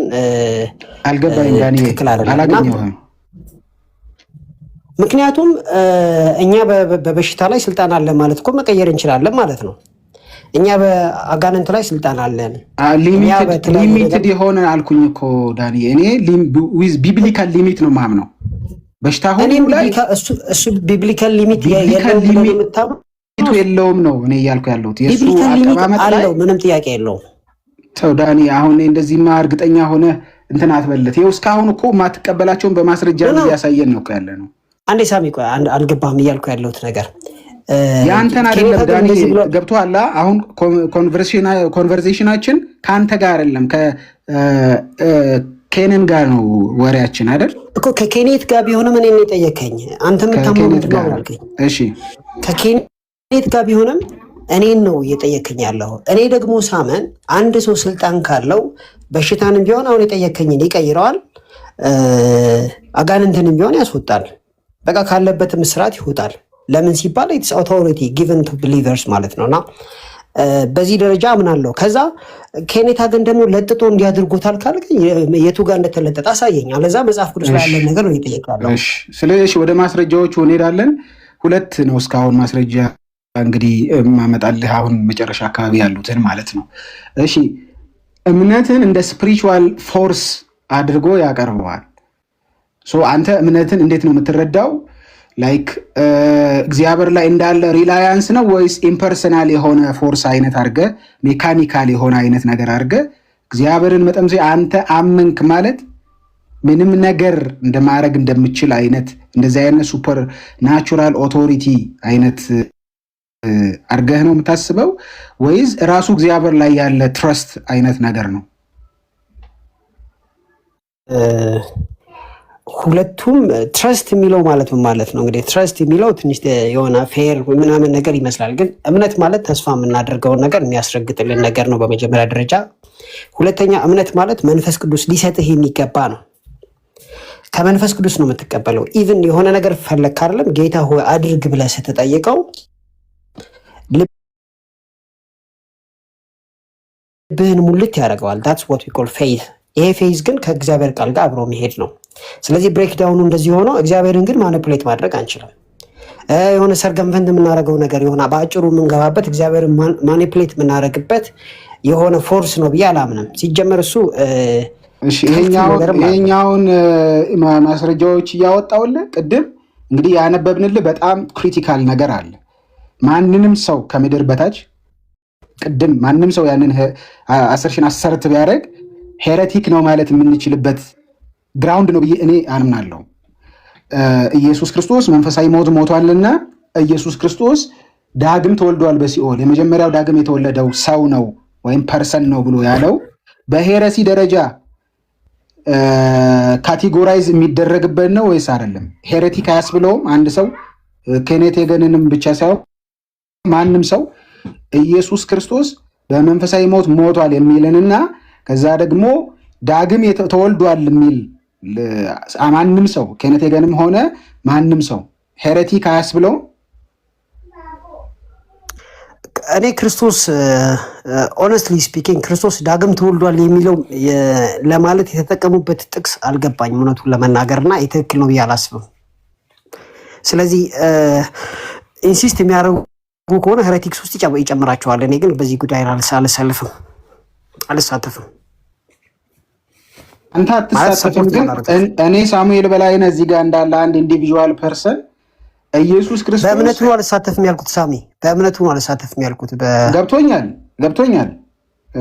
አልገባኝ አላገኘሁም። ምክንያቱም እኛ በበሽታ ላይ ስልጣን አለን ማለት እኮ መቀየር እንችላለን ማለት ነው። እኛ በአጋንንት ላይ ስልጣን አለን። ሊሚትድ የሆነ አልኩኝ እኮ ዳኒ። እኔ ቢብሊካል ሊሚት ነው ማምነው። በሽታ ሁሉ ላይ እሱ ቢብሊካል ሊሚት የለውም ነው እኔ እያልኩ ያለሁት። የሱ አቀማመጥ አለው፣ ምንም ጥያቄ የለውም። ሰው ዳኒ አሁን እንደዚህማ እርግጠኛ ሆነ እንትን አትበለት። ይኸው እስካሁን እኮ ማትቀበላቸውን በማስረጃ እያሳየን ነው ያለ ነው። አንዴ ሳሚ ቆይ አልገባህም እያልኩ ያለሁት ነገር የአንተን አይደለም ዳኒ፣ ገብቶሃል? አሁን ኮንቨርሴሽናችን ከአንተ ጋር አይደለም ከኬኔን ጋር ነው ወሬያችን አይደል እኮ። ከኬኔት ጋር ቢሆንም እኔ ነው የጠየከኝ። አንተ የምታምነው ምንድን ነው አልከኝ። እሺ ከኬኔት ጋር ቢሆንም እኔን ነው እየጠየከኝ ያለው። እኔ ደግሞ ሳመን አንድ ሰው ስልጣን ካለው በሽታንም ቢሆን አሁን የጠየከኝን ይቀይረዋል፣ አጋንንትንም ቢሆን ያስወጣል። በቃ ካለበትም ስርዓት ይወጣል። ለምን ሲባል ኢትስ አውቶሪቲ ጊቨን ቱ ቢሊቨርስ ማለት ነውና በዚህ ደረጃ አምናለሁ። ከዛ ኬኔታ ግን ደግሞ ለጥጦ እንዲያድርጎታል ካልከኝ የቱ ጋር እንደተለጠጠ አሳየኝ። አለዛ መጽሐፍ ቅዱስ ላይ ያለ ነገር ነው እየጠየቃለሁ። እሺ ስለዚህ ወደ ማስረጃዎቹ እንሄዳለን። ሁለት ነው እስካሁን ማስረጃ እንግዲህ ማመጣልህ አሁን መጨረሻ አካባቢ ያሉትን ማለት ነው። እሺ እምነትን እንደ ስፒሪቹዋል ፎርስ አድርጎ ያቀርበዋል። ሶ አንተ እምነትን እንዴት ነው የምትረዳው? ላይክ እግዚአብሔር ላይ እንዳለ ሪላያንስ ነው ወይስ ኢምፐርሰናል የሆነ ፎርስ አይነት አድርገ ሜካኒካል የሆነ አይነት ነገር አድርገ እግዚአብሔርን መጠምዘ አንተ አመንክ ማለት ምንም ነገር እንደማድረግ እንደምችል አይነት እንደዚህ አይነት ሱፐር ናቹራል ኦቶሪቲ አይነት አድርገህ ነው የምታስበው ወይስ ራሱ እግዚአብሔር ላይ ያለ ትረስት አይነት ነገር ነው? ሁለቱም ትረስት የሚለው ማለት ምን ማለት ነው? እንግዲህ ትረስት የሚለው ትንሽ የሆነ ፌር ምናምን ነገር ይመስላል። ግን እምነት ማለት ተስፋ የምናደርገውን ነገር የሚያስረግጥልን ነገር ነው በመጀመሪያ ደረጃ። ሁለተኛ እምነት ማለት መንፈስ ቅዱስ ሊሰጥህ የሚገባ ነው። ከመንፈስ ቅዱስ ነው የምትቀበለው። ኢቭን የሆነ ነገር ፈለግ አይደለም ጌታ ሆይ አድርግ ብለህ ስትጠይቀው ልብህን ሙልት ያደርገዋል። that's what we call faith። ይሄ ፌዝ ግን ከእግዚአብሔር ቃል ጋር አብሮ መሄድ ነው። ስለዚህ ብሬክዳውኑ እንደዚህ ሆኖ እግዚአብሔርን ግን ማኒፑሌት ማድረግ አንችልም። የሆነ ሰርገምፈንት የምናደርገው ነገር የሆነ በአጭሩ የምንገባበት እግዚአብሔርን ማኒፑሌት የምናደርግበት የሆነ ፎርስ ነው ብዬ አላምንም። ሲጀመር እሱ ይሄኛውን ማስረጃዎች እያወጣውልህ ቅድም እንግዲህ ያነበብንልህ በጣም ክሪቲካል ነገር አለ። ማንንም ሰው ከምድር በታች ቅድም ማንም ሰው ያንን አሰርሽን አሰርት ቢያደርግ ሄረቲክ ነው ማለት የምንችልበት ግራውንድ ነው ብዬ እኔ አምናለሁ። ኢየሱስ ክርስቶስ መንፈሳዊ ሞት ሞቷልና ኢየሱስ ክርስቶስ ዳግም ተወልዷል በሲኦል የመጀመሪያው ዳግም የተወለደው ሰው ነው ወይም ፐርሰን ነው ብሎ ያለው በሄረሲ ደረጃ ካቴጎራይዝ የሚደረግበት ነው ወይስ አይደለም? ሄሬቲክ አያስብለውም። አንድ ሰው ኬኔት ሄገንንም ብቻ ሳይሆን ማንም ሰው ኢየሱስ ክርስቶስ በመንፈሳዊ ሞት ሞቷል የሚልንና ከዛ ደግሞ ዳግም ተወልዷል የሚል ማንም ሰው ኬኔት ሄገንም ሆነ ማንም ሰው ሄሬቲክ አያስብለውም። እኔ ክርስቶስ ኦነስትሊ ስፒኪንግ ክርስቶስ ዳግም ተወልዷል የሚለው ለማለት የተጠቀሙበት ጥቅስ አልገባኝም እውነቱን ለመናገርና የትክክል ነው ብዬ አላስብም። ስለዚህ ኢንሲስት የሚያደርጉ ከሆነ ሄሬቲክስ ውስጥ ይጨምራቸዋል። እኔ ግን በዚህ ጉዳይ አልሳተፍም። አንተ አትሳተፍም፣ ግን እኔ ሳሙኤል በላይነህ እዚህ ጋር እንዳለ አንድ ኢንዲቪዥዋል ፐርሰን ኢየሱስ ክርስቶስ በእምነቱ ነው አልሳተፍም ያልኩት። ሳሚ በእምነቱ ነው አልሳተፍም ያልኩት። ገብቶኛል።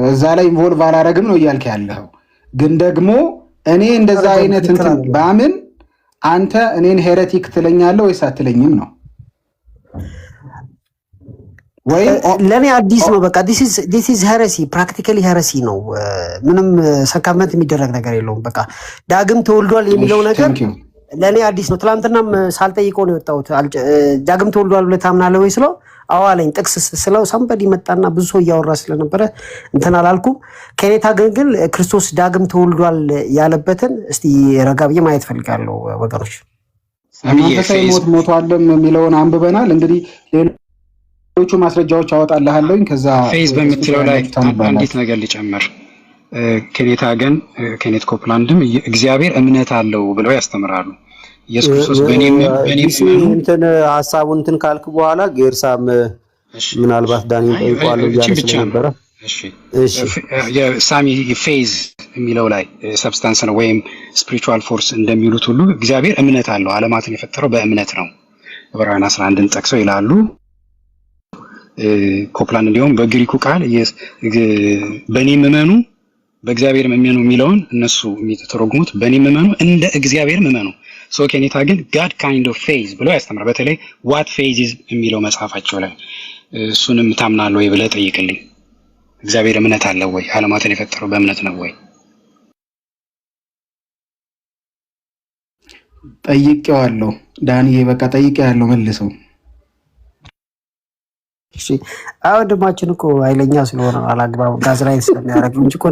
እዛ ላይ ኢንቮልቭ አላረግም ነው እያልክ ያለው። ግን ደግሞ እኔ እንደዛ አይነት እንትን ባምን አንተ እኔን ሄሬቲክ ትለኛለህ ወይስ አትለኝም ነው? ለእኔ አዲስ ነው። በቃ ዲስ ኢዝ ሄረሲ፣ ፕራክቲካሊ ሄረሲ ነው። ምንም ሰካመንት የሚደረግ ነገር የለውም። በቃ ዳግም ተወልዷል የሚለው ነገር ለእኔ አዲስ ነው። ትላንትናም ሳልጠይቀው ነው የወጣሁት። ዳግም ተወልዷል ብለህ ታምናለህ ወይ ስለው አዎ አለኝ። ጥቅስ ስለው ሳምበዲ መጣና ብዙ ሰው እያወራ ስለነበረ እንትን አላልኩም። ከኔታ ግን ክርስቶስ ዳግም ተወልዷል ያለበትን እስቲ ረጋ ብዬ ማየት ፈልጋለሁ ወገኖች። መንፈሳዊ ሞት ሞቷልም የሚለውን አንብበናል። እንግዲህ ሌሎቹ ማስረጃዎች አወጣልሃለሁኝ። ከዛ ፌዝ በምትለው ላይ አንዲት ነገር ሊጨምር ኬኔታ ግን ኬኔት ኮፕላንድም እግዚአብሔር እምነት አለው ብለው ያስተምራሉ። ኢየሱስ ክርስቶስ በእኔም እንትን ሐሳቡን እንትን ካልክ በኋላ ጌርሳም ምናልባት ዳንኤል ጠይቋለሁ ያለ ስለነበረ እሺ የሳሚ ፌዝ የሚለው ላይ ሰብስታንስ ነው ወይም ስፒሪቹዋል ፎርስ እንደሚሉት ሁሉ እግዚአብሔር እምነት አለው። ዓለማትን የፈጠረው በእምነት ነው። ዕብራውያን 11ን ጠቅሰው ይላሉ። ኮፕላንድ እንዲሁም በግሪኩ ቃል በእኔም እመኑ በእግዚአብሔር እመኑ የሚለውን እነሱ የሚተረጉሙት በእኔም እመኑ እንደ እግዚአብሔር እመኑ። ሶ ኬኔታ ግን ጋድ ካይንድ ኦፍ ፌዝ ብለው ያስተምራል። በተለይ ዋት ፌዝ ኢዝ የሚለው መጽሐፋቸው ላይ እሱንም ታምናለህ ወይ ብለህ ጠይቅልኝ። እግዚአብሔር እምነት አለው ወይ? ዓለማትን የፈጠረው በእምነት ነው ወይ? ጠይቄዋለሁ ዳንዬ፣ በቃ ጠይቄዋለሁ መልሰው። እሺ ወንድማችን እኮ ኃይለኛ ስለሆነ አላግባብ ጋዝላይት ስለሚያደርግ እንጂ እኮ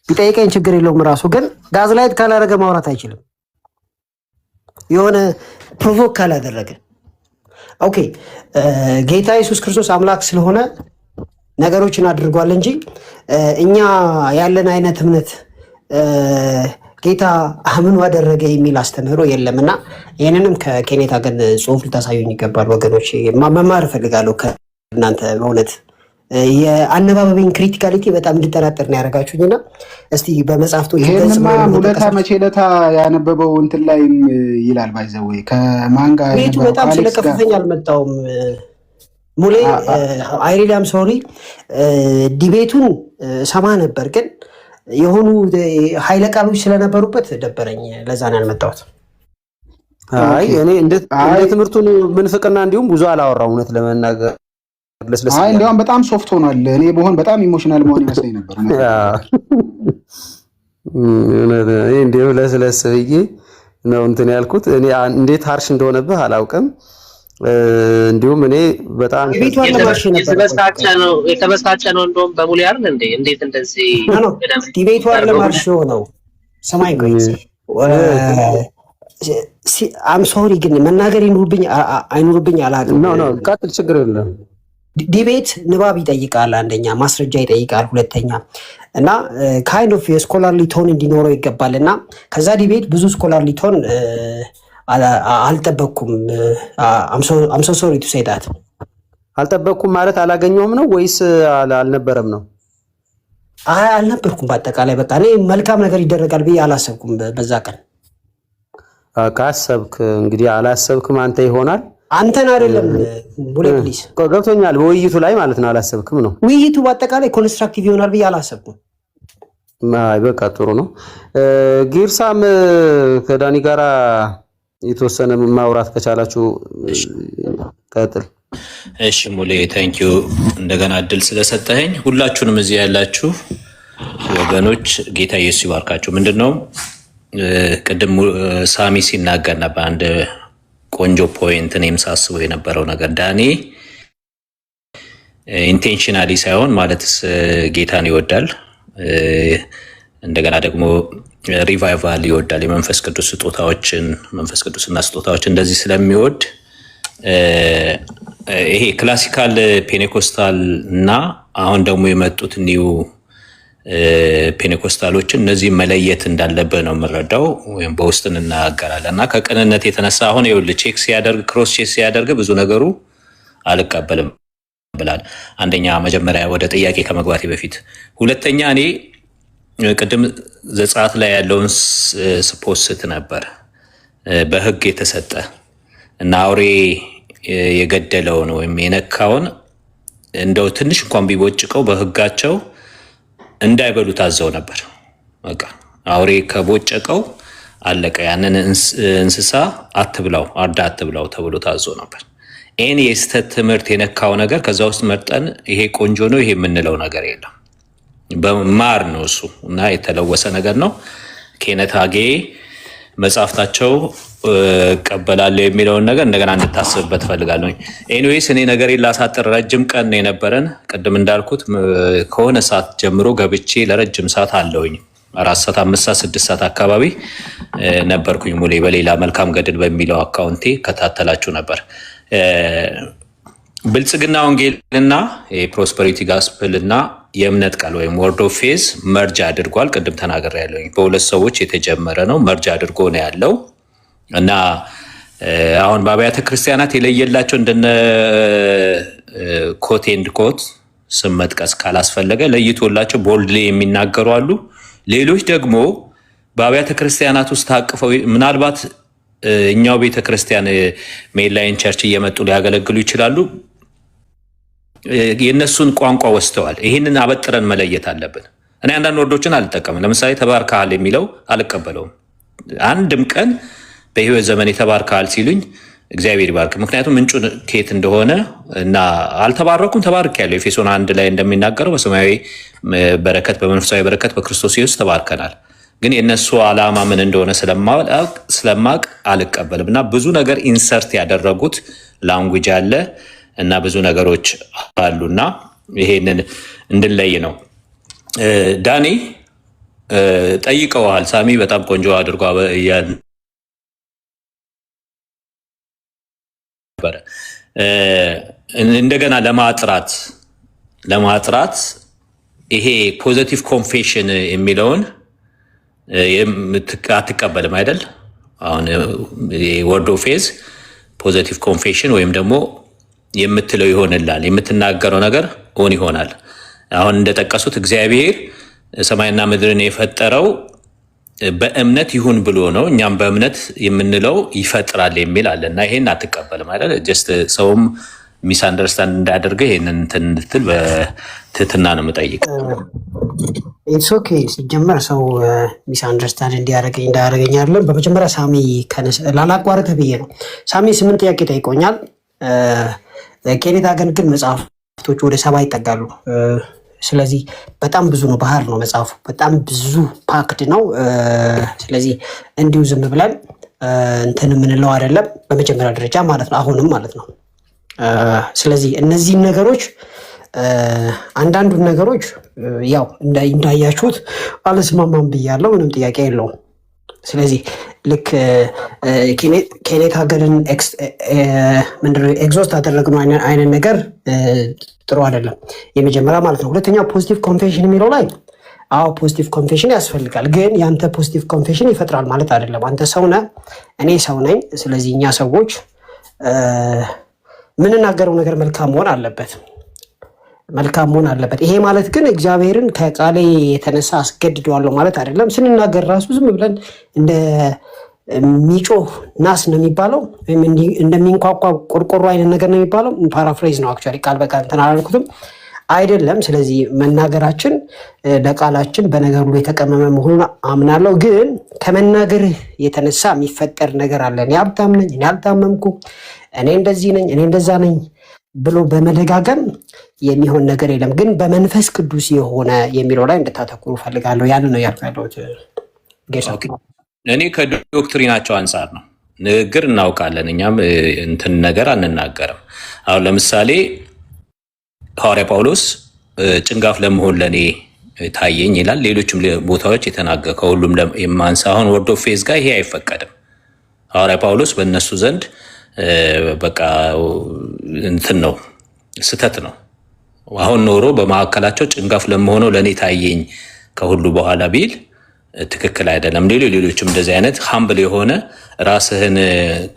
ቢጠይቀኝ ችግር የለውም። ራሱ ግን ጋዝላይት ካላደረገ ማውራት አይችልም። የሆነ ፕሮቮክ ካላደረገ ኦኬ። ጌታ ኢየሱስ ክርስቶስ አምላክ ስለሆነ ነገሮችን አድርጓል እንጂ እኛ ያለን አይነት እምነት ጌታ ምን አደረገ የሚል አስተምህሮ የለምና ይህንንም ከኬኔታ ግን ጽሁፍ ልታሳዩኝ ይገባል ወገኖች። መማር እፈልጋለሁ ከእናንተ በእውነት የአነባበብኝ ክሪቲካሊቲ በጣም እንድጠራጠር ነው ያደረጋችሁኝና እስቲ በመጽሐፍቶች ይሄንማ ሙለታ መቼ ለታ ያነበበው እንትን ላይም ይላል ባይዘው ከማን ጋር ቤቱ በጣም ስለከፈፈኝ አልመጣውም። ሙሌ አይሪላም ሶሪ ዲቤቱን ሰማ ነበር ግን የሆኑ ኃይለ ቃሎች ስለነበሩበት ደበረኝ። ለዛ ነው ያልመጣሁት። አይ እኔ እንደ ትምህርቱን ምንፍቅና እንዲሁም ብዙ አላወራው እውነት ለመናገር ለስለስ አይ እንዲያውም በጣም ሶፍት ሆኗል። እኔ በሆን በጣም ኢሞሽናል መሆን ይመስለኝ ነበር። እኔ እንዲሁ ለስለስ ብዬ ነው እንትን ያልኩት። እኔ እንዴት ሃርሽ እንደሆነብህ አላውቅም። እንዲሁም እኔ በጣም የተበሳጨ ነው እንደውም በሙሉ አይደል እንዴ? እንዴት እንደዚህ ዲቤቱ ለማርሽ ነው። ሰማይ ቆይ አም ሶሪ ግን መናገር ይኑርብኝ አይኑርብኝ አላውቅም። ኖ ቀጥል፣ ችግር የለም። ዲቤት ንባብ ይጠይቃል፣ አንደኛ ማስረጃ ይጠይቃል፣ ሁለተኛ እና ካይንድ ኦፍ የስኮላርሊ ቶን እንዲኖረው ይገባል። እና ከዛ ዲቤት ብዙ ስኮላርሊ ቶን አልጠበቅኩም። አም ሶ ሶሪ ቱ ሴይ ዳት። አልጠበቅኩም ማለት አላገኘውም ነው ወይስ አልነበረም ነው? አልነበርኩም። በአጠቃላይ በቃ እኔ መልካም ነገር ይደረጋል ብዬ አላሰብኩም በዛ ቀን። ካሰብክ እንግዲህ አላሰብክም አንተ ይሆናል። አንተን አይደለም ቡሌ ፕሊዝ ገብቶኛል። በውይይቱ ላይ ማለት ነው አላሰብክም ነው። ውይይቱ በአጠቃላይ ኮንስትራክቲቭ ይሆናል ብዬ አላሰብኩም። አይ በቃ ጥሩ ነው። ጊርሳም ከዳኒ ጋራ የተወሰነ ማውራት ከቻላችሁ ቀጥል። እሺ ሙሌ ታንክ ዩ እንደገና እድል ስለሰጠኸኝ። ሁላችሁንም እዚህ ያላችሁ ወገኖች ጌታ ኢየሱስ ይባርካችሁ። ምንድነው ቅድም ሳሚ ሲናገር ነበር አንድ ቆንጆ ፖይንት እኔም ሳስበው የነበረው ነገር ዳኒ ኢንቴንሽናሊ ሳይሆን ማለትስ ጌታን ይወዳል፣ እንደገና ደግሞ ሪቫይቫል ይወዳል፣ የመንፈስ ቅዱስ ስጦታዎችን መንፈስ ቅዱስና ስጦታዎች እንደዚህ ስለሚወድ ይሄ ክላሲካል ፔኔኮስታል እና አሁን ደግሞ የመጡት ኒው ፔኔኮስታሎችን እነዚህ መለየት እንዳለበት ነው የምረዳው፣ ወይም በውስጥ እንናገራለን እና ከቅንነት የተነሳ አሁን ይኸውልህ ቼክ ሲያደርግ ክሮስ ቼክ ሲያደርግ ብዙ ነገሩ አልቀበልም ብላል። አንደኛ መጀመሪያ ወደ ጥያቄ ከመግባቴ በፊት፣ ሁለተኛ እኔ ቅድም ዘጸአት ላይ ያለውን ስፖስት ነበር በህግ የተሰጠ እና አውሬ የገደለውን ወይም የነካውን እንደው ትንሽ እንኳን ቢቦጭቀው በህጋቸው እንዳይበሉ ታዘው ነበር። በቃ አውሬ ከቦጨቀው አለቀ፣ ያንን እንስሳ አትብላው፣ አርዳ አትብላው ተብሎ ታዞ ነበር። ይህን የስተት ትምህርት የነካው ነገር ከዛ ውስጥ መርጠን ይሄ ቆንጆ ነው ይሄ የምንለው ነገር የለም። በማር ነው እሱ እና የተለወሰ ነገር ነው። ኬነታጌ መጽሐፍታቸው እቀበላለሁ የሚለውን ነገር እንደገና እንድታስብበት ፈልጋለሁ። ኤኒዌይስ እኔ ነገር ላሳጥር፣ ረጅም ቀን ነው የነበረን። ቅድም እንዳልኩት ከሆነ ሰዓት ጀምሮ ገብቼ ለረጅም ሰዓት አለሁኝ። 4 ሰዓት 5 ሰዓት 6 ሰዓት አካባቢ ነበርኩኝ። ሙሌ በሌላ መልካም ገድል በሚለው አካውንቴ ከታተላችሁ ነበር። ብልጽግና ወንጌልና የፕሮስፐሪቲ ጋስፕል እና የእምነት ቃል ወይም ወርድ ኦፍ ፌዝ መርጃ አድርጓል። ቅድም ተናገር ያለውኝ በሁለት ሰዎች የተጀመረ ነው፣ መርጃ አድርጎ ነው ያለው እና አሁን በአብያተ ክርስቲያናት የለየላቸው እንደነ ኮት ኤንድ ኮት ስም መጥቀስ ካላስፈለገ ለይቶላቸው ቦልድሊ የሚናገሩ አሉ። ሌሎች ደግሞ በአብያተ ክርስቲያናት ውስጥ ታቅፈው ምናልባት እኛው ቤተ ክርስቲያን ሜንላይን ቸርች እየመጡ ሊያገለግሉ ይችላሉ። የእነሱን ቋንቋ ወስተዋል። ይህንን አበጥረን መለየት አለብን። እኔ አንዳንድ ወርዶችን አልጠቀምም። ለምሳሌ ተባርከሃል የሚለው አልቀበለውም። አንድም ቀን በህይወት ዘመን የተባርከሃል ሲሉኝ እግዚአብሔር ይባርክ፣ ምክንያቱም ምንጩ ከየት እንደሆነ እና አልተባረኩም ተባርክ ያለው ኤፌሶን 1 ላይ እንደሚናገረው በሰማያዊ በረከት በመንፈሳዊ በረከት በክርስቶስ ኢየሱስ ተባርከናል። ግን የነሱ ዓላማ ምን እንደሆነ ስለማቅ አልቀበልም እና ብዙ ነገር ኢንሰርት ያደረጉት ላንጉጅ አለ እና ብዙ ነገሮች አሉና ይሄንን እንድንለይ ነው። ዳኒ ጠይቀዋል። ሳሚ በጣም ቆንጆ አድርጎ እንደገና ለማጥራት ይሄ ፖዚቲቭ ኮንፌሽን የሚለውን አትቀበልም አይደል? አሁን ወርድ ኦፍ ፌዝ ፖዚቲቭ ኮንፌሽን ወይም ደግሞ የምትለው ይሆንላል፣ የምትናገረው ነገር ሆን ይሆናል። አሁን እንደጠቀሱት እግዚአብሔር ሰማይና ምድርን የፈጠረው በእምነት ይሁን ብሎ ነው። እኛም በእምነት የምንለው ይፈጥራል የሚል አለ እና ይሄን አትቀበልም አይደል? ጀስት ሰውም ሚስ አንደርስታንድ እንዳያደርገ ይሄንን እንትን እንድትል በትህትና ነው የምጠይቀው። ኢትስ ኦኬ። ሲጀመር ሰው ሚስ አንደርስታንድ እንዳያደርገኝ አይደለም። በመጀመሪያ ሳሚ ላላቋርጥ ብዬ ነው። ሳሚ 8 ጥያቄ ጠይቆኛል። ኬኔታ ግን መጽሐፍቶች ወደ 7 ይጠጋሉ። ስለዚህ በጣም ብዙ ነው፣ ባህር ነው መጽሐፉ፣ በጣም ብዙ ፓክድ ነው። ስለዚህ እንዲሁ ዝም ብለን እንትን የምንለው አይደለም፣ በመጀመሪያ ደረጃ ማለት ነው፣ አሁንም ማለት ነው። ስለዚህ እነዚህን ነገሮች አንዳንዱን ነገሮች ያው እንዳያችሁት አልስማማም ብያለሁ፣ ምንም ጥያቄ የለውም። ስለዚህ ልክ ኬኔታ ሀገርን ኤግዞስት አደረግነው አይነት ነገር ጥሩ አይደለም። የመጀመሪያ ማለት ነው። ሁለተኛ ፖዚቲቭ ኮንፌሽን የሚለው ላይ አዎ ፖዚቲቭ ኮንፌሽን ያስፈልጋል፣ ግን ያንተ ፖዚቲቭ ኮንፌሽን ይፈጥራል ማለት አይደለም። አንተ ሰው ነህ፣ እኔ ሰው ነኝ። ስለዚህ እኛ ሰዎች ምንናገረው ነገር መልካም መሆን አለበት። ይሄ ማለት ግን እግዚአብሔርን ከቃሌ የተነሳ አስገድደዋለሁ ማለት አይደለም። ስንናገር ራሱ ዝም ብለን እንደ ሚጮህ ናስ ነው የሚባለው፣ ወይም እንደሚንቋቋ ቆርቆሮ አይነት ነገር ነው የሚባለው። ፓራፍሬዝ ነው አክቹዋሊ፣ ቃል በቃል እንትን አላልኩትም አይደለም። ስለዚህ መናገራችን ለቃላችን በነገር ሁሉ የተቀመመ መሆኑን አምናለሁ። ግን ከመናገር የተነሳ የሚፈጠር ነገር አለ። እኔ ሀብታም ነኝ፣ እኔ አልታመምኩ፣ እኔ እንደዚህ ነኝ፣ እኔ እንደዛ ነኝ ብሎ በመደጋገም የሚሆን ነገር የለም። ግን በመንፈስ ቅዱስ የሆነ የሚለው ላይ እንድታተኩሩ ፈልጋለሁ። ያን ነው ያልኩ ያለሁት። እኔ ከዶክትሪናቸው አንጻር ነው። ንግግር እናውቃለን፣ እኛም እንትን ነገር አንናገርም። አሁን ለምሳሌ ሐዋርያ ጳውሎስ ጭንጋፍ ለመሆን ለእኔ ታየኝ ይላል። ሌሎችም ቦታዎች የተናገረ ከሁሉም የማንሳ አሁን ወርድ ኦፍ ፌዝ ጋር ይሄ አይፈቀድም። ሐዋርያ ጳውሎስ በእነሱ ዘንድ በቃ እንትን ነው፣ ስተት ነው። አሁን ኖሮ በመካከላቸው ጭንጋፍ ለመሆነው ለእኔ ታየኝ ከሁሉ በኋላ ቢል ትክክል አይደለም። ሌሎችም እንደዚህ አይነት ሀምብል የሆነ ራስህን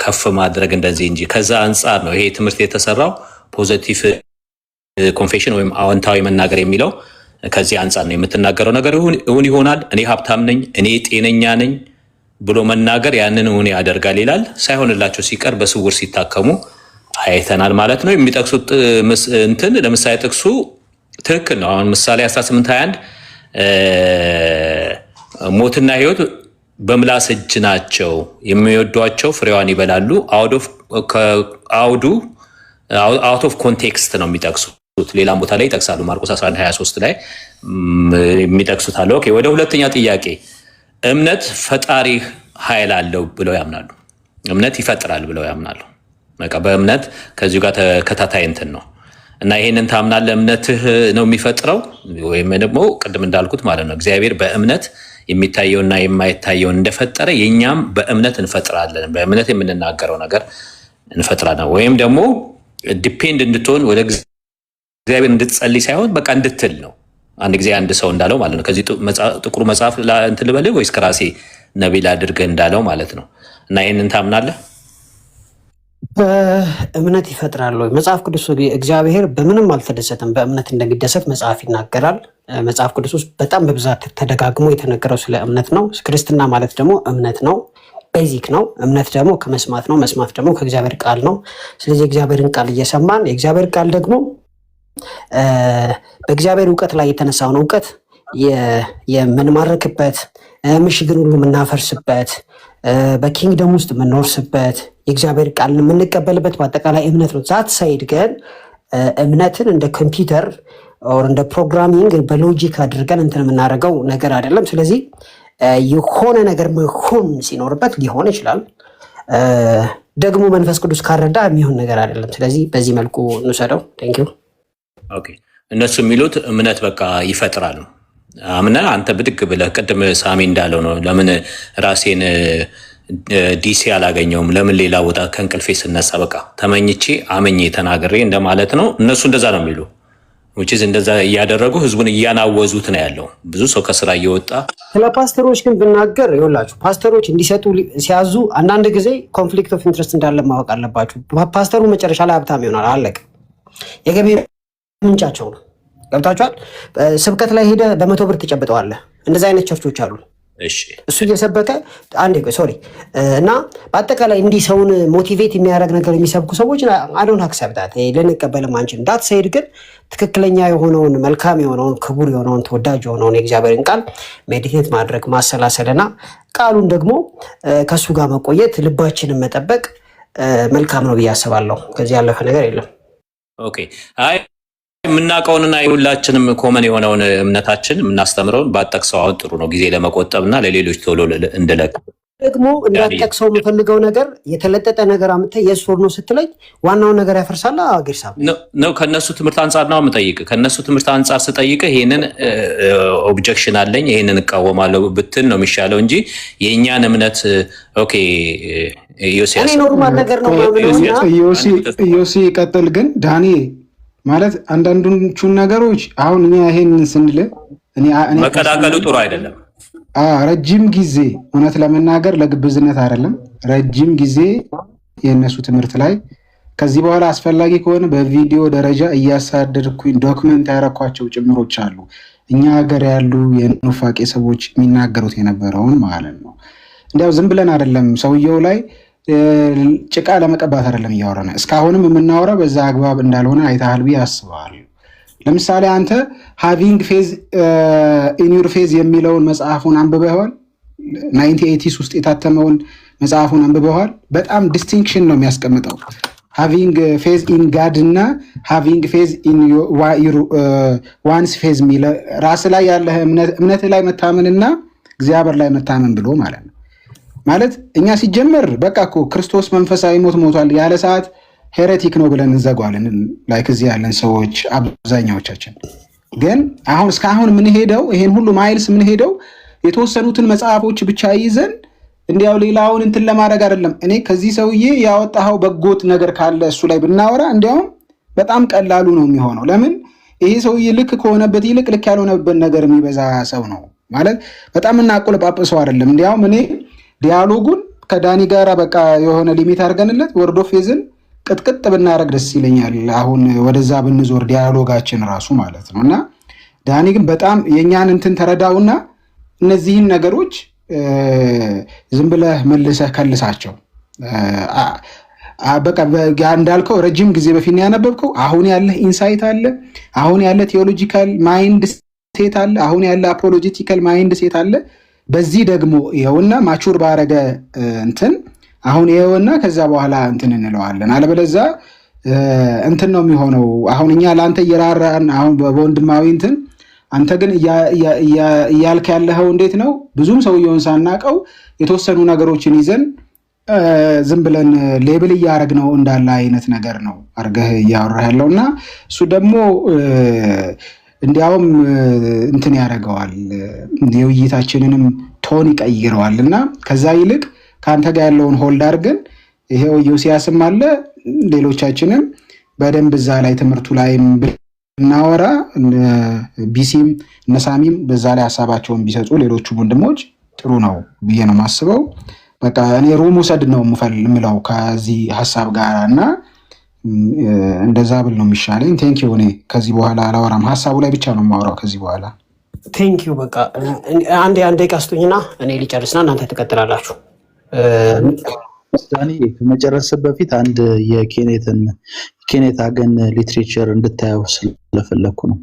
ከፍ ማድረግ እንደዚህ እንጂ ከዛ አንጻር ነው ይሄ ትምህርት የተሰራው። ፖዘቲቭ ኮንፌሽን ወይም አዎንታዊ መናገር የሚለው ከዚህ አንጻር ነው። የምትናገረው ነገር እውን ይሆናል። እኔ ሀብታም ነኝ፣ እኔ ጤነኛ ነኝ ብሎ መናገር ያንን እውን ያደርጋል ይላል። ሳይሆንላቸው ሲቀር በስውር ሲታከሙ አይተናል ማለት ነው። የሚጠቅሱት እንትን ለምሳሌ ጥቅሱ ትክክል ነው። አሁን ምሳሌ 18:21 ሞትና ሕይወት በምላስ እጅ ናቸው፣ የሚወዷቸው ፍሬዋን ይበላሉ። አውት ኦፍ ኮንቴክስት ነው የሚጠቅሱት። ሌላም ቦታ ላይ ይጠቅሳሉ። ማርቆስ 11:23 ላይ የሚጠቅሱት አለ። ኦኬ፣ ወደ ሁለተኛ ጥያቄ። እምነት ፈጣሪ ኃይል አለው ብለው ያምናሉ? እምነት ይፈጥራል ብለው ያምናሉ? በቃ በእምነት ከዚሁ ጋር ተከታታይ እንትን ነው እና ይሄንን ታምናለህ? እምነትህ ነው የሚፈጥረው ወይም ደግሞ ቅድም እንዳልኩት ማለት ነው እግዚአብሔር በእምነት የሚታየውና የማይታየውን እንደፈጠረ የኛም በእምነት እንፈጥራለን። በእምነት የምንናገረው ነገር እንፈጥራለን። ወይም ደግሞ ዲፔንድ እንድትሆን ወደ እግዚአብሔር እንድትጸልይ ሳይሆን በቃ እንድትል ነው። አንድ ጊዜ አንድ ሰው እንዳለው ማለት ነው ከዚህ ጥቁሩ መጽሐፍ እንትን ልበልህ ወይስ ከራሴ ነቢይ ላድርግህ እንዳለው ማለት ነው። እና ይህንን ታምናለህ? በእምነት ይፈጥራል ወይ? መጽሐፍ ቅዱስ እግዚአብሔር በምንም አልተደሰተም፣ በእምነት እንደሚደሰት መጽሐፍ ይናገራል። መጽሐፍ ቅዱስ ውስጥ በጣም በብዛት ተደጋግሞ የተነገረው ስለ እምነት ነው። ክርስትና ማለት ደግሞ እምነት ነው፣ ቤዚክ ነው። እምነት ደግሞ ከመስማት ነው፣ መስማት ደግሞ ከእግዚአብሔር ቃል ነው። ስለዚህ የእግዚአብሔርን ቃል እየሰማን የእግዚአብሔር ቃል ደግሞ በእግዚአብሔር እውቀት ላይ የተነሳውን እውቀት የምንማርክበት፣ ምሽግን ሁሉ የምናፈርስበት፣ በኪንግደም ውስጥ የምንወርስበት የእግዚአብሔር ቃል የምንቀበልበት በአጠቃላይ እምነት ነው። ዛት ሳይድ ግን እምነትን እንደ ኮምፒውተር ኦር እንደ ፕሮግራሚንግ በሎጂክ አድርገን እንትን የምናደርገው ነገር አይደለም። ስለዚህ የሆነ ነገር መሆን ሲኖርበት ሊሆን ይችላል። ደግሞ መንፈስ ቅዱስ ካረዳ የሚሆን ነገር አይደለም። ስለዚህ በዚህ መልኩ እንውሰደው። ቴንክ ዩ። ኦኬ እነሱ የሚሉት እምነት በቃ ይፈጥራል ነው። አምነህ አንተ ብድግ ብለህ ቅድም ሳሚ እንዳለው ነው። ለምን ራሴን ዲሲ አላገኘውም? ለምን ሌላ ቦታ ከእንቅልፌ ስነሳ በቃ ተመኝቼ አመኜ ተናግሬ እንደማለት ነው። እነሱ እንደዛ ነው የሚሉ ውጪዝ እንደዛ እያደረጉ ህዝቡን እያናወዙት ነው ያለው። ብዙ ሰው ከስራ እየወጣ ስለ ፓስተሮች ግን ብናገር ይኸውላችሁ፣ ፓስተሮች እንዲሰጡ ሲያዙ አንዳንድ ጊዜ ኮንፍሊክት ኦፍ ኢንትረስት እንዳለ ማወቅ አለባችሁ። ፓስተሩ መጨረሻ ላይ ሀብታም ይሆናል፣ አለቀ። የገቢ ምንጫቸው ነው። ገብታችኋል? ስብከት ላይ ሄደ በ100 ብር ትጨብጠዋለህ። እንደዚህ አይነት ቸርቾች አሉ። እሱ እየሰበከ አንዴ ሶሪ እና በአጠቃላይ እንዲህ ሰውን ሞቲቬት የሚያደርግ ነገር የሚሰብኩ ሰዎች አዶን አክሰብታት ልንቀበልም አንችልም። ዳት ሰይድ ግን ትክክለኛ የሆነውን መልካም የሆነውን ክቡር የሆነውን ተወዳጅ የሆነውን የእግዚአብሔርን ቃል ሜዲቴት ማድረግ ማሰላሰልና ቃሉን ደግሞ ከእሱ ጋር መቆየት ልባችንን መጠበቅ መልካም ነው ብዬ አስባለሁ። ከዚህ ያለፈ ነገር የለም። ኦኬ አይ የምናውቀውንና የሁላችንም ኮመን የሆነውን እምነታችን የምናስተምረውን ባጠቅሰው አሁን ጥሩ ነው፣ ጊዜ ለመቆጠብና ለሌሎች ቶሎ እንድለቅ። ደግሞ እንዳጠቅሰው የምፈልገው ነገር የተለጠጠ ነገር አምጥተህ የስ ኦር ኖ ስትለኝ ዋናውን ነገር ያፈርሳል። አገርሳ ነው ከነሱ ትምህርት አንጻር ነው የምጠይቅ። ከነሱ ትምህርት አንጻር ስጠይቅ ይሄንን ኦብጀክሽን አለኝ ይሄንን እቃወማለሁ ብትል ነው የሚሻለው እንጂ የእኛን እምነት ኦኬ እኔ ኖርማል ነገር ነው ዮሲ ቀጥል። ግን ዳኒ ማለት አንዳንዶቹን ነገሮች አሁን እኛ ይሄን ስንል መቀላቀሉ ጥሩ አይደለም። ረጅም ጊዜ እውነት ለመናገር ለግብዝነት አይደለም፣ ረጅም ጊዜ የእነሱ ትምህርት ላይ ከዚህ በኋላ አስፈላጊ ከሆነ በቪዲዮ ደረጃ እያሳደድኩኝ ዶክመንት ያረኳቸው ጭምሮች አሉ። እኛ ሀገር ያሉ የኑፋቄ ሰዎች የሚናገሩት የነበረውን ማለት ነው። እንዲያው ዝም ብለን አይደለም ሰውየው ላይ ጭቃ ለመቀባት አይደለም እያወራን። እስካሁንም የምናወራው በዛ አግባብ እንዳልሆነ አይተሃል ብዬ አስባለሁ። ለምሳሌ አንተ ሃቪንግ ፌዝ ኢን ዩር ፌዝ የሚለውን መጽሐፉን አንብበዋል? 1980s ውስጥ የታተመውን መጽሐፉን አንብበዋል? በጣም ዲስቲንክሽን ነው የሚያስቀምጠው። ሃቪንግ ፌዝ ኢን ጋድ እና ሃቪንግ ፌዝ ኢን ዋንስ ፌዝ የሚለ ራስ ላይ ያለ እምነት ላይ መታመንና እግዚአብሔር ላይ መታመን ብሎ ማለት ነው። ማለት እኛ ሲጀመር በቃ እኮ ክርስቶስ መንፈሳዊ ሞት ሞቷል ያለ ሰዓት ሄሬቲክ ነው ብለን እንዘጓለን። ላይክ እዚህ ያለን ሰዎች አብዛኛዎቻችን ግን አሁን እስካሁን የምንሄደው ይሄን ሁሉ ማይልስ የምንሄደው የተወሰኑትን መጽሐፎች ብቻ ይዘን እንዲያው ሌላውን እንትን ለማድረግ አይደለም። እኔ ከዚህ ሰውዬ ያወጣኸው በጎት ነገር ካለ እሱ ላይ ብናወራ እንዲያውም በጣም ቀላሉ ነው የሚሆነው። ለምን ይሄ ሰውዬ ልክ ከሆነበት ይልቅ ልክ ያልሆነበት ነገር የሚበዛ ሰው ነው ማለት በጣም እናቆለጳጵሰው አይደለም። እንዲያውም እኔ ዲያሎጉን ከዳኒ ጋር በቃ የሆነ ሊሚት አድርገንለት ወርዶ ፌዝን ቅጥቅጥ ብናደርግ ደስ ይለኛል። አሁን ወደዛ ብንዞር ዲያሎጋችን ራሱ ማለት ነው። እና ዳኒ ግን በጣም የእኛን እንትን ተረዳውና እነዚህን ነገሮች ዝም ብለህ መልሰህ ከልሳቸው። በቃ እንዳልከው ረጅም ጊዜ በፊት ያነበብከው አሁን ያለ ኢንሳይት አለ፣ አሁን ያለ ቴዎሎጂካል ማይንድ ሴት አለ፣ አሁን ያለ አፖሎጂቲካል ማይንድ ሴት አለ። በዚህ ደግሞ ይኸውና ማቹር ባረገ እንትን አሁን ይኸውና ከዛ በኋላ እንትን እንለዋለን። አለበለዚያ እንትን ነው የሚሆነው። አሁን እኛ ለአንተ እየራራን አሁን በወንድማዊ እንትን አንተ ግን እያልክ ያለኸው እንዴት ነው? ብዙም ሰውየውን ሳናቀው የተወሰኑ ነገሮችን ይዘን ዝም ብለን ሌብል እያደረግ ነው እንዳለ አይነት ነገር ነው አርገህ እያወራህ ያለው እና እሱ ደግሞ እንዲያውም እንትን ያደርገዋል የውይይታችንንም ቶን ይቀይረዋል። እና ከዛ ይልቅ ከአንተ ጋር ያለውን ሆልድ አድርገን ይሄው ዮሲያስም አለ ሌሎቻችንም በደንብ እዛ ላይ ትምህርቱ ላይም ብናወራ ቢሲም እነሳሚም በዛ ላይ ሀሳባቸውን ቢሰጡ ሌሎቹ ወንድሞች ጥሩ ነው ብዬ ነው የማስበው። በቃ እኔ ሩም ውሰድ ነው የምለው ከዚህ ሀሳብ ጋር እና እንደዛ ብል ነው የሚሻለኝ። ቴንኪው። እኔ ከዚህ በኋላ አላወራም፣ ሀሳቡ ላይ ብቻ ነው የማወራው ከዚህ በኋላ። ቴንኪው። በቃ አንድ ደቂቃ ስጡኝና እኔ ሊጨርስና እናንተ ትቀጥላላችሁ። ዳኒ ከመጨረስ በፊት አንድ የኬኔት ሀገን ሊትሬቸር እንድታየው ስለፈለኩ ነው።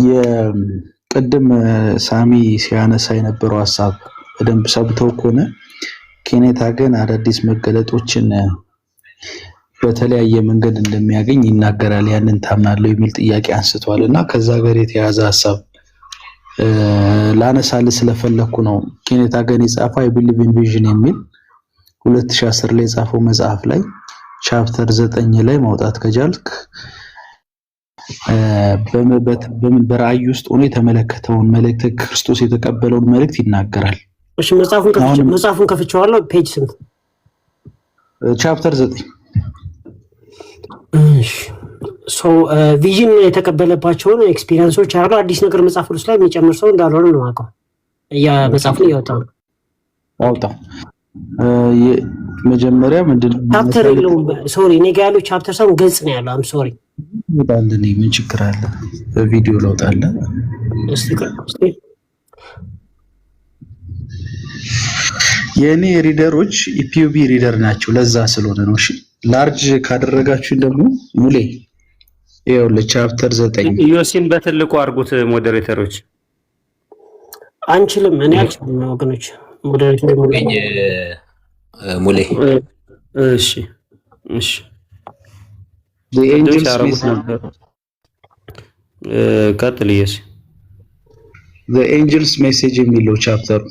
የቅድም ሳሚ ሲያነሳ የነበረው ሀሳብ በደንብ ሰብተው ከሆነ ኬኔት ሀገን አዳዲስ መገለጦችን በተለያየ መንገድ እንደሚያገኝ ይናገራል። ያንን ታምናለሁ የሚል ጥያቄ አንስቷል እና ከዛ ጋር የተያያዘ ሀሳብ ላነሳል ስለፈለኩ ነው። ኬኔት አገን የጻፈው አይ ቢሊቭ ኢን ቪዥን የሚል 2010 ላይ የጻፈው መጽሐፍ ላይ ቻፕተር 9 ላይ ማውጣት ከቻልክ በራእይ ውስጥ ሆኖ የተመለከተውን መልእክት ክርስቶስ የተቀበለውን መልእክት ይናገራል። እሺ መጽሐፉን ከፍቼዋለሁ። ፔጅ ስንት? ቻፕተር 9። እሺ ቪዥን የተቀበለባቸውን ኤክስፒሪየንሶች አሉ። አዲስ ነገር መጽሐፍ ቅዱስ ላይ የሚጨምር ሰው እንዳልሆነ ነው የማውቀው። መጽሐፉን እያወጣው አውጣው። መጀመሪያ ምንድነው ቻፕተር የለውም። ሶሪ እኔ ጋር ያለው ቻፕተር ሳይሆን ገጽ ነው ያለው። አም ሶሪ ወጣልኝ። ምን ችግር አለ? ቪዲዮ ለውጣለ። እስቲ የኔ ሪደሮች ኢፒዩቢ ሪደር ናቸው። ለዛ ስለሆነ ነው። እሺ ላርጅ ካደረጋችሁ ደግሞ ሙሌ ይኸው ለቻፕተር 9 ዮሲን በትልቁ አድርጉት። ሞዴሬተሮች አንችልም። እኔ አልችልም ወገኖች። ሞዴሬተር ሙሌ እሺ the angels ነበር ቀጥልየስ the angels message የሚለው ቻፕተር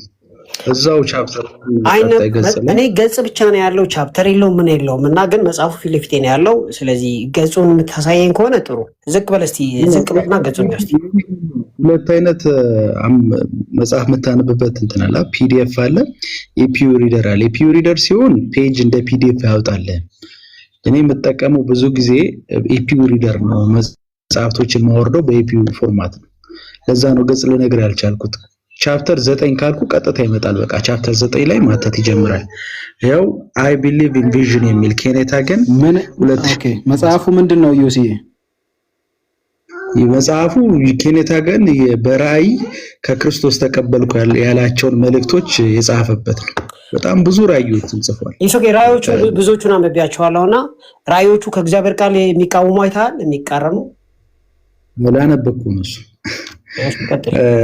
እዛው ቻፕተር እኔ ገጽ ብቻ ነው ያለው፣ ቻፕተር የለውም ምን የለውም። እና ግን መጽሐፉ ፊት ለፊቴ ነው ያለው። ስለዚህ ገጹን የምታሳየኝ ከሆነ ጥሩ። ዝቅ በል እስቲ፣ ዝቅ በልና ገጹን እስቲ። ሁለት አይነት መጽሐፍ የምታነብበት እንትን አለ። ፒዲኤፍ አለ፣ ኢፒዩ ሪደር አለ። ኢፒዩ ሪደር ሲሆን ፔጅ እንደ ፒዲኤፍ ያወጣል። እኔ የምጠቀመው ብዙ ጊዜ ኢፒዩ ሪደር ነው። መጽሐፍቶችን ማወርደው በኢፒዩ ፎርማት ነው። ለዛ ነው ገጽ ልነግር ያልቻልኩት። ቻፕተር 9 ካልኩ ቀጥታ ይመጣል። በቃ ቻፕተር 9 ላይ ማተት ይጀምራል። ያው አይ ቢሊቭ ኢን ቪዥን የሚል ኬኔታ ግን ምን መጽሐፉ ምንድነው? ዩሲ መጽሐፉ ኬኔታ ግን በራእይ ከክርስቶስ ተቀበልኩ ያላቸውን መልእክቶች የጻፈበት ነው። በጣም ብዙ ራእዮችን ጽፏል። ይሶኬ ራእዮቹ ብዙዎቹን አንብቤያቸዋለሁና ራእዮቹ ከእግዚአብሔር ቃል የሚቃወሙ አይተሃል? የሚቃረኑ አላነበብኩም እሱ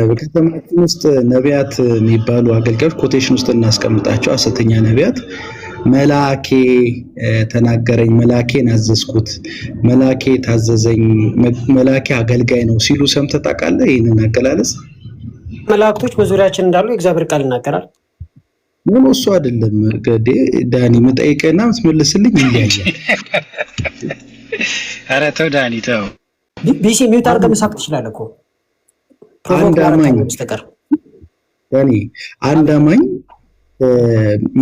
በከተማችን ውስጥ ነቢያት የሚባሉ አገልጋዮች ኮቴሽን ውስጥ እናስቀምጣቸው። ሐሰተኛ ነቢያት መልአኬ ተናገረኝ፣ መልአኬን አዘዝኩት፣ መልአኬ ታዘዘኝ፣ መልአኬ አገልጋይ ነው ሲሉ ሰምተህ ታውቃለህ? ይህንን አገላለጽ መላእክቶች በዙሪያችን እንዳሉ የእግዚአብሔር ቃል ይናገራል። ምን እሱ አይደለም ገዴ ዳኒ የምጠይቀህና የምትመልስልኝ ይለያያል። ኧረ ተው ዳኒ ተው። ቢሲ ሚውት አድርገህ መሳቅ ትችላለህ እኮ አንድ አማኝ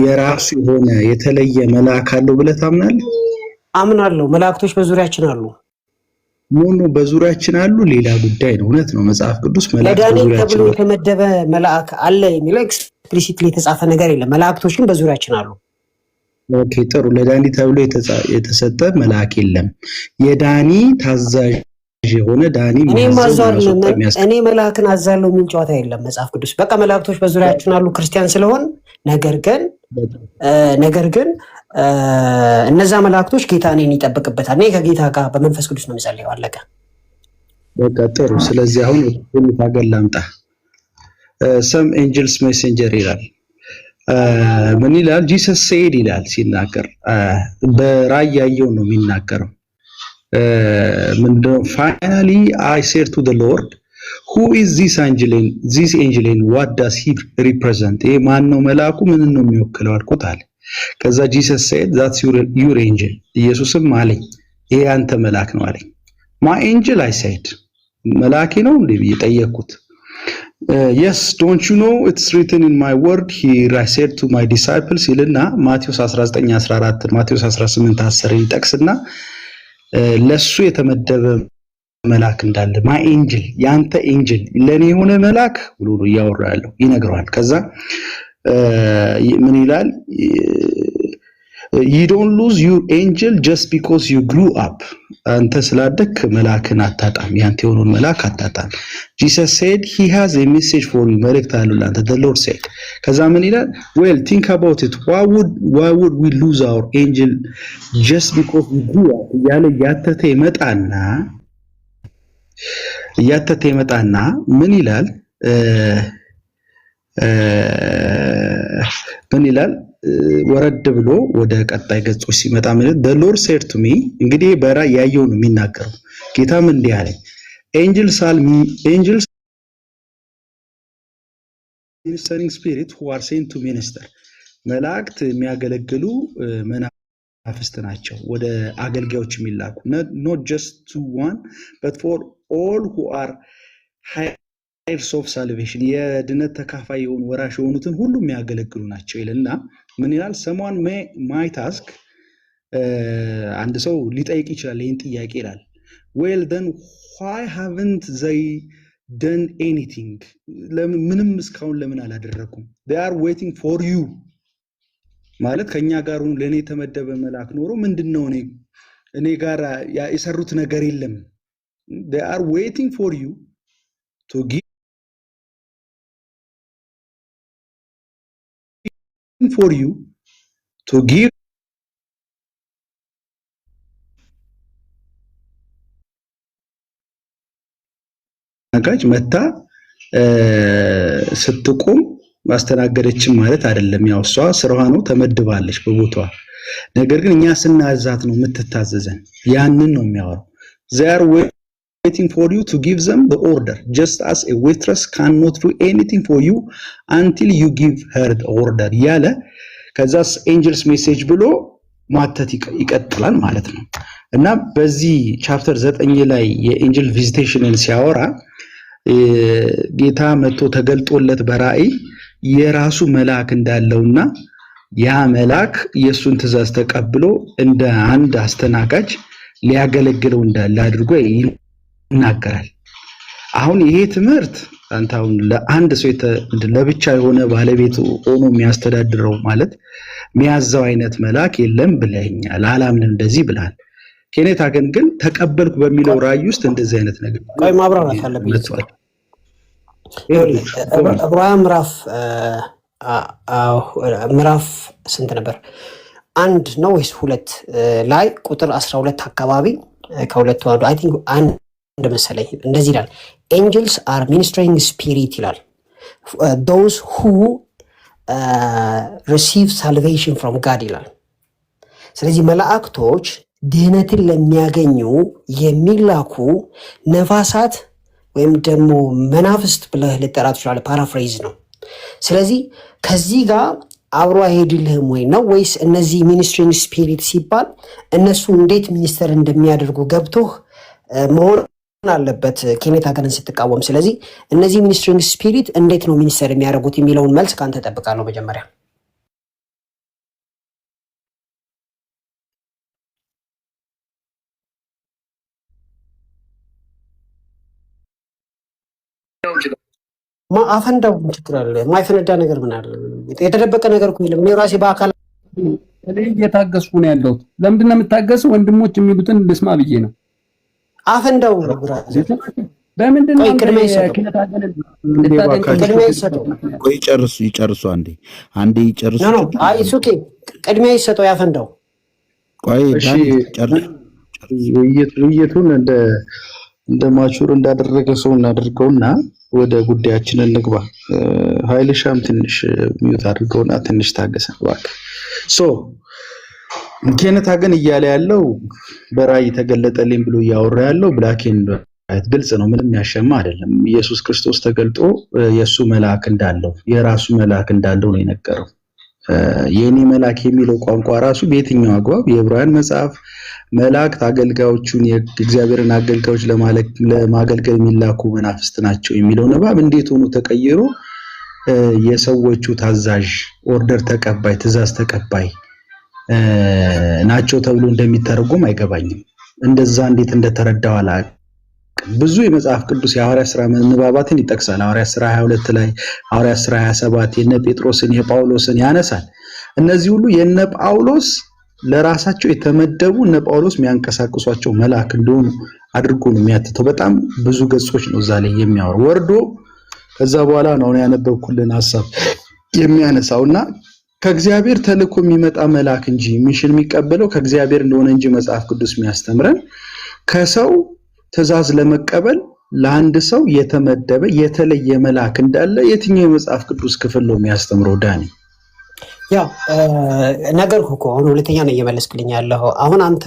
የራሱ የሆነ የተለየ መልአክ አለው ብለህ ታምናለህ? አምናለሁ። መላእክቶች በዙሪያችን አሉ። ሞኖ በዙሪያችን አሉ ሌላ ጉዳይ ነው። እውነት ነው። መጽሐፍ ቅዱስ መልአክ በዙሪያችን ተብሎ የተመደበ መልአክ አለ የሚለው ኤክስፕሊሲትሊ የተጻፈ ነገር የለም። መላእክቶች ግን በዙሪያችን አሉ። ኦኬ ጥሩ። ለዳኒ ተብሎ የተሰጠ መልአክ የለም። የዳኒ ታዛዥ የሆነ ዳኒ እኔ መልአክን አዛለሁ የሚል ጨዋታ የለም መጽሐፍ ቅዱስ። በቃ መላእክቶች በዙሪያችን አሉ ክርስቲያን ስለሆን። ነገር ግን እነዛ መላእክቶች ጌታ እኔን ይጠብቅበታል። እኔ ከጌታ ጋር በመንፈስ ቅዱስ ነው የምጸልየው። አለቀ። በቃ ጥሩ። ስለዚህ አሁን ታገል ላምጣ። ሰም ኤንጀልስ ሜሴንጀር ይላል። ምን ይላል? ጂሰስ ሴድ ይላል ሲናገር፣ በራእይ ያየው ነው የሚናገረው። ምንድነው? ፋይናሊ አይ ሴድ ቱ ዘ ሎርድ who is this angel and what does he represent? ይሄ ማን ነው? መልአኩ ምን ነው የሚወክለው አልኩት አለ። ከዛ ጂሰስ said that's your angel። ኢየሱስም አለኝ ይሄ አንተ መልአክ ነው አለኝ። my angel I said መልአኬ ነው እንዴ ብዬ ጠየቅኩት። yes don't you know it's written in my word here I said to my disciples ይልና ማቴዎስ 19:14 ማቴዎስ 18:10 ይጠቅስና ለሱ የተመደበ መልአክ እንዳለ ማይ ኤንጅል ያንተ ኤንጅል ለኔ የሆነ መልአክ ብሎ እያወራ ያለው ይነግረዋል። ከዛ ምን ይላል? you don't lose your angel just because you grew up። አንተ ስላደክ መልአክን አታጣም፣ ያንተ የሆነውን መልአክ አታጣም። Jesus said he has a message for you። መልእክት አለው ለአንተ the Lord said። ከዛ ምን ይላል? well think about it why would we lose our angel just because we grew up ያለ ያተተ ይመጣና ምን ይላል? ወረድ ብሎ ወደ ቀጣይ ገጾች ሲመጣ ማለት the Lord said to me። እንግዲህ በራእይ ያየው ነው የሚናገረው። ጌታም እንዲህ አለኝ angels ሚኒስተሪንግ ስፒሪት who are sent to minister መላእክት የሚያገለግሉ መናፍስት ናቸው ወደ አገልጋዮች የሚላኩ not just to one but for all who are heirs of salvation የድነት ተካፋይ የሆኑ ወራሽ የሆኑትን ሁሉ የሚያገለግሉ ናቸው ይልና ምን ይላል someone might ask አንድ ሰው ሊጠይቅ ይችላል ይሄን ጥያቄ ይላል well then why haven't they done anything ምንም እስካሁን ለምን አላደረኩም they are waiting for you ማለት ከኛ ጋር ሆኖ ለኔ ተመደበ መልአክ ኖሮ ምንድነው እኔ ጋር የሰሩት ነገር የለም they are waiting for you to give አጋጭ መታ ስትቆም ማስተናገደችም ማለት አይደለም ያው እሷ ስራዋ ነው ተመድባለች በቦታዋ ነገር ግን እኛ ስናዛት ነው የምትታዘዘን ያንን ነው የሚያወራው they are waiting for you to give them the order just as a waitress cannot do anything for you until you give her the order ያለ ከዛስ angels message ብሎ ማተት ይቀጥላል ማለት ነው እና በዚህ ቻፕተር 9 ላይ የኤንጀል ቪዚቴሽንን ሲያወራ ጌታ መጥቶ ተገልጦለት በራእይ የራሱ መልአክ እንዳለውና ያ መልአክ የሱን ትእዛዝ ተቀብሎ እንደ አንድ አስተናጋጅ ሊያገለግለው እንዳለ አድርጎ ይናገራል አሁን ይሄ ትምህርት አንታውን ለአንድ ሰው ለብቻ የሆነ ባለቤት ሆኖ የሚያስተዳድረው ማለት የሚያዘው አይነት መልአክ የለም ብለኛል አላምንም እንደዚህ ብላል ኬኔታ ግን ተቀበልኩ በሚለው ራእይ ውስጥ እንደዚህ አይነት ነገር ቆይ ማብራራት አለብኝ ዕብራውያን ምዕራፍ ስንት ነበር አንድ ነው ወይስ ሁለት ላይ ቁጥር 12 አካባቢ ከሁለቱ አንዱ አይ ቲንክ አንድ መሰለኝ እንደዚህ ይላል angels are ministering spirit ይላል those who receive salvation from God ይላል ስለዚህ መላእክቶች ድህነትን ለሚያገኙ የሚላኩ ነፋሳት ወይም ደግሞ መናፍስት ብለህ ልጠራት ይችላል ፓራፍሬዝ ነው ስለዚህ ከዚህ ጋር አብሮ አይሄድልህም ወይ ነው ወይስ እነዚህ ሚኒስትሪንግ ስፒሪት ሲባል እነሱ እንዴት ሚኒስተር እንደሚያደርጉ ገብቶህ መሆን አለበት ኬኔታ ጋርን ስትቃወም ስለዚህ እነዚህ ሚኒስትሪንግ ስፒሪት እንዴት ነው ሚኒስተር የሚያደርጉት የሚለውን መልስ ካንተ ተጠብቃለሁ መጀመሪያ አፈንዳው ችግር አለ ማይፈነዳ ነገር ምን አለ የተደበቀ ነገር እኮ የለም እኔ ራሴ በአካል እኔ እየታገስኩ ነው ያለሁት ለምንድን ነው የምታገሰው ወንድሞች የሚሉትን ልስማ ብዬ ነው አፈንዳው በምንድን ነው ቅድሚያ ይሰጠው ቆይ ይጨርሱ አንዴ ይጨርሱ ነው አይ ሱኬ ቅድሚያ ይሰጠው ያፈንዳው ቆይ ውይይቱን እንደ ማቹር እንዳደረገ ሰው እናደርገውና ወደ ጉዳያችን እንግባ ኃይልሻም ትንሽ ሚውት አድርገውና ትንሽ ታገሰን እባክህ ኬኔታ ግን እያለ ያለው በራእይ ተገለጠልኝ ብሎ ያወራ ያለው ብላክ ኤንድ ዋይት ግልጽ ነው ምንም ያሸማ አይደለም ኢየሱስ ክርስቶስ ተገልጦ የሱ መልአክ እንዳለው የራሱ መልአክ እንዳለው ነው የነገረው የኔ መልአክ የሚለው ቋንቋ ራሱ በየትኛው አግባብ የዕብራውያን መጽሐፍ መላእክት አገልጋዮቹን የእግዚአብሔርን አገልጋዮች ለማገልገል የሚላኩ መናፍስት ናቸው የሚለው ንባብ እንዴት ሆኖ ተቀይሮ የሰዎቹ ታዛዥ ኦርደር ተቀባይ ትእዛዝ ተቀባይ ናቸው ተብሎ እንደሚተረጎም አይገባኝም እንደዛ እንዴት እንደተረዳው አላውቅም ብዙ የመጽሐፍ ቅዱስ የሐዋርያት ሥራ ንባባትን ይጠቅሳል ሐዋርያት ሥራ 22 ላይ ሐዋርያት ሥራ 27 የነ ጴጥሮስን የጳውሎስን ያነሳል እነዚህ ሁሉ የነ ጳውሎስ ለራሳቸው የተመደቡ እነ ጳውሎስ የሚያንቀሳቅሷቸው መልአክ እንደሆኑ አድርጎ ነው የሚያትተው በጣም ብዙ ገጾች ነው እዛ ላይ የሚያወራው ወርዶ ከዛ በኋላ ነው ያነበብኩልን ሐሳብ የሚያነሳውና ከእግዚአብሔር ተልኮ የሚመጣ መልአክ እንጂ ሚሽን የሚቀበለው ከእግዚአብሔር እንደሆነ እንጂ መጽሐፍ ቅዱስ የሚያስተምረን ከሰው ትእዛዝ ለመቀበል ለአንድ ሰው የተመደበ የተለየ መልአክ እንዳለ የትኛው የመጽሐፍ ቅዱስ ክፍል ነው የሚያስተምረው ዳኒ ያው ነገርኩህ እኮ አሁን ሁለተኛ ነው እየመለስክልኝ ያለው አሁን አንተ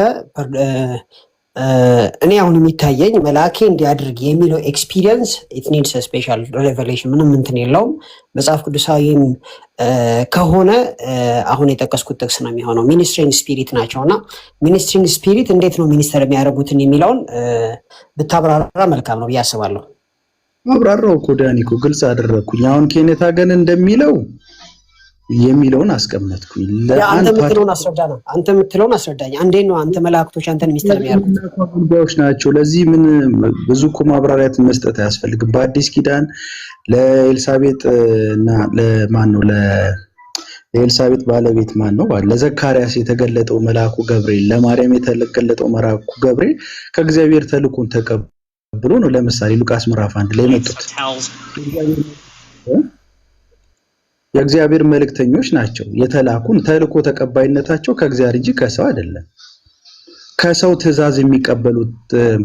እኔ አሁን የሚታየኝ መልአኬ እንዲያድርግ የሚለው ኤክስፒሪየንስ ኢት ኒድስ ስፔሻል ሬቨሌሽን ምንም እንትን የለውም። መጽሐፍ ቅዱሳዊም ከሆነ አሁን የጠቀስኩት ጥቅስ ነው የሚሆነው። ሚኒስትሪንግ ስፒሪት ናቸው እና ሚኒስትሪንግ ስፒሪት እንዴት ነው ሚኒስተር የሚያደርጉትን የሚለውን ብታብራራ መልካም ነው ብዬ አስባለሁ። አብራራው እኮ ዳኒ እኮ ግልጽ አደረኩኝ። አሁን ኬኔታ ግን እንደሚለው የሚለውን አስቀመጥኩኝ። አንተ የምትለውን አስረዳኝ። አንዴት ነው አንተ መላእክቶች አንተን ሚኒስተር የሚያደርጉት ጉዳዮች ናቸው። ለዚህ ምን ብዙ እኮ ማብራሪያት መስጠት አያስፈልግም። በአዲስ ኪዳን ለኤልሳቤጥ እና ለማን ነው ለኤልሳቤጥ ባለቤት ማን ነው? ለዘካርያስ የተገለጠው መልአኩ ገብርኤል፣ ለማርያም የተገለጠው መልአኩ ገብርኤል ከእግዚአብሔር ተልእኮን ተቀብሎ ነው። ለምሳሌ ሉቃስ ምዕራፍ 1 ላይ መጡት የእግዚአብሔር መልእክተኞች ናቸው። የተላኩን ተልእኮ ተቀባይነታቸው ከእግዚአብሔር እንጂ ከሰው አይደለም። ከሰው ትእዛዝ የሚቀበሉት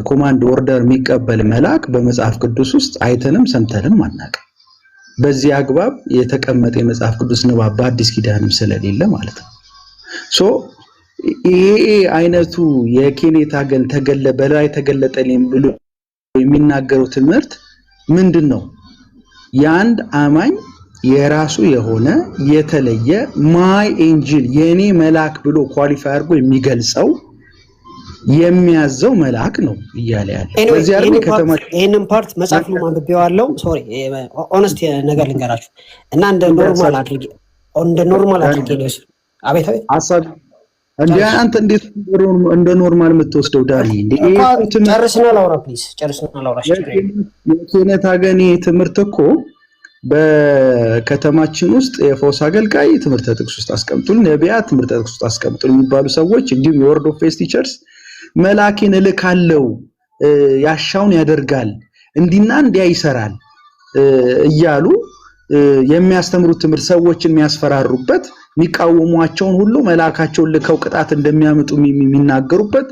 ኮማንድ ኦርደር የሚቀበል መልአክ በመጽሐፍ ቅዱስ ውስጥ አይተንም ሰምተንም አናውቅም። በዚህ አግባብ የተቀመጠ የመጽሐፍ ቅዱስ ንባብ በአዲስ ኪዳንም ስለሌለ ማለት ነው። ሶ ይሄ አይነቱ የኬኔታ ግን በላይ ተገለጠልኝ ብሎ የሚናገረው ትምህርት ምንድን ነው? የአንድ አማኝ የራሱ የሆነ የተለየ ማይ ኤንጅል የኔ መልአክ ብሎ ኳሊፋይ አድርጎ የሚገልጸው የሚያዘው መልአክ ነው እያለ ያለ። በዚህ አይደል ከተማ ይሄንን ፓርት መጽሐፍ ነው አንብቤዋለሁ። ሶሪ ኦነስት ነገር ልንገራችሁ እና እንደ ኖርማል አድርጌ ነው። አቤት ሐሳብ እንዴ አንተ እንዴት እንደ ኖርማል የምትወስደው ዳኒ? ጨርስና ላውራ ፕሊዝ፣ ጨርስና ላውራ። የኬኔታ ግን ትምህርት እኮ በከተማችን ውስጥ የፎስ አገልጋይ ትምህርተ ጥቅስ ውስጥ አስቀምጡን፣ ነቢያት ትምህርተ ጥቅስ ውስጥ አስቀምጡን የሚባሉ ሰዎች እንዲሁም የወርድ ኦፍ ፌስ ቲቸርስ መልአኬን እልካለሁ ያሻውን ያደርጋል እንዲና እንዲያ ይሰራል እያሉ የሚያስተምሩት ትምህርት ሰዎችን የሚያስፈራሩበት የሚቃወሟቸውን ሁሉ መልአካቸውን ልከው ቅጣት እንደሚያመጡ የሚናገሩበት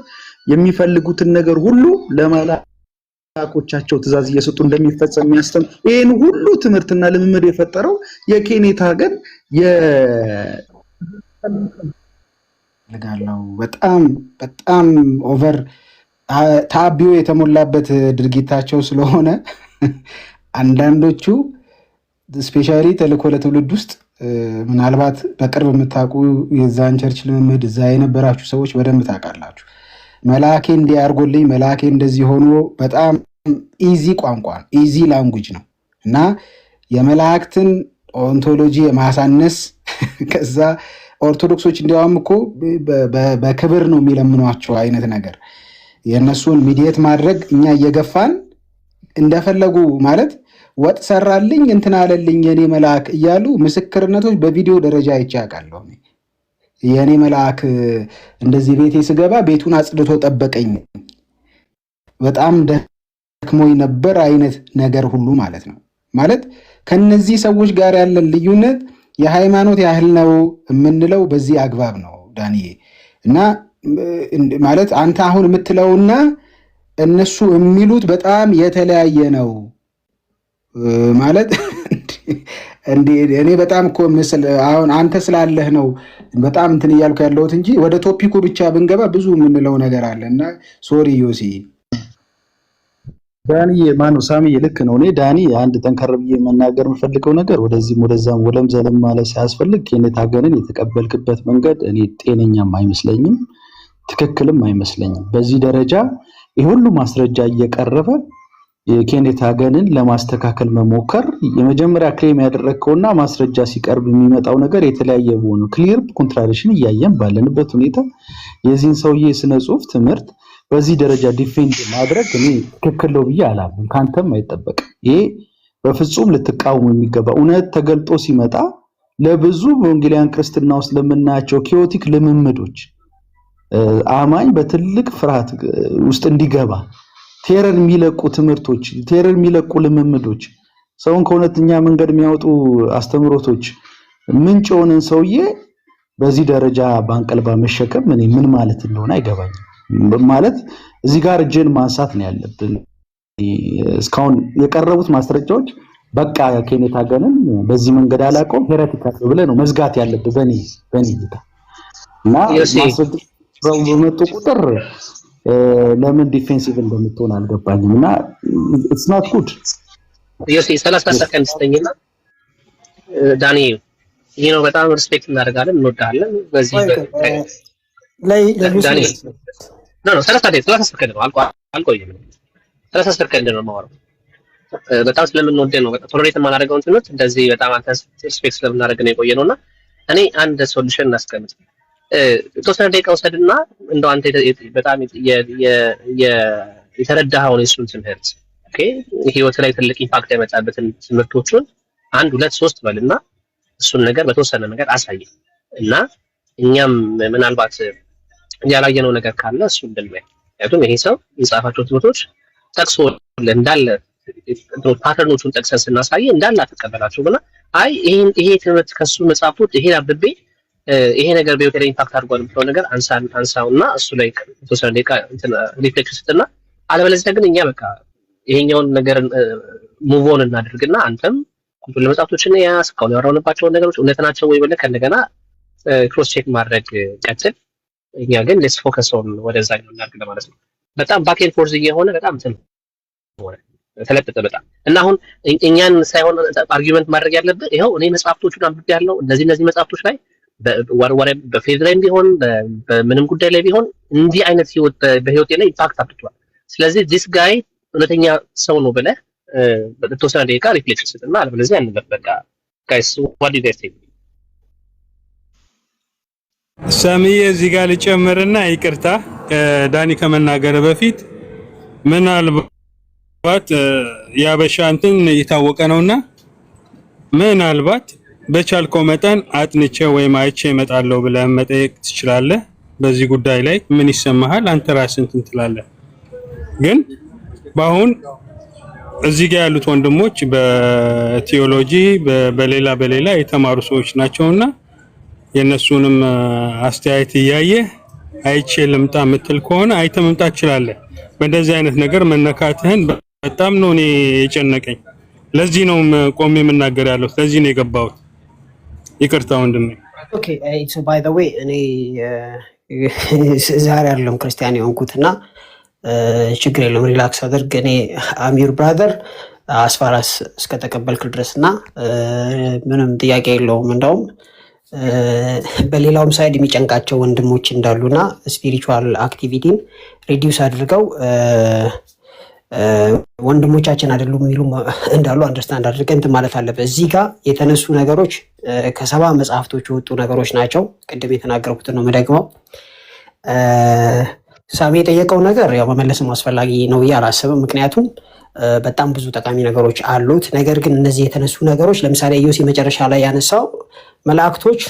የሚፈልጉትን ነገር ሁሉ ለመላእክቶቻቸው ትእዛዝ እየሰጡ እንደሚፈጸም የሚያስተምሩ ይሄን ሁሉ ትምህርትና ልምምድ የፈጠረው የኬኔታ ግን ለጋለው በጣም ኦቨር ታቢዮ የተሞላበት ድርጊታቸው ስለሆነ አንዳንዶቹ ስፔሻሊ ተልእኮ ለትውልድ ውስጥ ምናልባት በቅርብ የምታውቁ የዛን ቸርች ልምምድ እዛ የነበራችሁ ሰዎች በደንብ ታውቃላችሁ። መልአኬ እንዲያርጎልኝ መልአኬ እንደዚህ ሆኖ በጣም ኢዚ ቋንቋ ኢዚ ላንጉጅ ነው እና የመላእክትን ኦንቶሎጂ የማሳነስ ከዛ ኦርቶዶክሶች እንዲያውም እኮ በክብር ነው የሚለምኗቸው አይነት ነገር የእነሱን ሚዲየት ማድረግ እኛ እየገፋን እንደፈለጉ ማለት ወጥ ሰራልኝ እንትን አለልኝ የኔ መልአክ እያሉ ምስክርነቶች በቪዲዮ ደረጃ አይቻቃለሁ። የኔ መልአክ እንደዚህ ቤቴ ስገባ ቤቱን አጽድቶ ጠበቀኝ፣ በጣም ደክሞኝ ነበር አይነት ነገር ሁሉ ማለት ነው። ማለት ከነዚህ ሰዎች ጋር ያለን ልዩነት የሃይማኖት ያህል ነው የምንለው በዚህ አግባብ ነው ዳንኤ። እና ማለት አንተ አሁን የምትለውና እነሱ የሚሉት በጣም የተለያየ ነው ማለት እኔ በጣም እኮ አሁን አንተ ስላለህ ነው በጣም እንትን እያልኩ ያለሁት እንጂ ወደ ቶፒኩ ብቻ ብንገባ ብዙ የምንለው ነገር አለ እና ሶሪ ዮሲ ዳኒ ማኑ ሳሚ ልክ ነው። እኔ ዳኒ አንድ ጠንከር ብዬ መናገር የምፈልገው ነገር ወደዚህም ወደዛም ወለም ዘለም ማለት ሳያስፈልግ ኬኔታ ገንን የተቀበልክበት መንገድ እኔ ጤነኛም አይመስለኝም፣ ትክክልም አይመስለኝም። በዚህ ደረጃ የሁሉ ማስረጃ እየቀረበ የኬኔታ ገንን ለማስተካከል መሞከር የመጀመሪያ ክሌም ያደረግከውና ማስረጃ ሲቀርብ የሚመጣው ነገር የተለያየ ሆኖ ክሊር ኮንትራዲክሽን እያየን ባለንበት ሁኔታ የዚህን ሰውዬ ስነ ጽሁፍ ትምህርት በዚህ ደረጃ ዲፌንድ ማድረግ እኔ ትክክል ነው ብዬ አላምንም። ካንተም አይጠበቅም። ይሄ በፍጹም ልትቃወሙ የሚገባ እውነት ተገልጦ ሲመጣ ለብዙ ወንጌላውያን ክርስትና ውስጥ ለምናያቸው ኪዮቲክ ልምምዶች አማኝ በትልቅ ፍርሃት ውስጥ እንዲገባ ቴረር የሚለቁ ትምህርቶች፣ ቴረር የሚለቁ ልምምዶች፣ ሰውን ከእውነተኛ መንገድ የሚያወጡ አስተምሮቶች ምንጭ የሆነን ሰውዬ በዚህ ደረጃ ባንቀልባ መሸከም እኔ ምን ማለት እንደሆነ አይገባኝም። ማለት እዚህ ጋር እጅን ማንሳት ነው ያለብን። እስካሁን የቀረቡት ማስረጃዎች በቃ ኬኔታ ገንን በዚህ መንገድ አላውቀውም ሄሬቲካል ብለህ ነው መዝጋት ያለብህ በኔ እይታ እና ማስረጃው በመጡ ቁጥር ለምን ዲፌንሲቭ እንደምትሆን አልገባኝም እና ኢትስ ናት ጉድ። ዮሲ 30 ሰከንድ ስተኝና ዳኒ ይሄ ነው በጣም ሪስፔክት እናደርጋለን እንወዳለን። በዚህ ዳኒ ኖ 30 ሰከንድ ነው አልቆይም 30 ሰከንድ ነው የማወራው። በጣም ስለምንወደው ነው በጣም ቶለሬት የማናደርገው እንትኖች እንደዚህ በጣም አንተ ሪስፔክት ስለምናደርግ ነው የቆየ ነውና እኔ አንድ ሶሉሽን እናስቀምጥ። የተወሰነ ደቂቃ ውሰድና እንደው አንተ በጣም የተረዳኸውን የእሱን ትምህርት ኦኬ ህይወት ላይ ትልቅ ኢምፓክት ያመጣበትን ትምህርቶቹን 1 2 3 በልና እሱን ነገር በተወሰነ ነገር አሳይ እና እኛም ምናልባት ያላየነው ነገር ካለ እሱን እንድንመይ። ምክንያቱም ይሄ ሰው የጻፋቸው ትምህርቶች ጠቅሶ እንዳለ ፓተርኖቹን ጠቅሰን ስናሳይ እንዳለ አትቀበላቸው ብና አይ ይሄ ትምህርት ከሱ መጻፉት ይሄ አብቤ ይሄ ነገር በህይወት ላይ ኢምፓክት አድርጓል ብለው ነገር አንሳውና እሱ ላይ የተወሰነ ደቂቃ ሪፍሌክሽን ስጥና አለበለዚያ ግን እኛ በቃ ይሄኛውን ነገር ሙቭ ኦን እናድርግና አንተም ሁሉ መጽሐፍቶችን ያስካው ያወራንባቸው ነገሮች እውነት ናቸው ወይ ብለህ ከእንደገና ክሮስ ቼክ ማድረግ ቀጥል። እኛ ግን ሌትስ ፎከስ ኦን ወደዛኛው እናድርግ ለማለት ነው። በጣም ባክ ኤንድ ፎርዝ እየሆነ በጣም ተለጠጠ በጣም እና አሁን እኛን ሳይሆን አርጊውመንት ማድረግ ያለብህ ይኸው እኔ መጽሐፍቶቹን አንብቤያለሁ እነዚህ መጽሐፍቶች ላይ በፌዝ ላይም ቢሆን በምንም ጉዳይ ላይ ቢሆን እንዲህ አይነት በህይወቴ ላይ ኢምፓክት አድርጓል። ስለዚህ ዲስ ጋይ እውነተኛ ሰው ነው ብለህ በተወሰነ ደቂቃ ሪፍሌክሽን ስጥና አለበለዚያ አንበል በቃ ጋይስ ዋት ዱ ዩ ጋይስ ቲንክ? ሰምዬ እዚህ ጋር ልጨምርና ይቅርታ ዳኒ ከመናገር በፊት ምናልባት ያበሻ እንትን የታወቀ ነውና ምናልባት በቻልከው መጠን አጥንቼ ወይም አይቼ እመጣለሁ ብለህ መጠየቅ ትችላለህ። በዚህ ጉዳይ ላይ ምን ይሰማሃል? አንተ ራስህ እንትን ትላለህ። ግን በአሁን እዚህ ጋር ያሉት ወንድሞች በቲዮሎጂ በሌላ የተማሩ ሰዎች ናቸውና የነሱንም አስተያየት እያየ አይቼ ልምጣ የምትል ከሆነ አይተ መምጣት ትችላለህ። በእንደዚህ አይነት ነገር መነካትህን በጣም ነው እኔ የጨነቀኝ። ለዚህ ነው ቆሜ የምናገር ያለው። ለዚህ ነው የገባሁት። ይቅርታ ወንድሜ። ኦኬ ሶ ባይ ዘ ዌይ እኔ ዛሬ ያለውን ክርስቲያን የሆንኩትና ችግር የለውም ሪላክስ አድርግ። እኔ አሚር ብራዘር አስፋራስ እስከተቀበልክ ድረስና ምንም ጥያቄ የለውም። እንደውም በሌላውም ሳይድ የሚጨንቃቸው ወንድሞች እንዳሉና ስፒሪቹዋል አክቲቪቲን ሪዲዩስ አድርገው ወንድሞቻችን አይደሉም የሚሉ እንዳሉ አንደርስታንድ አድርገን እንትን ማለት አለበት። እዚህ ጋር የተነሱ ነገሮች ከ70 መጽሐፍቶች የወጡ ነገሮች ናቸው። ቅድም የተናገርኩትን ነው የምደግመው። ሳሚ የጠየቀው ነገር ያው መመለስም አስፈላጊ ነው ብዬ አላስብም። ምክንያቱም በጣም ብዙ ጠቃሚ ነገሮች አሉት። ነገር ግን እነዚህ የተነሱ ነገሮች ለምሳሌ ኢዮሲ መጨረሻ ላይ ያነሳው መላእክቶች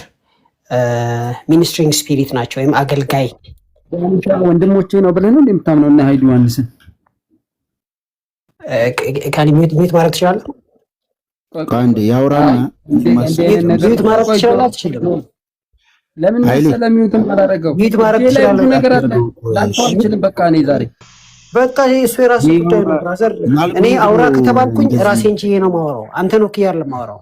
ሚኒስትሪንግ ስፒሪት ናቸው ወይም አገልጋይ ወንድሞቼ ነው ብለህ ነው እንደምታምነው እና ኃይሉ ዮሐንስን ካን ሚዩት ማድረግ ትችላለህ? ካንዴ ያውራና ሚዩት ማድረግ ትችላለህ? አትችልም? ለምን ስለሚዩት ማድረገው ሚዩት ማድረግ ትችላለህ? ነገር አለ ላንተዋልችልም። በቃ እኔ ዛሬ በቃ እሱ የራሱ ጉዳይ ነው ብራዘር። እኔ አውራ ከተባልኩኝ ራሴን ችዬ ነው የማወራው። አንተ ነው ኪያር ለማወራው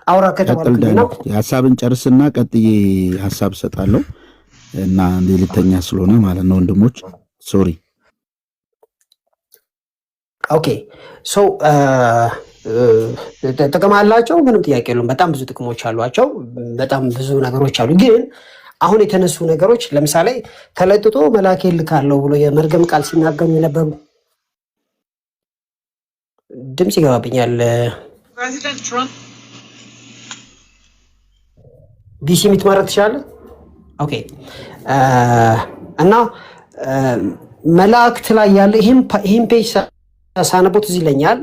አውራ ከተባልኩኝ ነው። ሐሳብን ጨርስና ቀጥዬ ሐሳብ ሰጣለሁ እና ሌሊተኛ ስለሆነ ማለት ነው ወንድሞች ሶሪ። ኦኬ ሶ ጥቅም አላቸው፣ ምንም ጥያቄ የለውም። በጣም ብዙ ጥቅሞች አሏቸው፣ በጣም ብዙ ነገሮች አሉ። ግን አሁን የተነሱ ነገሮች ለምሳሌ ተለጥጦ መልአክ ልካለሁ ብሎ የመርገም ቃል ሲናገሩ የነበሩ ድምጽ ይገባብኛል። ቢሲ ሚት ማድረግ ትችላለህ? ኦኬ እና መላእክት ላይ ያለ ይህም ፔጅ ሳነቦት እዚህ ይለኛል።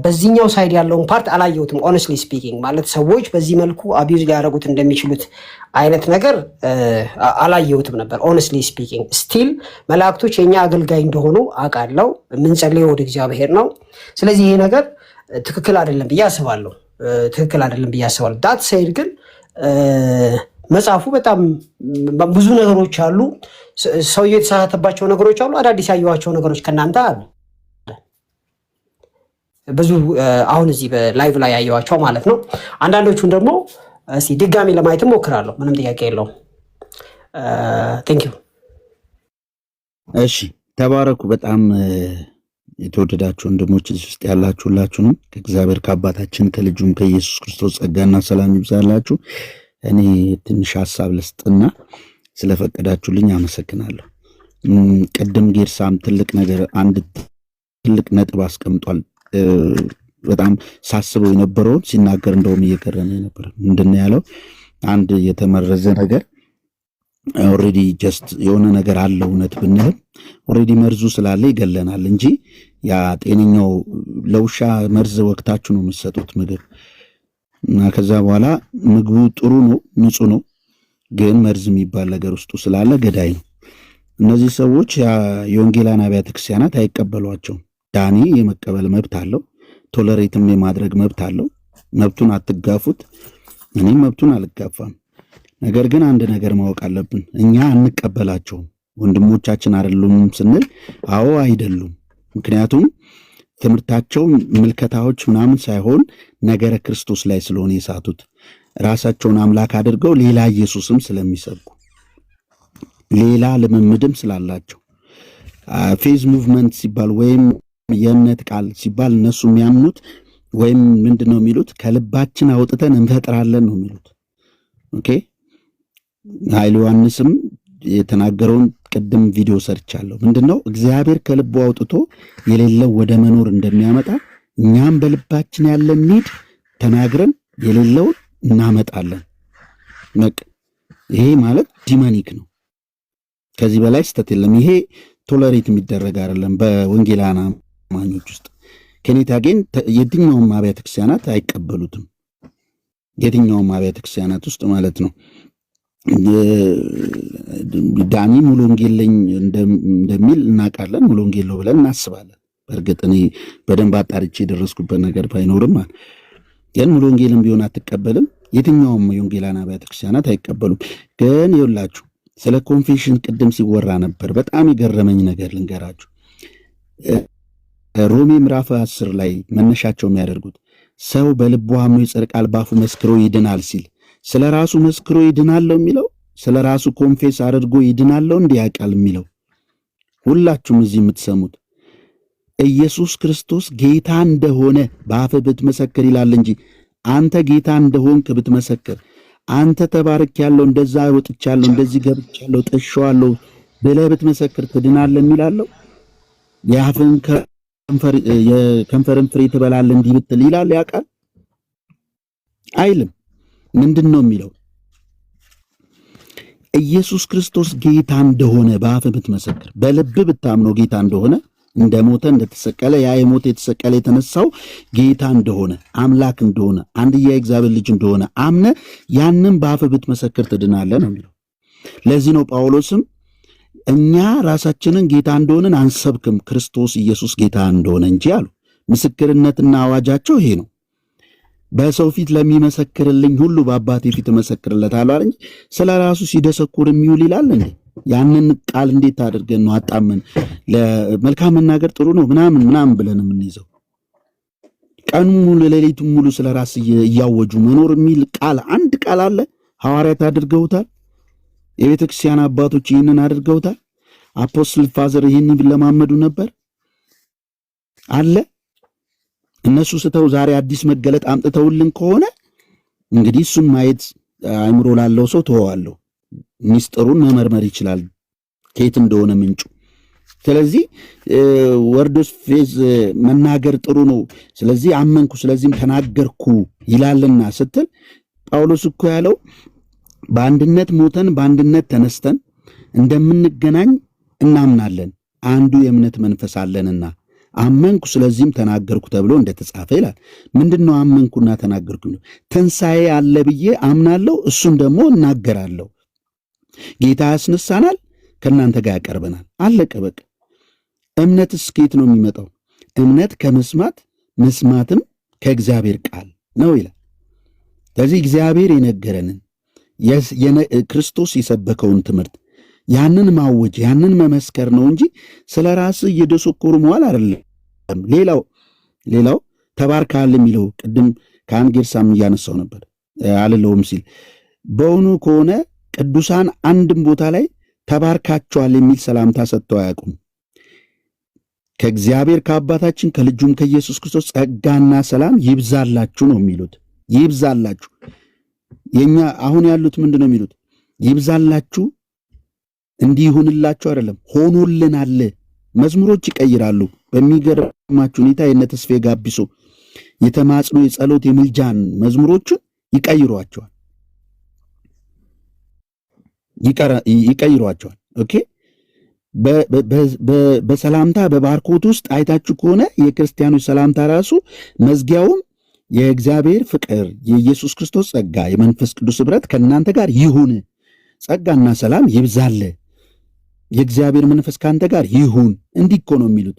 በዚህኛው ሳይድ ያለውን ፓርት አላየሁትም። ኦነስትሊ ስፒኪንግ ማለት ሰዎች በዚህ መልኩ አቢዩዝ ሊያደርጉት እንደሚችሉት አይነት ነገር አላየሁትም ነበር። ኦነስትሊ ስፒኪንግ ስቲል መላእክቶች የኛ አገልጋይ እንደሆኑ አውቃለሁ። የምንጸልየው ወደ እግዚአብሔር ነው። ስለዚህ ይሄ ነገር ትክክል አይደለም ብዬ አስባለሁ። ዳት ሳይድ ግን መጽሐፉ በጣም ብዙ ነገሮች አሉ። ሰውየው የተሳሳተባቸው ነገሮች አሉ። አዳዲስ ያየኋቸው ነገሮች ከእናንተ አሉ ብዙ አሁን እዚህ በላይቭ ላይ ያየኋቸው ማለት ነው። አንዳንዶቹን ደግሞ እስኪ ድጋሚ ለማየት እሞክራለሁ። ምንም ጥያቄ የለውም። ቴንክ ዩ እሺ ተባረኩ። በጣም የተወደዳችሁ ወንድሞች እዚህ ውስጥ ያላችሁ ሁላችሁንም ከእግዚአብሔር ከአባታችን ከልጁም ከኢየሱስ ክርስቶስ ጸጋና ሰላም ይብዛላችሁ። እኔ ትንሽ ሐሳብ ልስጥና ስለፈቀዳችሁልኝ አመሰግናለሁ። ቅድም ጌርሳም ትልቅ ነገር አንድ ትልቅ ነጥብ አስቀምጧል። በጣም ሳስበው የነበረውን ሲናገር እንደውም እየገረመኝ ነበር። ምንድነው ያለው? አንድ የተመረዘ ነገር ኦልሬዲ ጀስት የሆነ ነገር አለ እውነት ብንልም ኦልሬዲ መርዙ ስላለ ይገለናል እንጂ ያ ጤነኛው ለውሻ መርዝ ወቅታችሁ ነው የምትሰጡት ምግብ እና ከዛ በኋላ ምግቡ ጥሩ ነው ንጹህ ነው፣ ግን መርዝ የሚባል ነገር ውስጡ ስላለ ገዳይ ነው። እነዚህ ሰዎች የወንጌላን አብያተ ክርስቲያናት አይቀበሏቸውም። ዳኒ የመቀበል መብት አለው፣ ቶለሬትም የማድረግ መብት አለው። መብቱን አትጋፉት፣ እኔም መብቱን አልጋፋም። ነገር ግን አንድ ነገር ማወቅ አለብን። እኛ አንቀበላቸውም። ወንድሞቻችን አይደሉም ስንል አዎ አይደሉም። ምክንያቱም ትምህርታቸው ምልከታዎች ምናምን ሳይሆን ነገረ ክርስቶስ ላይ ስለሆነ የሳቱት ራሳቸውን አምላክ አድርገው ሌላ ኢየሱስም ስለሚሰብኩ ሌላ ልምምድም ስላላቸው ፌዝ ሙቭመንት ሲባል ወይም የእምነት ቃል ሲባል እነሱ የሚያምኑት ወይም ምንድነው የሚሉት ከልባችን አውጥተን እንፈጥራለን ነው የሚሉት። ኦኬ ኃይለ ዮሐንስም የተናገረውን ቅድም ቪዲዮ ሰርቻለሁ። ምንድነው እግዚአብሔር ከልቡ አውጥቶ የሌለው ወደ መኖር እንደሚያመጣ እኛም በልባችን ያለን ኒድ ተናግረን የሌለውን እናመጣለን። ይሄ ማለት ዲማኒክ ነው። ከዚህ በላይ ስተት የለም። ይሄ ቶለሬት የሚደረግ አይደለም በወንጌላና አማኞች ውስጥ። ከኔታ ግን የትኛውም አብያተ ክርስቲያናት አይቀበሉትም። የትኛውም አብያተ ክርስቲያናት ውስጥ ማለት ነው። ዳኒ ሙሉ ወንጌል ለኝ እንደሚል እናውቃለን። ሙሉ ወንጌል ነው ብለን እናስባለን። በእርግጥ እኔ በደንብ አጣርቼ የደረስኩበት ነገር ባይኖርም ግን ሙሉ ወንጌልም ቢሆን አትቀበልም። የትኛውም የወንጌላን አብያተ ክርስቲያናት አይቀበሉም። ግን ይኸውላችሁ ስለ ኮንፌሽን ቅድም ሲወራ ነበር። በጣም የገረመኝ ነገር ልንገራችሁ። ሮሜ ምዕራፍ 10 ላይ መነሻቸው የሚያደርጉት ሰው በልቡ አምኖ ይጸድቃል፣ በአፉ መስክሮ ይድናል ሲል ስለ ራሱ መስክሮ ይድናለው የሚለው ስለ ራሱ ኮንፌስ አድርጎ ይድናለው እንዲህ ያውቃል የሚለው ሁላችሁም እዚህ የምትሰሙት ኢየሱስ ክርስቶስ ጌታ እንደሆነ በአፍ ብትመሰክር ይላል እንጂ አንተ ጌታ እንደሆንክ ብትመሰክር አንተ ተባረክ ያለው እንደዛ ወጥቻለሁ እንደዚህ ገብቻለሁ ጠሻዋለሁ ብለህ ብትመሰክር ትድናለህ የሚላለው የአፍን የከንፈርን ፍሬ ትበላለህ እንዲህ ብትል ይላል ያውቃል አይልም። ምንድን ነው የሚለው? ኢየሱስ ክርስቶስ ጌታ እንደሆነ በአፍ ብትመሰክር በልብ ብታምነው ጌታ እንደሆነ እንደሞተ እንደተሰቀለ ያ የሞተ የተሰቀለ የተነሳው ጌታ እንደሆነ አምላክ እንደሆነ አንድያ የእግዚአብሔር ልጅ እንደሆነ አምነ ያንን በአፍ ብትመሰክር ትድናለህ ነው የሚለው። ለዚህ ነው ጳውሎስም እኛ ራሳችንን ጌታ እንደሆነን አንሰብክም ክርስቶስ ኢየሱስ ጌታ እንደሆነ እንጂ አሉ። ምስክርነትና አዋጃቸው ይሄ ነው። በሰው ፊት ለሚመሰክርልኝ ሁሉ በአባቴ ፊት እመሰክርለታለሁ አለ እንጂ ስለ ራሱ ሲደሰኩር የሚውል ይላል እንዴ? ያንን ቃል እንዴት አድርገን ነው አጣመን ለመልካም መናገር ጥሩ ነው ምናምን ብለን የምንይዘው? ቀኑን ሙሉ ሌሊቱን ሙሉ ስለ ራስ እያወጁ መኖር የሚል ቃል አንድ ቃል አለ? ሐዋርያት አድርገውታል። የቤተ ክርስቲያን አባቶች ይህንን አድርገውታል። አፖስትል ፋዘር ይህንን ቢለማመዱ ነበር አለ። እነሱ ስተው ዛሬ አዲስ መገለጥ አምጥተውልን ከሆነ እንግዲህ እሱን ማየት አእምሮ ላለው ሰው ተወዋለሁ። ሚስጥሩን መመርመር ይችላል ከየት እንደሆነ ምንጩ። ስለዚህ ወርዶስ ፌዝ መናገር ጥሩ ነው፣ ስለዚህ አመንኩ ስለዚህም ተናገርኩ ይላልና ስትል ጳውሎስ እኮ ያለው በአንድነት ሞተን በአንድነት ተነስተን እንደምንገናኝ እናምናለን፣ አንዱ የእምነት መንፈስ አለንና አመንኩ ስለዚህም ተናገርኩ ተብሎ እንደተጻፈ ይላል። ምንድነው አመንኩና ተናገርኩ? ትንሣኤ አለ ብዬ አምናለሁ፣ እሱን ደግሞ እናገራለሁ። ጌታ ያስነሳናል፣ ከእናንተ ጋር ያቀርበናል። አለቀ በቃ። እምነትስ ከየት ነው የሚመጣው? እምነት ከመስማት መስማትም ከእግዚአብሔር ቃል ነው ይላል። ስለዚህ እግዚአብሔር የነገረንን ክርስቶስ የሰበከውን ትምህርት ያንን ማወጅ ያንን መመስከር ነው እንጂ ስለ ራስህ እየደሰኮሩ መዋል አይደለም። ሌላው ተባርካል የሚለው ቅድም ከአንድ ጌርሳም እያነሳው ነበር አልለውም ሲል በእውኑ ከሆነ ቅዱሳን አንድም ቦታ ላይ ተባርካችኋል የሚል ሰላምታ ሰጥተው አያውቁም። ከእግዚአብሔር ከአባታችን ከልጁም ከኢየሱስ ክርስቶስ ጸጋና ሰላም ይብዛላችሁ ነው የሚሉት። ይብዛላችሁ። የኛ አሁን ያሉት ምንድነው የሚሉት? ይብዛላችሁ እንዲህ ይሁንላችሁ አይደለም፣ ሆኖልናል። መዝሙሮች ይቀይራሉ። በሚገርማችሁ ሁኔታ የነ ተስፋዬ ጋቢሶ የተማጽኖ የጸሎት የምልጃን መዝሙሮችን ይቀይሯቸዋል። ኦኬ። በሰላምታ በባርኮት ውስጥ አይታችሁ ከሆነ የክርስቲያኖች ሰላምታ ራሱ መዝጊያውም የእግዚአብሔር ፍቅር የኢየሱስ ክርስቶስ ጸጋ የመንፈስ ቅዱስ ኅብረት ከእናንተ ጋር ይሁን፣ ጸጋና ሰላም ይብዛል፣ የእግዚአብሔር መንፈስ ከአንተ ጋር ይሁን። እንዲህ እኮ ነው የሚሉት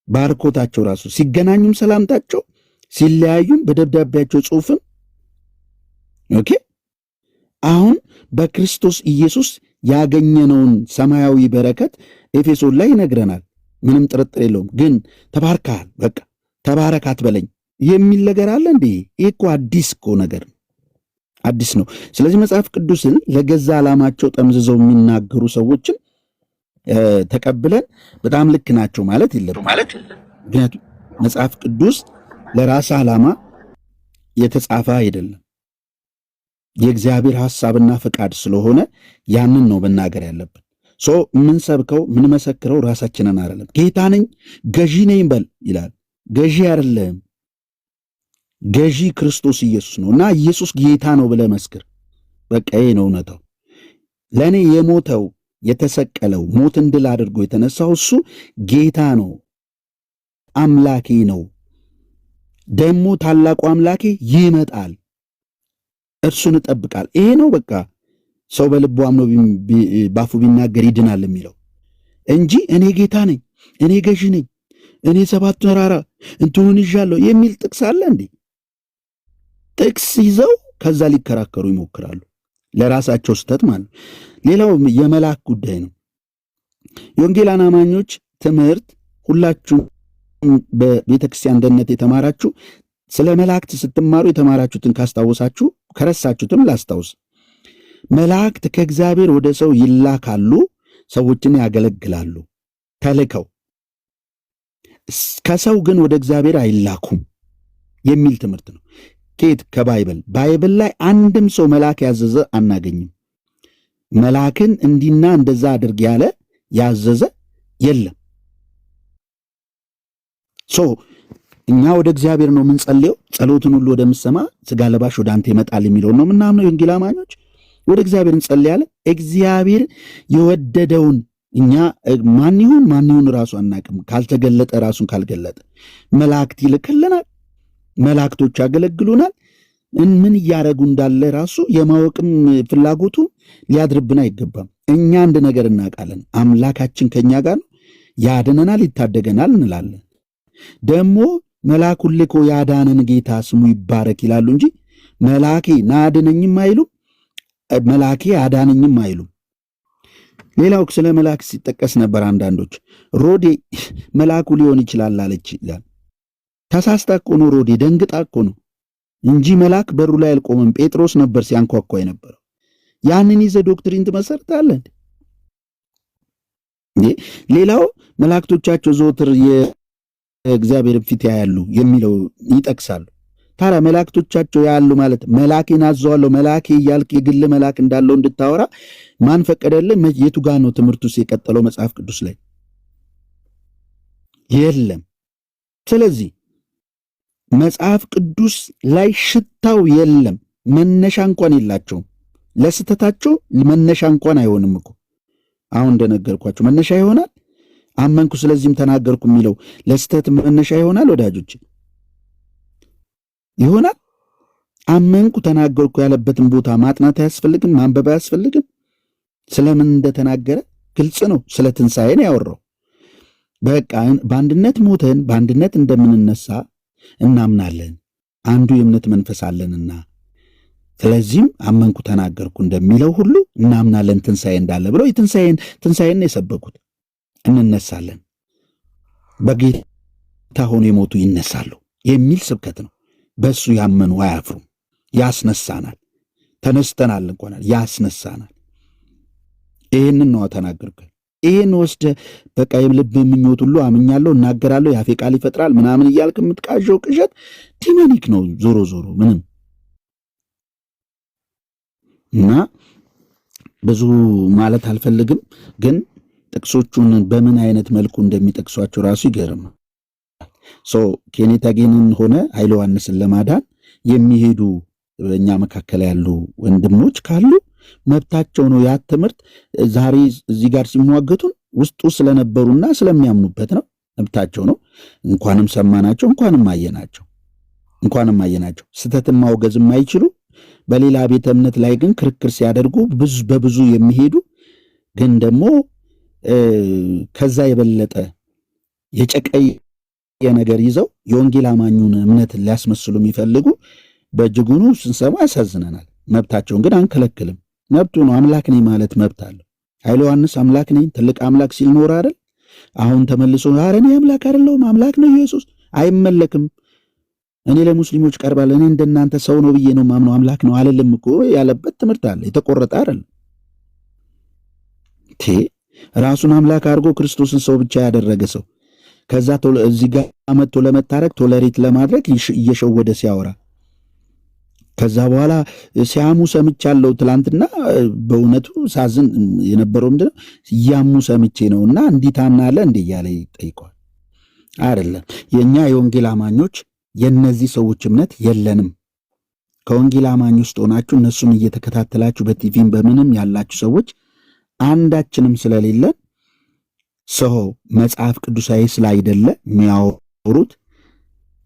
ባርኮታቸው ራሱ። ሲገናኙም ሰላምታቸው፣ ሲለያዩም በደብዳቤያቸው ጽሑፍም። ኦኬ። አሁን በክርስቶስ ኢየሱስ ያገኘነውን ሰማያዊ በረከት ኤፌሶን ላይ ይነግረናል። ምንም ጥርጥር የለውም። ግን ተባርካል፣ በቃ ተባረክ አትበለኝ የሚል ነገር አለ እንዴ? ይህ እኮ አዲስ እኮ ነገር ነው፣ አዲስ ነው። ስለዚህ መጽሐፍ ቅዱስን ለገዛ ዓላማቸው ጠምዝዘው የሚናገሩ ሰዎችን ተቀብለን በጣም ልክ ናቸው ማለት የለም። ምክንያቱም መጽሐፍ ቅዱስ ለራስ ዓላማ የተጻፈ አይደለም፣ የእግዚአብሔር ሐሳብና ፈቃድ ስለሆነ ያንን ነው መናገር ያለብን። የምንሰብከው የምንመሰክረው ራሳችንን አይደለም። ጌታ ነኝ ገዢ ነኝ በል ይላል። ገዢ አይደለም፣ ገዢ ክርስቶስ ኢየሱስ ነው። እና ኢየሱስ ጌታ ነው ብለህ መስክር። በቃ ይሄ ነው እውነታው። ለእኔ የሞተው የተሰቀለው ሞትን ድል አድርጎ የተነሳው እሱ ጌታ ነው፣ አምላኬ ነው። ደግሞ ታላቁ አምላኬ ይመጣል፣ እርሱን እጠብቃል። ይሄ ነው በቃ ሰው በልቡ አምኖ ባፉ ቢናገር ይድናል የሚለው እንጂ እኔ ጌታ ነኝ፣ እኔ ገዢ ነኝ፣ እኔ ሰባት ተራራ እንትኑን ይዣለሁ የሚል ጥቅስ አለ እንዴ? ጥቅስ ይዘው ከዛ ሊከራከሩ ይሞክራሉ፣ ለራሳቸው ስተት ማለት ነው። ሌላው የመልአክ ጉዳይ ነው። የወንጌላን አማኞች ትምህርት ሁላችሁም በቤተክርስቲያን ደህንነት የተማራችሁ ስለ መላእክት ስትማሩ የተማራችሁትን ካስታወሳችሁ፣ ከረሳችሁትም ላስታውስ። መላእክት ከእግዚአብሔር ወደ ሰው ይላካሉ፣ ሰዎችን ያገለግላሉ ተልከው። ከሰው ግን ወደ እግዚአብሔር አይላኩም የሚል ትምህርት ነው። ከየት? ከባይብል። ባይብል ላይ አንድም ሰው መልአክ ያዘዘ አናገኝም። መልአክን እንዲና እንደዛ አድርግ ያለ ያዘዘ የለም። እኛ ወደ እግዚአብሔር ነው የምንጸልየው። ጸሎትን ሁሉ ወደምሰማ ስጋ ለባሽ ወደ አንተ ይመጣል የሚለውን ነው ምናምነው። የወንጌል አማኞች ወደ እግዚአብሔር እንጸልያለን። እግዚአብሔር የወደደውን እኛ ማን ይሁን ራሱ አናቅም፣ ካልተገለጠ ራሱን ካልገለጠ መላእክት ይልክልናል፣ መላእክቶች ያገለግሉናል። ምን እያደረጉ እንዳለ ራሱ የማወቅም ፍላጎቱ ሊያድርብን አይገባም። እኛ አንድ ነገር እናውቃለን፣ አምላካችን ከኛ ጋር ነው፣ ያድነናል፣ ይታደገናል እንላለን። ደግሞ መልአኩን ልኮ ያዳነን ጌታ ስሙ ይባረክ ይላሉ እንጂ መልአኬ ናድነኝም አይሉም፣ መልአኬ አዳነኝም አይሉም። ሌላው ስለ መልአክ ሲጠቀስ ነበር። አንዳንዶች ሮዴ መልአኩ ሊሆን ይችላል አለች ይላል። ተሳስታ እኮ ነው ሮዴ፣ ደንግጣ እኮ ነው እንጂ መልአክ በሩ ላይ አልቆመም። ጴጥሮስ ነበር ሲያንኳኳ የነበረው። ያንን ይዘህ ዶክትሪን ትመሰርታለህ እንዴ? ሌላው መላእክቶቻቸው ዘወትር የእግዚአብሔርን ፊት ያያሉ የሚለው ይጠቅሳሉ። ታዲያ መላእክቶቻቸው ያሉ ማለት መልአኬን አዘዋለሁ መልአኬ እያልክ የግል መልአክ እንዳለው እንድታወራ ማን ፈቀደልህ? የቱ ጋር ነው ትምህርቱስ የቀጠለው? መጽሐፍ ቅዱስ ላይ የለም። ስለዚህ መጽሐፍ ቅዱስ ላይ ሽታው የለም፣ መነሻ እንኳን የላቸውም። ለስተታቸው መነሻ እንኳን አይሆንም እኮ። አሁን እንደነገርኳቸው መነሻ ይሆናል። አመንኩ ስለዚህም ተናገርኩ የሚለው ለስተት መነሻ ይሆናል። ወዳጆች ይሆናል። አመንኩ ተናገርኩ ያለበትን ቦታ ማጥናት አያስፈልግም፣ ማንበብ አያስፈልግም። ስለምን እንደተናገረ ግልጽ ነው። ስለ ትንሣኤ ነው ያወራው። በቃ በአንድነት ሞተን በአንድነት እንደምንነሳ እናምናለን፣ አንዱ የእምነት መንፈስ አለንና። ስለዚህም አመንኩ ተናገርኩ እንደሚለው ሁሉ እናምናለን ትንሣኤ እንዳለ ብለው ትንሣኤን የሰበኩት። እንነሳለን፣ በጌታ ሆኖ የሞቱ ይነሳሉ የሚል ስብከት ነው። በእሱ ያመኑ አያፍሩም። ያስነሳናል፣ ተነስተናል እንኳን ያስነሳናል። ይሄንን ነው ተናገርኩ። ይሄን ወስደ በቃ የልብ ምኞት ሁሉ አምኛለሁ እናገራለሁ ያፌ ቃል ይፈጥራል ምናምን እያልክ የምትቃዠው ቅዠት ዲሞኒክ ነው ዞሮ ዞሮ ምንም እና ብዙ ማለት አልፈልግም፣ ግን ጥቅሶቹን በምን አይነት መልኩ እንደሚጠቅሷቸው ራሱ ይገርማል። ኬኔታ ጌንን ሆነ ኃይለ ዮሐንስን ለማዳን የሚሄዱ በእኛ መካከል ያሉ ወንድሞች ካሉ መብታቸው ነው። ያ ትምህርት ዛሬ እዚህ ጋር ሲሟገቱን ውስጡ ስለነበሩና ስለሚያምኑበት ነው፣ መብታቸው ነው። እንኳንም ሰማናቸው፣ እንኳንም አየናቸው። ስተትን ማውገዝ የማይችሉ በሌላ ቤተ እምነት ላይ ግን ክርክር ሲያደርጉ በብዙ የሚሄዱ ግን ደግሞ ከዛ የበለጠ የጨቀየ ነገር ይዘው የወንጌል አማኙን እምነት ሊያስመስሉ የሚፈልጉ በእጅጉኑ ስንሰማ ያሳዝነናል። መብታቸውን ግን አንከለክልም። መብቱ ነው። አምላክ ነኝ ማለት መብት አለው። ኃይለ ዮሐንስ አምላክ ነኝ ትልቅ አምላክ ሲል ኖር አይደል? አሁን ተመልሶ ኧረ እኔ አምላክ አይደለሁም አምላክ ነው ኢየሱስ አይመለክም፣ እኔ ለሙስሊሞች ቀርባለሁ፣ እኔ እንደናንተ ሰው ነው ብዬ ነው ማምነው አምላክ ነው አለልም እኮ ያለበት ትምህርት አለ። የተቆረጠ አይደል? ራሱን አምላክ አድርጎ ክርስቶስን ሰው ብቻ ያደረገ ሰው ከዛ እዚህ ጋር መጥቶ ለመታረቅ ቶለሬት ለማድረግ እየሸወደ ሲያወራ ከዛ በኋላ ሲያሙ ሰምቻለሁ። ትላንትና በእውነቱ ሳዝን የነበረው ምንድነው ያሙ ሰምቼ ነውና እንዲህ ታምናለህ እንዴ እያለ ይጠይቀዋል። አይደለም የኛ የወንጌል አማኞች የነዚህ ሰዎች እምነት የለንም። ከወንጌል አማኝ ውስጥ ሆናችሁ እነሱን እየተከታተላችሁ በቲቪም በምንም ያላችሁ ሰዎች አንዳችንም ስለሌለን ሰው መጽሐፍ ቅዱሳዊ ስላይደለ የሚያወሩት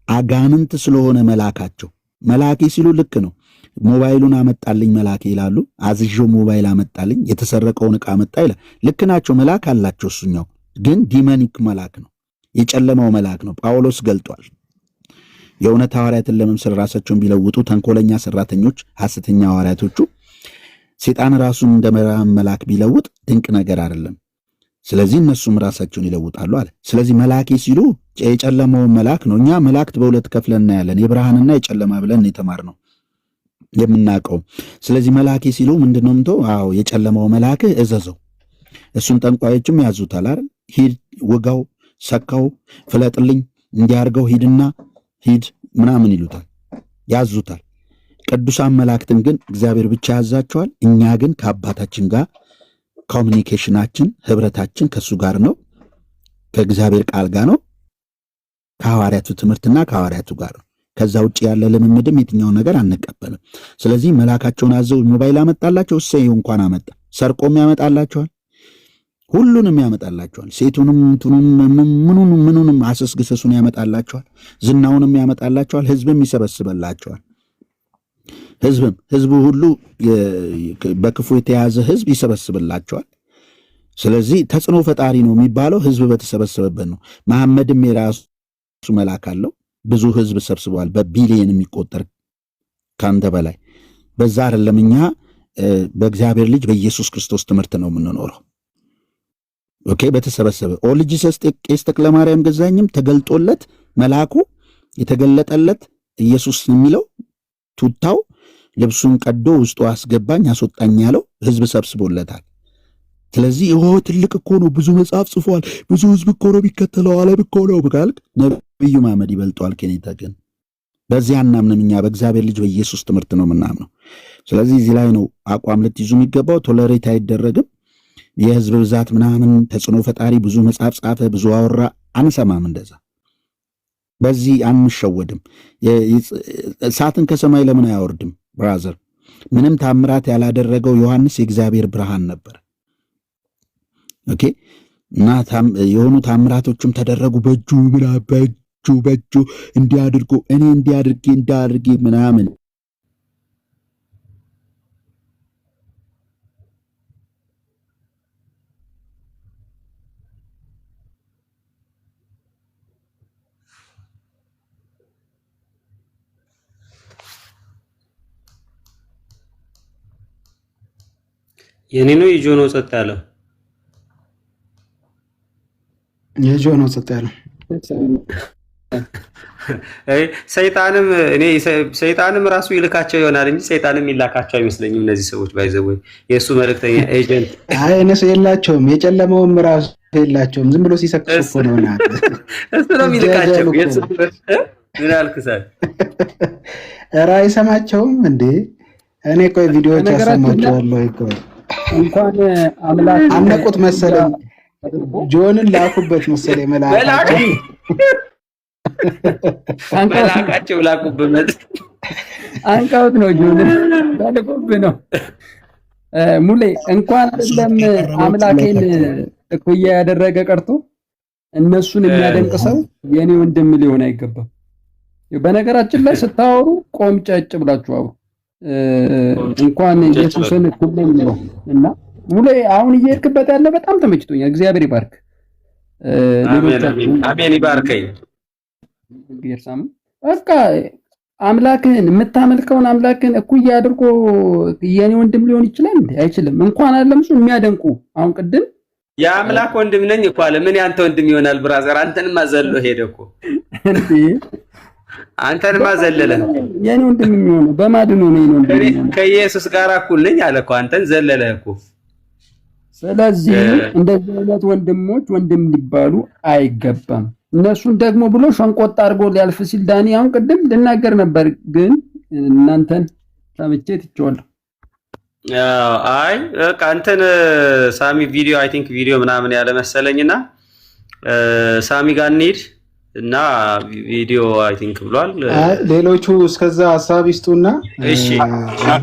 አጋንንት ስለሆነ መላካቸው መላኬ ሲሉ ልክ ነው። ሞባይሉን አመጣልኝ መላኬ ይላሉ። አዝዤው ሞባይል አመጣልኝ የተሰረቀውን ዕቃ አመጣ ይላል። ልክ ናቸው፣ መላክ አላቸው። እሱኛው ግን ዲመኒክ መላክ ነው፣ የጨለማው መላክ ነው። ጳውሎስ ገልጧል። የእውነት ሐዋርያትን ለመምሰል ራሳቸውን ቢለውጡ ተንኮለኛ ሰራተኞች ሐሰተኛ ሐዋርያቶቹ ሴጣን ራሱን እንደ መላክ ቢለውጥ ድንቅ ነገር አይደለም። ስለዚህ እነሱም ራሳቸውን ይለውጣሉ አለ። ስለዚህ መላኬ ሲሉ የጨለማውን መላክ ነው። እኛ መላእክት በሁለት ከፍለን እናያለን፣ የብርሃንና የጨለማ ብለን የተማርነው የምናውቀው። ስለዚህ መላኬ ሲሉ ምንድነው ምንተው? አዎ የጨለማው መላክ እዘዘው። እሱን ጠንቋዮችም ያዙታል አይደል? ሂድ ውጋው፣ ሰካው፣ ፍለጥልኝ፣ እንዲያርገው ሂድና ሂድ ምናምን ይሉታል፣ ያዙታል። ቅዱሳን መላእክትን ግን እግዚአብሔር ብቻ ያዛቸዋል። እኛ ግን ከአባታችን ጋር ኮሚኒኬሽናችን ህብረታችን ከሱ ጋር ነው፣ ከእግዚአብሔር ቃል ጋር ነው፣ ከሐዋርያቱ ትምህርትና ከሐዋርያቱ ጋር ነው። ከዛ ውጭ ያለ ልምምድም የትኛውን ነገር አንቀበልም። ስለዚህ መላካቸውን አዘው ሞባይል አመጣላቸው፣ እሰይ እንኳን አመጣ። ሰርቆም ያመጣላቸዋል፣ ሁሉንም ያመጣላቸዋል። ሴቱንም ምኑንም አሰስግሰሱን ያመጣላቸዋል፣ ዝናውንም ያመጣላቸዋል፣ ህዝብም ይሰበስበላቸዋል። ህዝቡ ሁሉ በክፉ የተያዘ ህዝብ ይሰበስብላቸዋል። ስለዚህ ተጽዕኖ ፈጣሪ ነው የሚባለው ህዝብ በተሰበሰበበት ነው። መሐመድም የራሱ መልአክ አለው፣ ብዙ ህዝብ ሰብስበዋል፣ በቢሊየን የሚቆጠር ከአንተ በላይ። በዛ አይደለም እኛ በእግዚአብሔር ልጅ በኢየሱስ ክርስቶስ ትምህርት ነው የምንኖረው። ኦኬ በተሰበሰበ ኦልጂሰስ ቄስ ተክለ ማርያም ገዛኝም ተገልጦለት መልአኩ የተገለጠለት ኢየሱስ የሚለው ቱታው ልብሱን ቀዶ ውስጡ አስገባኝ አስወጣኝ ያለው ህዝብ ሰብስቦለታል። ስለዚህ ትልቅ እኮ ነው፣ ብዙ መጽሐፍ ጽፏል፣ ብዙ ህዝብ እኮ ነው የሚከተለው፣ ዓለም እኮ ነው ብካልክ ነብዩ መሐመድ ይበልጠዋል። ኬኔታ ግን በዚህ አናምንም። እኛ በእግዚአብሔር ልጅ በኢየሱስ ትምህርት ነው የምናምነው። ስለዚህ እዚህ ላይ ነው አቋም ልትይዙ የሚገባው። ቶለሬት አይደረግም። የህዝብ ብዛት ምናምን ተጽዕኖ ፈጣሪ ብዙ መጽሐፍ ጻፈ፣ ብዙ አወራ አንሰማም። እንደዛ በዚህ አንሸወድም። እሳትን ከሰማይ ለምን አያወርድም? ብራዘር ምንም ታምራት ያላደረገው ዮሐንስ የእግዚአብሔር ብርሃን ነበር። ኦኬ እና የሆኑ ታምራቶችም ተደረጉ። በእጁ እንዲያድርጎ እኔ እንዲያድርጌ ምናምን የኔ ነው የጆ ነው ጸጥ ያለው? የጆ ነው ጸጥ ያለው። ሰይጣንም እኔ ሰይጣንም ራሱ ይልካቸው ይሆናል እንጂ ሰይጣንም ይላካቸው አይመስለኝም። እነዚህ ሰዎች ባይዘው የእሱ መልእክተኛ ኤጀንት አይ እነሱ የላቸውም፣ የጨለመውም ራሱ የላቸውም። ዝም ብሎ ሲሰክሱ እኮ ነው እና እሱ ነው የሚልካቸው። ምን አልክሳል? ኧረ አይሰማቸውም እንዴ? እኔ ቆይ ቪዲዮዎች ያሰማቸዋለሁ እኮ እንኳን አምላክ አነቁት መሰለኝ። ጆንን ላኩበት መሰለኝ መላካቸው ላኩበት አንቃውት ነው ጆንን ባለቆብ ነው። ሙሌ እንኳን አይደለም አምላኬን እኩያ ያደረገ ቀርቶ እነሱን የሚያደንቅ ሰው የኔ ወንድም ሊሆን አይገባም። በነገራችን ላይ ስታወሩ ቆምጨጭ ብላችሁ አውሩ። እንኳን ኢየሱስን እኩልም ነው እና ሙሌ አሁን እየሄድክበት ያለ በጣም ተመችቶኛል። እግዚአብሔር ይባርክ። አሜን ይባርከኝ። ጌርሳም በቃ አምላክህን የምታመልከውን አምላክህን እኩያ አድርጎ የኔ ወንድም ሊሆን ይችላል እንዴ? አይችልም። እንኳን አይደለም እሱ የሚያደንቁ አሁን ቅድም የአምላክ ወንድም ነኝ እኮ አለ። ምን ያንተ ወንድም ይሆናል? ብራዘር አንተንማ ዘሎ ሄደ እኮ እንዴ! አንተንማ ዘለለ። የኔ ወንድም የሚሆነው በማድኑ ነው የኔ ወንድም ከኢየሱስ ጋር እኩል ነኝ አለ እኮ። አንተን ዘለለ እኮ። ስለዚህ እንደዚህ አይነት ወንድሞች ወንድም ሊባሉ አይገባም። እነሱን ደግሞ ብሎ ሸንቆጥ አድርጎ ሊያልፍ ሲል ዳኒ አሁን ቅድም ልናገር ነበር፣ ግን እናንተን ሰምቼ ትቼዋለሁ። አይ በቃ እንትን ሳሚ ቪዲዮ አይ ቲንክ ቪዲዮ ምናምን ያለ መሰለኝና ሳሚ ጋር እንሂድ እና ቪዲዮ አይ ቲንክ ብሏል። ሌሎቹ እስከዛ ሐሳብ ይስጡና እሺ፣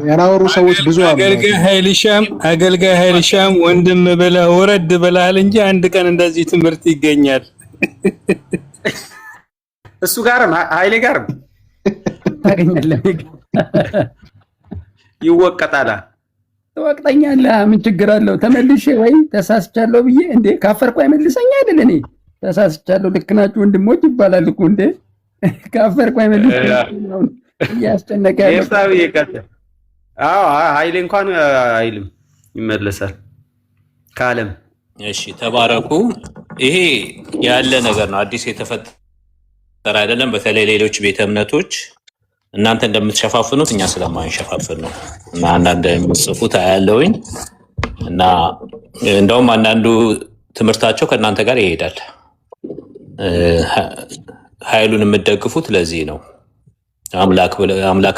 ያላወሩ ሰዎች ብዙ አሉ። አገልጋይ ኃይልሻም ወንድም ብለህ ወረድ ብለሃል እንጂ አንድ ቀን እንደዚህ ትምህርት ይገኛል። እሱ ጋርም ኃይሌ ጋርም ታገኛለህ። ይወቀጣላ ትወቅጠኛለህ። ምን ችግር አለው? ተመልሼ ወይ ተሳስቻለሁ ብዬ እንዴ ካፈርኩ አይመልሰኝ አይደል? እኔ ተሳስቻለሁ ልክ ናችሁ ወንድሞች ይባላል እኮ እንዴ። ካፈርኩ አይመልሰኝ እያስጨነቀ ያለው። አዎ ኃይሌ እንኳን አይልም ይመለሳል ካለም። እሺ ተባረኩ። ይሄ ያለ ነገር ነው፣ አዲስ የተፈጠረ አይደለም። በተለይ ሌሎች ቤተ እምነቶች እናንተ እንደምትሸፋፍኑት እኛ ስለማንሸፋፍን ነው እና አንዳንድ የምትጽፉት አያለውኝ እና እንደውም አንዳንዱ ትምህርታቸው ከእናንተ ጋር ይሄዳል። ኃይሉን የምትደግፉት ለዚህ ነው። አምላክ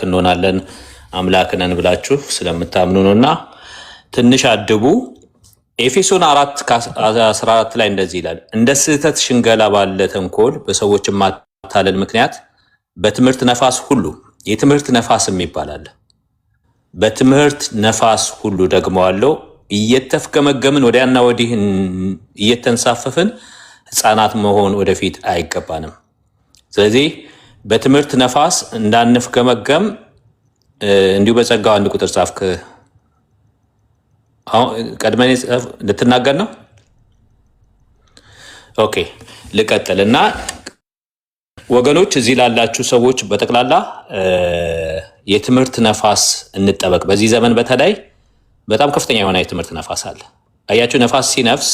እንሆናለን አምላክ ነን ብላችሁ ስለምታምኑ ነው። እና ትንሽ አድቡ። ኤፌሶን 4:14 ላይ እንደዚህ ይላል፣ እንደ ስህተት ሽንገላ ባለ ተንኮል በሰዎች ማታለል ምክንያት በትምህርት ነፋስ ሁሉ፣ የትምህርት ነፋስም ይባላል፣ በትምህርት ነፋስ ሁሉ ደግሞ አለው እየተፍገመገምን ወዲያና ወዲህ እየተንሳፈፍን ሕፃናት መሆን ወደፊት አይገባንም። ስለዚህ በትምህርት ነፋስ እንዳንፍገመገም እንዲሁ በጸጋው አንድ ቁጥር ጻፍክ። አሁን ቀድመን ልትናገር ነው? ኦኬ ልቀጥል እና ወገኖች እዚህ ላላችሁ ሰዎች በጠቅላላ የትምህርት ነፋስ እንጠበቅ። በዚህ ዘመን በተለይ በጣም ከፍተኛ የሆነ የትምህርት ነፋስ አለ። አያችሁ፣ ነፋስ ሲነፍስ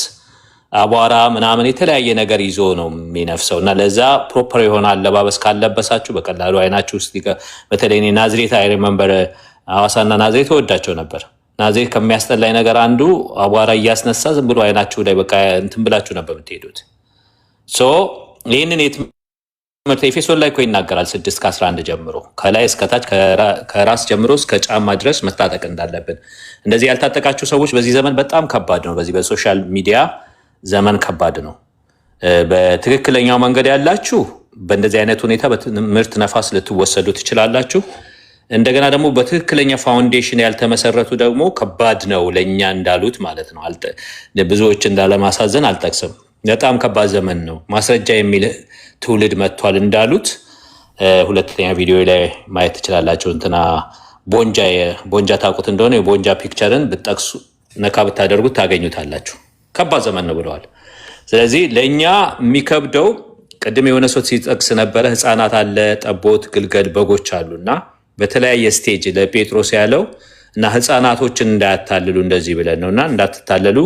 አቧራ ምናምን የተለያየ ነገር ይዞ ነው የሚነፍሰው እና ለዛ ፕሮፐር የሆነ አለባበስ ካለበሳችሁ በቀላሉ አይናችሁ ውስጥ በተለይ ናዝሬት አይ ሪመምበር ሐዋሳና ናዝሬት ወዳቸው ነበር። ናዝሬት ከሚያስጠላኝ ነገር አንዱ አቧራ እያስነሳ ዝም ብሎ አይናችሁ ላይ በቃ እንትን ብላችሁ ነበር የምትሄዱት። ይህንን የትምህርት ኤፌሶን ላይ እኮ ይናገራል 6:11 ጀምሮ ከላይ እስከታች ከራስ ጀምሮ እስከ ጫማ ድረስ መታጠቅ እንዳለብን። እንደዚህ ያልታጠቃችሁ ሰዎች በዚህ ዘመን በጣም ከባድ ነው። በዚህ በሶሻል ሚዲያ ዘመን ከባድ ነው። በትክክለኛው መንገድ ያላችሁ በእንደዚህ አይነት ሁኔታ በትምህርት ነፋስ ልትወሰዱ ትችላላችሁ። እንደገና ደግሞ በትክክለኛ ፋውንዴሽን ያልተመሰረቱ ደግሞ ከባድ ነው ለእኛ እንዳሉት ማለት ነው። ብዙዎች እንዳለማሳዘን አልጠቅስም። በጣም ከባድ ዘመን ነው። ማስረጃ የሚል ትውልድ መጥቷል እንዳሉት ሁለተኛ ቪዲዮ ላይ ማየት ትችላላችሁ። እንትና ቦንጃ ታውቁት እንደሆነ የቦንጃ ፒክቸርን ብትጠቅሱ ነካ ብታደርጉት ታገኙታላችሁ። ከባድ ዘመን ነው ብለዋል። ስለዚህ ለእኛ የሚከብደው ቅድም የሆነ ሰው ሲጠቅስ ነበረ፣ ህፃናት አለ፣ ጠቦት፣ ግልገል፣ በጎች አሉና በተለያየ ስቴጅ ለጴጥሮስ ያለው እና ህፃናቶችን እንዳያታልሉ እንደዚህ ብለን ነው እና እንዳትታለሉ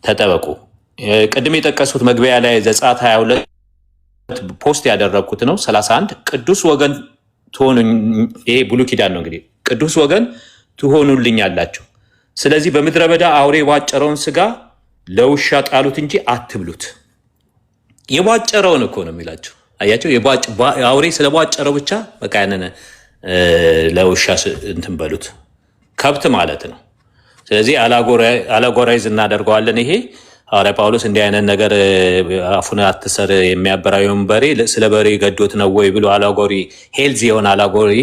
ተጠበቁ። ቅድም የጠቀሱት መግቢያ ላይ ዘጸአት ፖስት ያደረኩት ነው 31 ቅዱስ ወገን ትሆኑ ይሄ ብሉይ ኪዳን ነው እንግዲህ ቅዱስ ወገን ትሆኑልኛላችሁ ስለዚህ በምድረ በዳ አውሬ የቧጨረውን ስጋ ለውሻ ጣሉት እንጂ አትብሉት የቧጨረውን እኮ ነው የሚላቸው አያቸው አውሬ ስለቧጨረው ብቻ በቃ ያነነ ለውሻ እንትን በሉት ከብት ማለት ነው ስለዚህ አላጎራይዝ እናደርገዋለን ይሄ ሐዋርያ ጳውሎስ እንዲህ አይነት ነገር አፉን አትሰር የሚያበራየውን በሬ ስለ በሬ ገዶት ነው ወይ ብሎ አላጎሪ ሄልዝ የሆነ አላጎሪ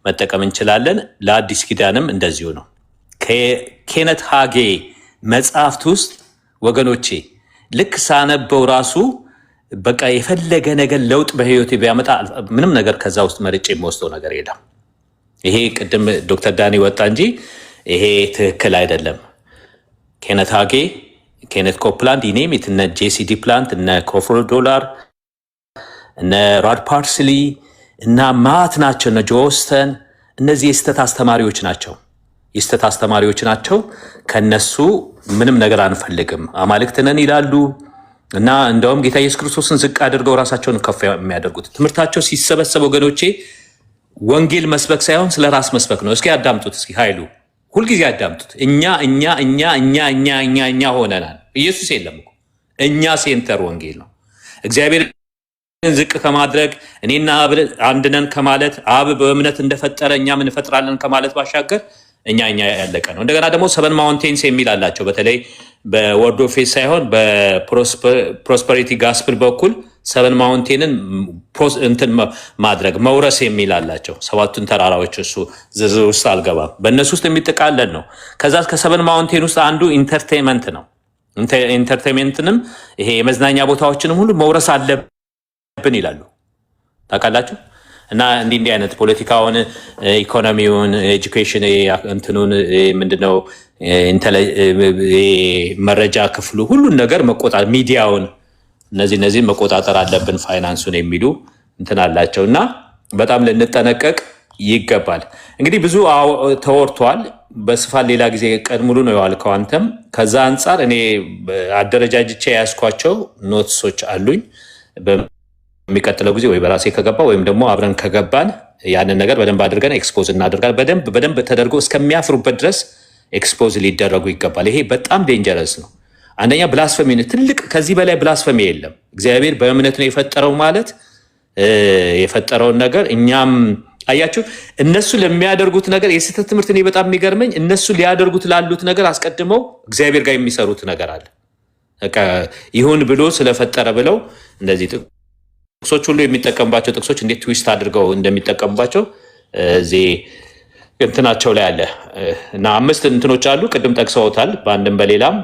መጠቀም እንችላለን ለአዲስ ኪዳንም እንደዚሁ ነው ከኬነት ሃጌ መጽሐፍት ውስጥ ወገኖቼ ልክ ሳነበው ራሱ በቃ የፈለገ ነገር ለውጥ በህይወቴ ቢያመጣ ምንም ነገር ከዛ ውስጥ መርጬ የምወስደው ነገር የለም ይሄ ቅድም ዶክተር ዳኒ ወጣ እንጂ ይሄ ትክክል አይደለም ኬነት ሃጌ ኬነት ኮፕላንድ ይኔም እነ ጄሲዲ ፕላንት እነ ክሮፎርድ ዶላር እነ ሮድ ፓርስሊ እና ማት ናቸው እነ ጆስተን እነዚህ የስተት አስተማሪዎች ናቸው ከነሱ ምንም ነገር አንፈልግም አማልክት ነን ይላሉ እና እንደውም ጌታ ኢየሱስ ክርስቶስን ዝቅ አድርገው ራሳቸውን ከፍ የሚያደርጉት ትምህርታቸው ሲሰበሰብ ወገኖቼ ወንጌል መስበክ ሳይሆን ስለ ራስ መስበክ ነው እስኪ አዳምጡት እስኪ ኃይሉ ሁልጊዜ አዳምጡት እኛ ሆነናል ኢየሱስ የለም እኮ እኛ ሴንተር ወንጌል ነው እግዚአብሔር ዝቅ ከማድረግ እኔና አብ አንድ ነን ከማለት አብ በእምነት እንደፈጠረ እኛም እንፈጥራለን ከማለት ባሻገር እኛ ያለቀ ነው እንደገና ደግሞ ሰቨን ማውንቴንስ የሚል አላቸው በተለይ በወርድ ኦፍ ፌዝ ሳይሆን በፕሮስፐሪቲ ጋስፕል በኩል ሰቨን ማውንቴንን እንትን ማድረግ መውረስ የሚል አላቸው ሰባቱን ተራራዎች እሱ ዝርዝር ውስጥ አልገባም በእነሱ ውስጥ የሚጠቃለል ነው ከዛ ከሰቨን ማውንቴን ውስጥ አንዱ ኢንተርቴንመንት ነው ኢንተርቴንመንትንም ይሄ የመዝናኛ ቦታዎችንም ሁሉ መውረስ አለብን ይላሉ ታውቃላችሁ እና እንዲህ አይነት ፖለቲካውን ኢኮኖሚውን ኤጁኬሽን እንትኑን ምንድነው መረጃ ክፍሉ ሁሉን ነገር መቆጣጠር ሚዲያውን እነዚህ መቆጣጠር አለብን ፋይናንሱን የሚሉ እንትን አላቸውና በጣም ልንጠነቀቅ ይገባል እንግዲህ ብዙ ተወርቷል በስፋት ሌላ ጊዜ ቀን ሙሉ ነው ያልከው አንተም ከዛ አንፃር እኔ አደረጃጅቼ ያስኳቸው ኖትሶች አሉኝ በሚቀጥለው ጊዜ ወይ በራሴ ከገባ ወይም ደግሞ አብረን ከገባን ያንን ነገር በደንብ አድርገን ኤክስፖዝ እናደርጋለን በደንብ ተደርጎ እስከሚያፍሩበት ድረስ ኤክስፖዝ ሊደረጉ ይገባል ይሄ በጣም ዴንጀረስ ነው አንደኛ ብላስፈሚ ነው ትልቅ ከዚህ በላይ ብላስፈሚ የለም እግዚአብሔር በእምነት ነው የፈጠረው ማለት የፈጠረውን ነገር እኛም አያችሁ እነሱ ለሚያደርጉት ነገር የስህተት ትምህርት እኔ በጣም የሚገርመኝ እነሱ ሊያደርጉት ላሉት ነገር አስቀድመው እግዚአብሔር ጋር የሚሰሩት ነገር አለ በቃ ይሁን ብሎ ስለፈጠረ ብለው እንደዚህ ጥቅሶች ሁሉ የሚጠቀምባቸው ጥቅሶች እንዴት ትዊስት አድርገው እንደሚጠቀሙባቸው እዚህ እንትናቸው ላይ አለ እና 5 እንትኖች አሉ ቅድም ጠቅሰውታል በአንድም በሌላም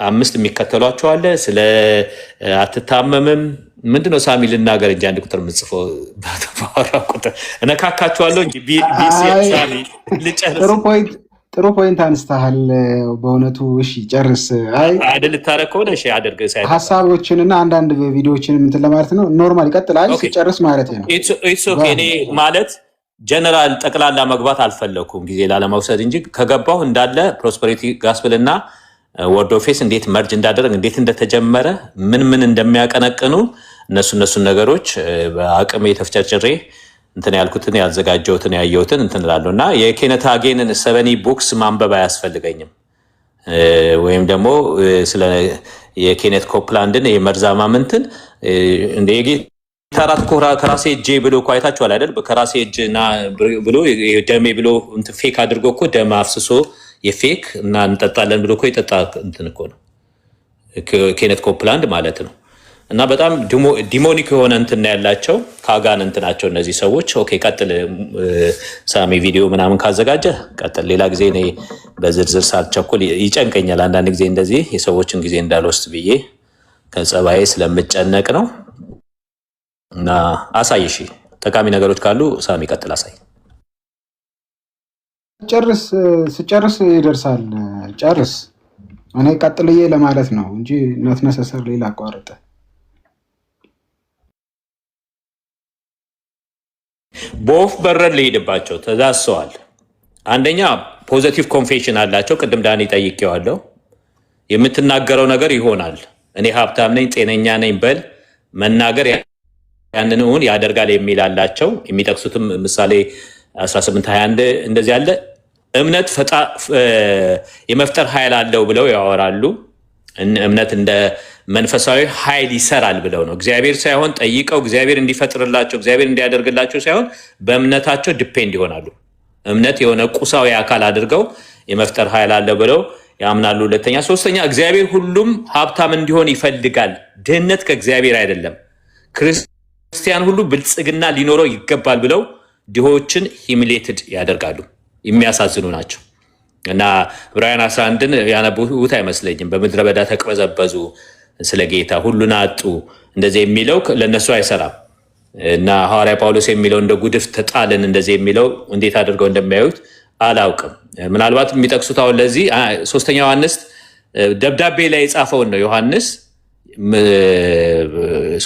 5 የሚከተሏቸው አለ ስለ አትታመምም ምንድነው ሳሚ ልናገር እንጂ አንድ ቁጥር ምጽፈው ባተባራ ቁጥር እነካካቸዋለሁ እንጂ ቢሲሳሚ ልጨርስ ጥሩ ፖይንት አንስተሃል በእውነቱ እሺ ጨርስ አይደል ታረከው እሺ አድርገ ሳይ ሐሳቦችንና አንዳንድ ቪዲዮዎችን እንትን ለማለት ነው ኖርማል ይቀጥላል ሲጨርስ ማለት ነው ኢትስ ኦኬ እኔ ማለት ጀነራል ጠቅላላ መግባት አልፈለኩም ጊዜ ላለማውሰድ እንጂ ከገባው እንዳለ ፕሮስፐሪቲ ጋስፕልና ወርድ ኦፍ ፌስ እንዴት መርጅ እንዳደረግ እንዴት እንደተጀመረ ምን እንደሚያቀነቅኑ እነሱን ነገሮች በአቅሜ ተፍጨርጭሬ እንትን ያልኩትን ያዘጋጀሁትን ያየሁትን እንትን እላለሁ እና የኬነት ሃጌንን 7 ቡክስ ማንበብ አያስፈልገኝም ወይም ደግሞ ስለ የኬነት ኮፕላንድን የመርዛማምንትን እንደ የጌታራት ከራሴ እጄ ብሎ እኮ አይታችኋል አይደል ከራሴ እጅና ብሎ ደሜ ብሎ እንትን ፌክ አድርጎ እኮ ደም አፍስሶ የፌክ እና እንጠጣለን ብሎ እኮ የጠጣ እንትን እኮ ነው ኬነት ኮፕላንድ ማለት ነው እና በጣም ዲሞኒክ የሆነ እንትን ያላቸው ካጋን እንትናቸው እነዚህ ሰዎች ኦኬ ቀጥል ሳሚ ቪዲዮ ምናምን ካዘጋጀ ቀጥል ሌላ ጊዜ እኔ በዝርዝር ሳልቸኩል ይጨንቀኛል አንዳንድ ጊዜ እንደዚህ የሰዎችን ጊዜ እንዳልወስድ ብዬ ከጸባዬ ስለምጨነቅ ነው እና አሳይ እሺ ጠቃሚ ነገሮች ካሉ ሳሚ ቀጥል አሳይ ስጨርስ ይደርሳል ጨርስ እኔ ቀጥልዬ ለማለት ነው እንጂ not necessarily ላቋርጥ በወፍ በረር ሊሄድባቸው ተዛሰዋል አንደኛ ፖዚቲቭ ኮንፌሽን አላቸው ቅድም ዳኒ ጠይቄዋለሁ የምትናገረው ነገር ይሆናል እኔ ሀብታም ነኝ ጤነኛ ነኝ በል መናገር ያንን እውን ያደርጋል የሚል አላቸው። የሚጠቅሱትም ምሳሌ 18:21 እንደዚህ ያለ እምነት የመፍጠር ኃይል አለው ብለው ያወራሉ። እምነት እንደ መንፈሳዊ ኃይል ይሰራል ብለው ነው። እግዚአብሔር ሳይሆን ጠይቀው እግዚአብሔር እንዲፈጥርላቸው እግዚአብሔር እንዲያደርግላቸው ሳይሆን በእምነታቸው ዲፔንድ ይሆናሉ። እምነት የሆነ ቁሳዊ አካል አድርገው የመፍጠር ኃይል አለው ብለው ያምናሉ። ሁለተኛ፣ ሶስተኛ እግዚአብሔር ሁሉም ሀብታም እንዲሆን ይፈልጋል። ድህነት ከእግዚአብሔር አይደለም። ክርስቲያን ሁሉ ብልጽግና ሊኖረው ይገባል ብለው ድሆችን ሂሚሌትድ ያደርጋሉ። የሚያሳዝኑ ናቸው። እና ዕብራውያን 11ን ያነቡት አይመስለኝም። በምድረ በዳ ተቅበዘበዙ፣ ስለ ጌታ ሁሉን አጡ፣ እንደዚህ የሚለው ለነሱ አይሰራም። እና ሐዋርያ ጳውሎስ የሚለው እንደ ጉድፍ ተጣልን እንደዚህ የሚለው እንዴት አድርገው እንደሚያዩት አላውቅም። ምናልባት የሚጠቅሱት አሁን ለዚህ 3ኛ ዮሐንስ ደብዳቤ ላይ የጻፈውን ነው። ዮሐንስ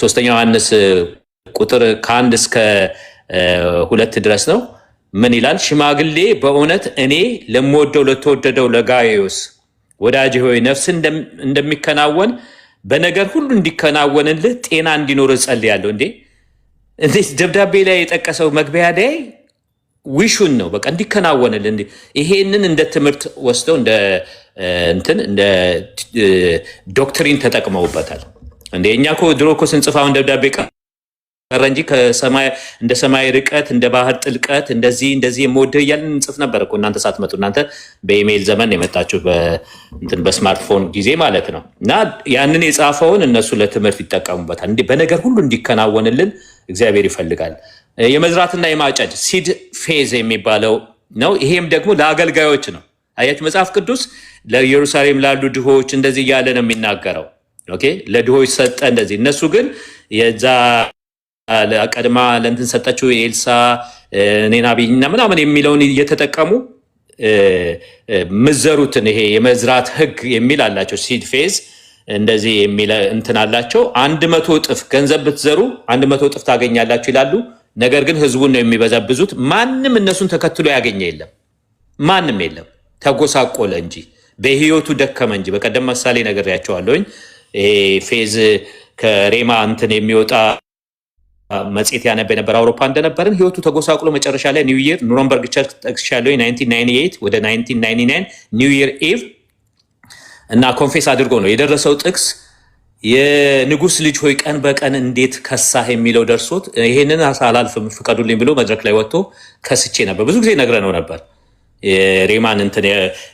3ኛ ዮሐንስ ቁጥር ከ1 እስከ 2 ድረስ ነው። ምን ይላል? ሽማግሌ በእውነት እኔ ለምወደው ለተወደደው ለጋይዮስ ወዳጅ ሆይ ነፍስ እንደሚከናወን በነገር ሁሉ እንዲከናወንልህ ጤና እንዲኖር እጸልያለሁ። እንዴ ደብዳቤ ላይ የጠቀሰው መግቢያ ላይ ዊሹን ነው፣ በቃ እንዲከናወንልህ። ይሄንን እንደ ትምህርት ወስደው እንደ ዶክትሪን ተጠቅመውበታል። እንዴ እኛ እኮ ድሮ እኮ ስንጽፋውን ደብዳቤ ቀረ እንጂ እንደ ሰማይ ርቀት እንደ ባህር ጥልቀት እንደዚህ የምወደው እያልን እንጽፍ ነበር እኮ እናንተ ሳትመጡ። እናንተ በኢሜይል ዘመን የመጣችሁ በስማርትፎን ጊዜ ማለት ነው። እና ያንን የጻፈውን እነሱ ለትምህርት ይጠቀሙበታል። እንዲህ በነገር ሁሉ እንዲከናወንልን እግዚአብሔር ይፈልጋል። የመዝራትና የማጨድ ሲድ ፌዝ የሚባለው ነው። ይሄም ደግሞ ለአገልጋዮች ነው። አያችሁ፣ መጽሐፍ ቅዱስ ለኢየሩሳሌም ላሉ ድሆች እንደዚህ እያለ ነው የሚናገረው። ኦኬ፣ ለድሆች ሰጠ እንደዚህ። እነሱ ግን የዛ ቀድማ ለእንትን ሰጠችው ኤልሳ ኔናቢና ምናምን የሚለውን እየተጠቀሙ ምዘሩትን ይሄ የመዝራት ህግ የሚል አላቸው። ሲድ ፌዝ እንደዚህ የሚል እንትን አላቸው። 100 እጥፍ ገንዘብ ብትዘሩ 100 እጥፍ ታገኛላችሁ ይላሉ። ነገር ግን ህዝቡን ነው የሚበዘብዙት። ማንም እነሱን ተከትሎ ያገኘ የለም፣ ማንም የለም። ተጎሳቆለ እንጂ በህይወቱ ደከመ እንጂ። በቀደም ምሳሌ ነግሬያቸዋለሁኝ። ይሄ ፌዝ ከሬማ እንትን የሚወጣ መጽሔት ያነበ ነበር። አውሮፓ እንደነበርን ህይወቱ ተጎሳቁሎ መጨረሻ ላይ ኒው ይር ኑረምበርግ ቸርች ጠቅሻለሁ 1998 ወደ 1999 ኒው ይር ኢቭ እና ኮንፌስ አድርጎ ነው የደረሰው ጥቅስ። የንጉስ ልጅ ሆይ ቀን በቀን እንዴት ከሳህ የሚለው ደርሶት ይሄንን አላልፍም ፍቀዱልኝ ብሎ መድረክ ላይ ወጥቶ ከስቼ ነበር። ብዙ ጊዜ ነግረነው ነበር። የሬማን እንትን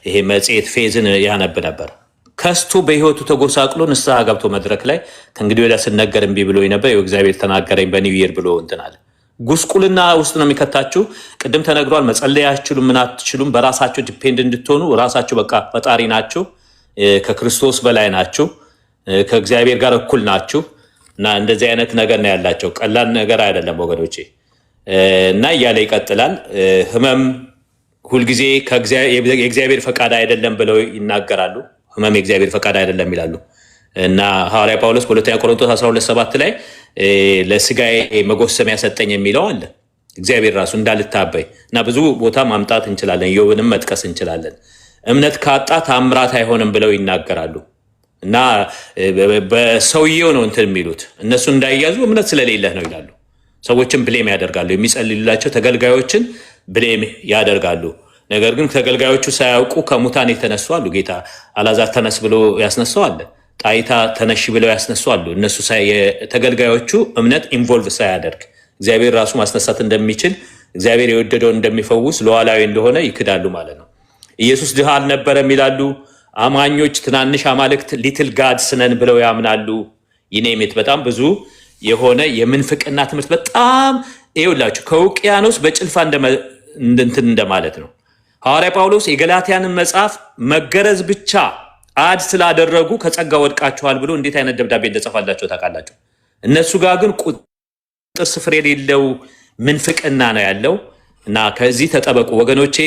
ይሄ መጽሔት ፌዝን ያነብ ነበር። ከስቶ በህይወቱ ተጎሳቅሎ ንስሐ ገብቶ መድረክ ላይ ከእንግዲህ ወዲያ ስነገር እምቢ ብሎ ነበር። እግዚአብሔር ተናገረኝ በኒው ይር ብሎ እንትን አለ። ጉስቁልና ውስጥ ነው የሚከታችሁ። ቅድም ተነግሯል። መጸለይ አትችሉም፣ ምን አትችሉም። በራሳቸው ዲፔንድ እንድትሆኑ ራሳቸው በቃ ፈጣሪ ናቸው፣ ከክርስቶስ በላይ ናቸው፣ ከእግዚአብሔር ጋር እኩል ናችሁ። እና እንደዚህ አይነት ነገር ነው ያላቸው። ቀላል ነገር አይደለም ወገኖቼ። እና እያለ ይቀጥላል። ህመም ሁልጊዜ የእግዚአብሔር ፈቃድ አይደለም ብለው ይናገራሉ። ህመም የእግዚአብሔር ፈቃድ አይደለም ይላሉ። እና ሐዋርያ ጳውሎስ በሁለተኛ ቆሮንቶስ 12:7 ላይ ለስጋዬ መጎሰሚያ ሰጠኝ የሚለው አለ። እግዚአብሔር ራሱ እንዳልታበይ እና ብዙ ቦታ ማምጣት እንችላለን። ዮብንም መጥቀስ እንችላለን። እምነት ካጣ ታምራት አይሆንም ብለው ይናገራሉ። እና በሰውየው ነው እንትን የሚሉት እነሱ እንዳይያዙ እምነት ስለሌለህ ነው ይላሉ። ሰዎችን ብሌም ያደርጋሉ። የሚጸልዩላቸው ተገልጋዮችን ብሌም ያደርጋሉ። ነገር ግን ተገልጋዮቹ ሳያውቁ ከሙታን የተነሱ አሉ። ጌታ አልዓዛር ተነስ ብሎ ያስነሳው አለ። ጣይታ ተነሽ ብለው ያስነሱ አሉ። እነሱ ተገልጋዮቹ እምነት ኢንቮልቭ ሳያደርግ እግዚአብሔር ራሱ ማስነሳት እንደሚችል እግዚአብሔር የወደደውን እንደሚፈውስ ሉዓላዊ እንደሆነ ይክዳሉ ማለት ነው። ኢየሱስ ድሃ አልነበረም ይላሉ። አማኞች ትናንሽ አማልክት ሊትል ጋድስ ነን ብለው ያምናሉ። ይኔሜት በጣም ብዙ የሆነ የምንፍቅና ትምህርት በጣም ይኸውላችሁ ከውቅያኖስ በጭልፋ እንትን እንደማለት ነው። ሐዋርያ ጳውሎስ የገላትያንን መጽሐፍ መገረዝ ብቻ አድ ስላደረጉ ከጸጋ ወድቃችኋል ብሎ እንዴት አይነት ደብዳቤ እንደጻፋላቸው ታውቃላችሁ። እነሱ ጋር ግን ቁጥር ስፍር የሌለው ምንፍቅና ነው ያለው። እና ከዚህ ተጠበቁ ወገኖቼ።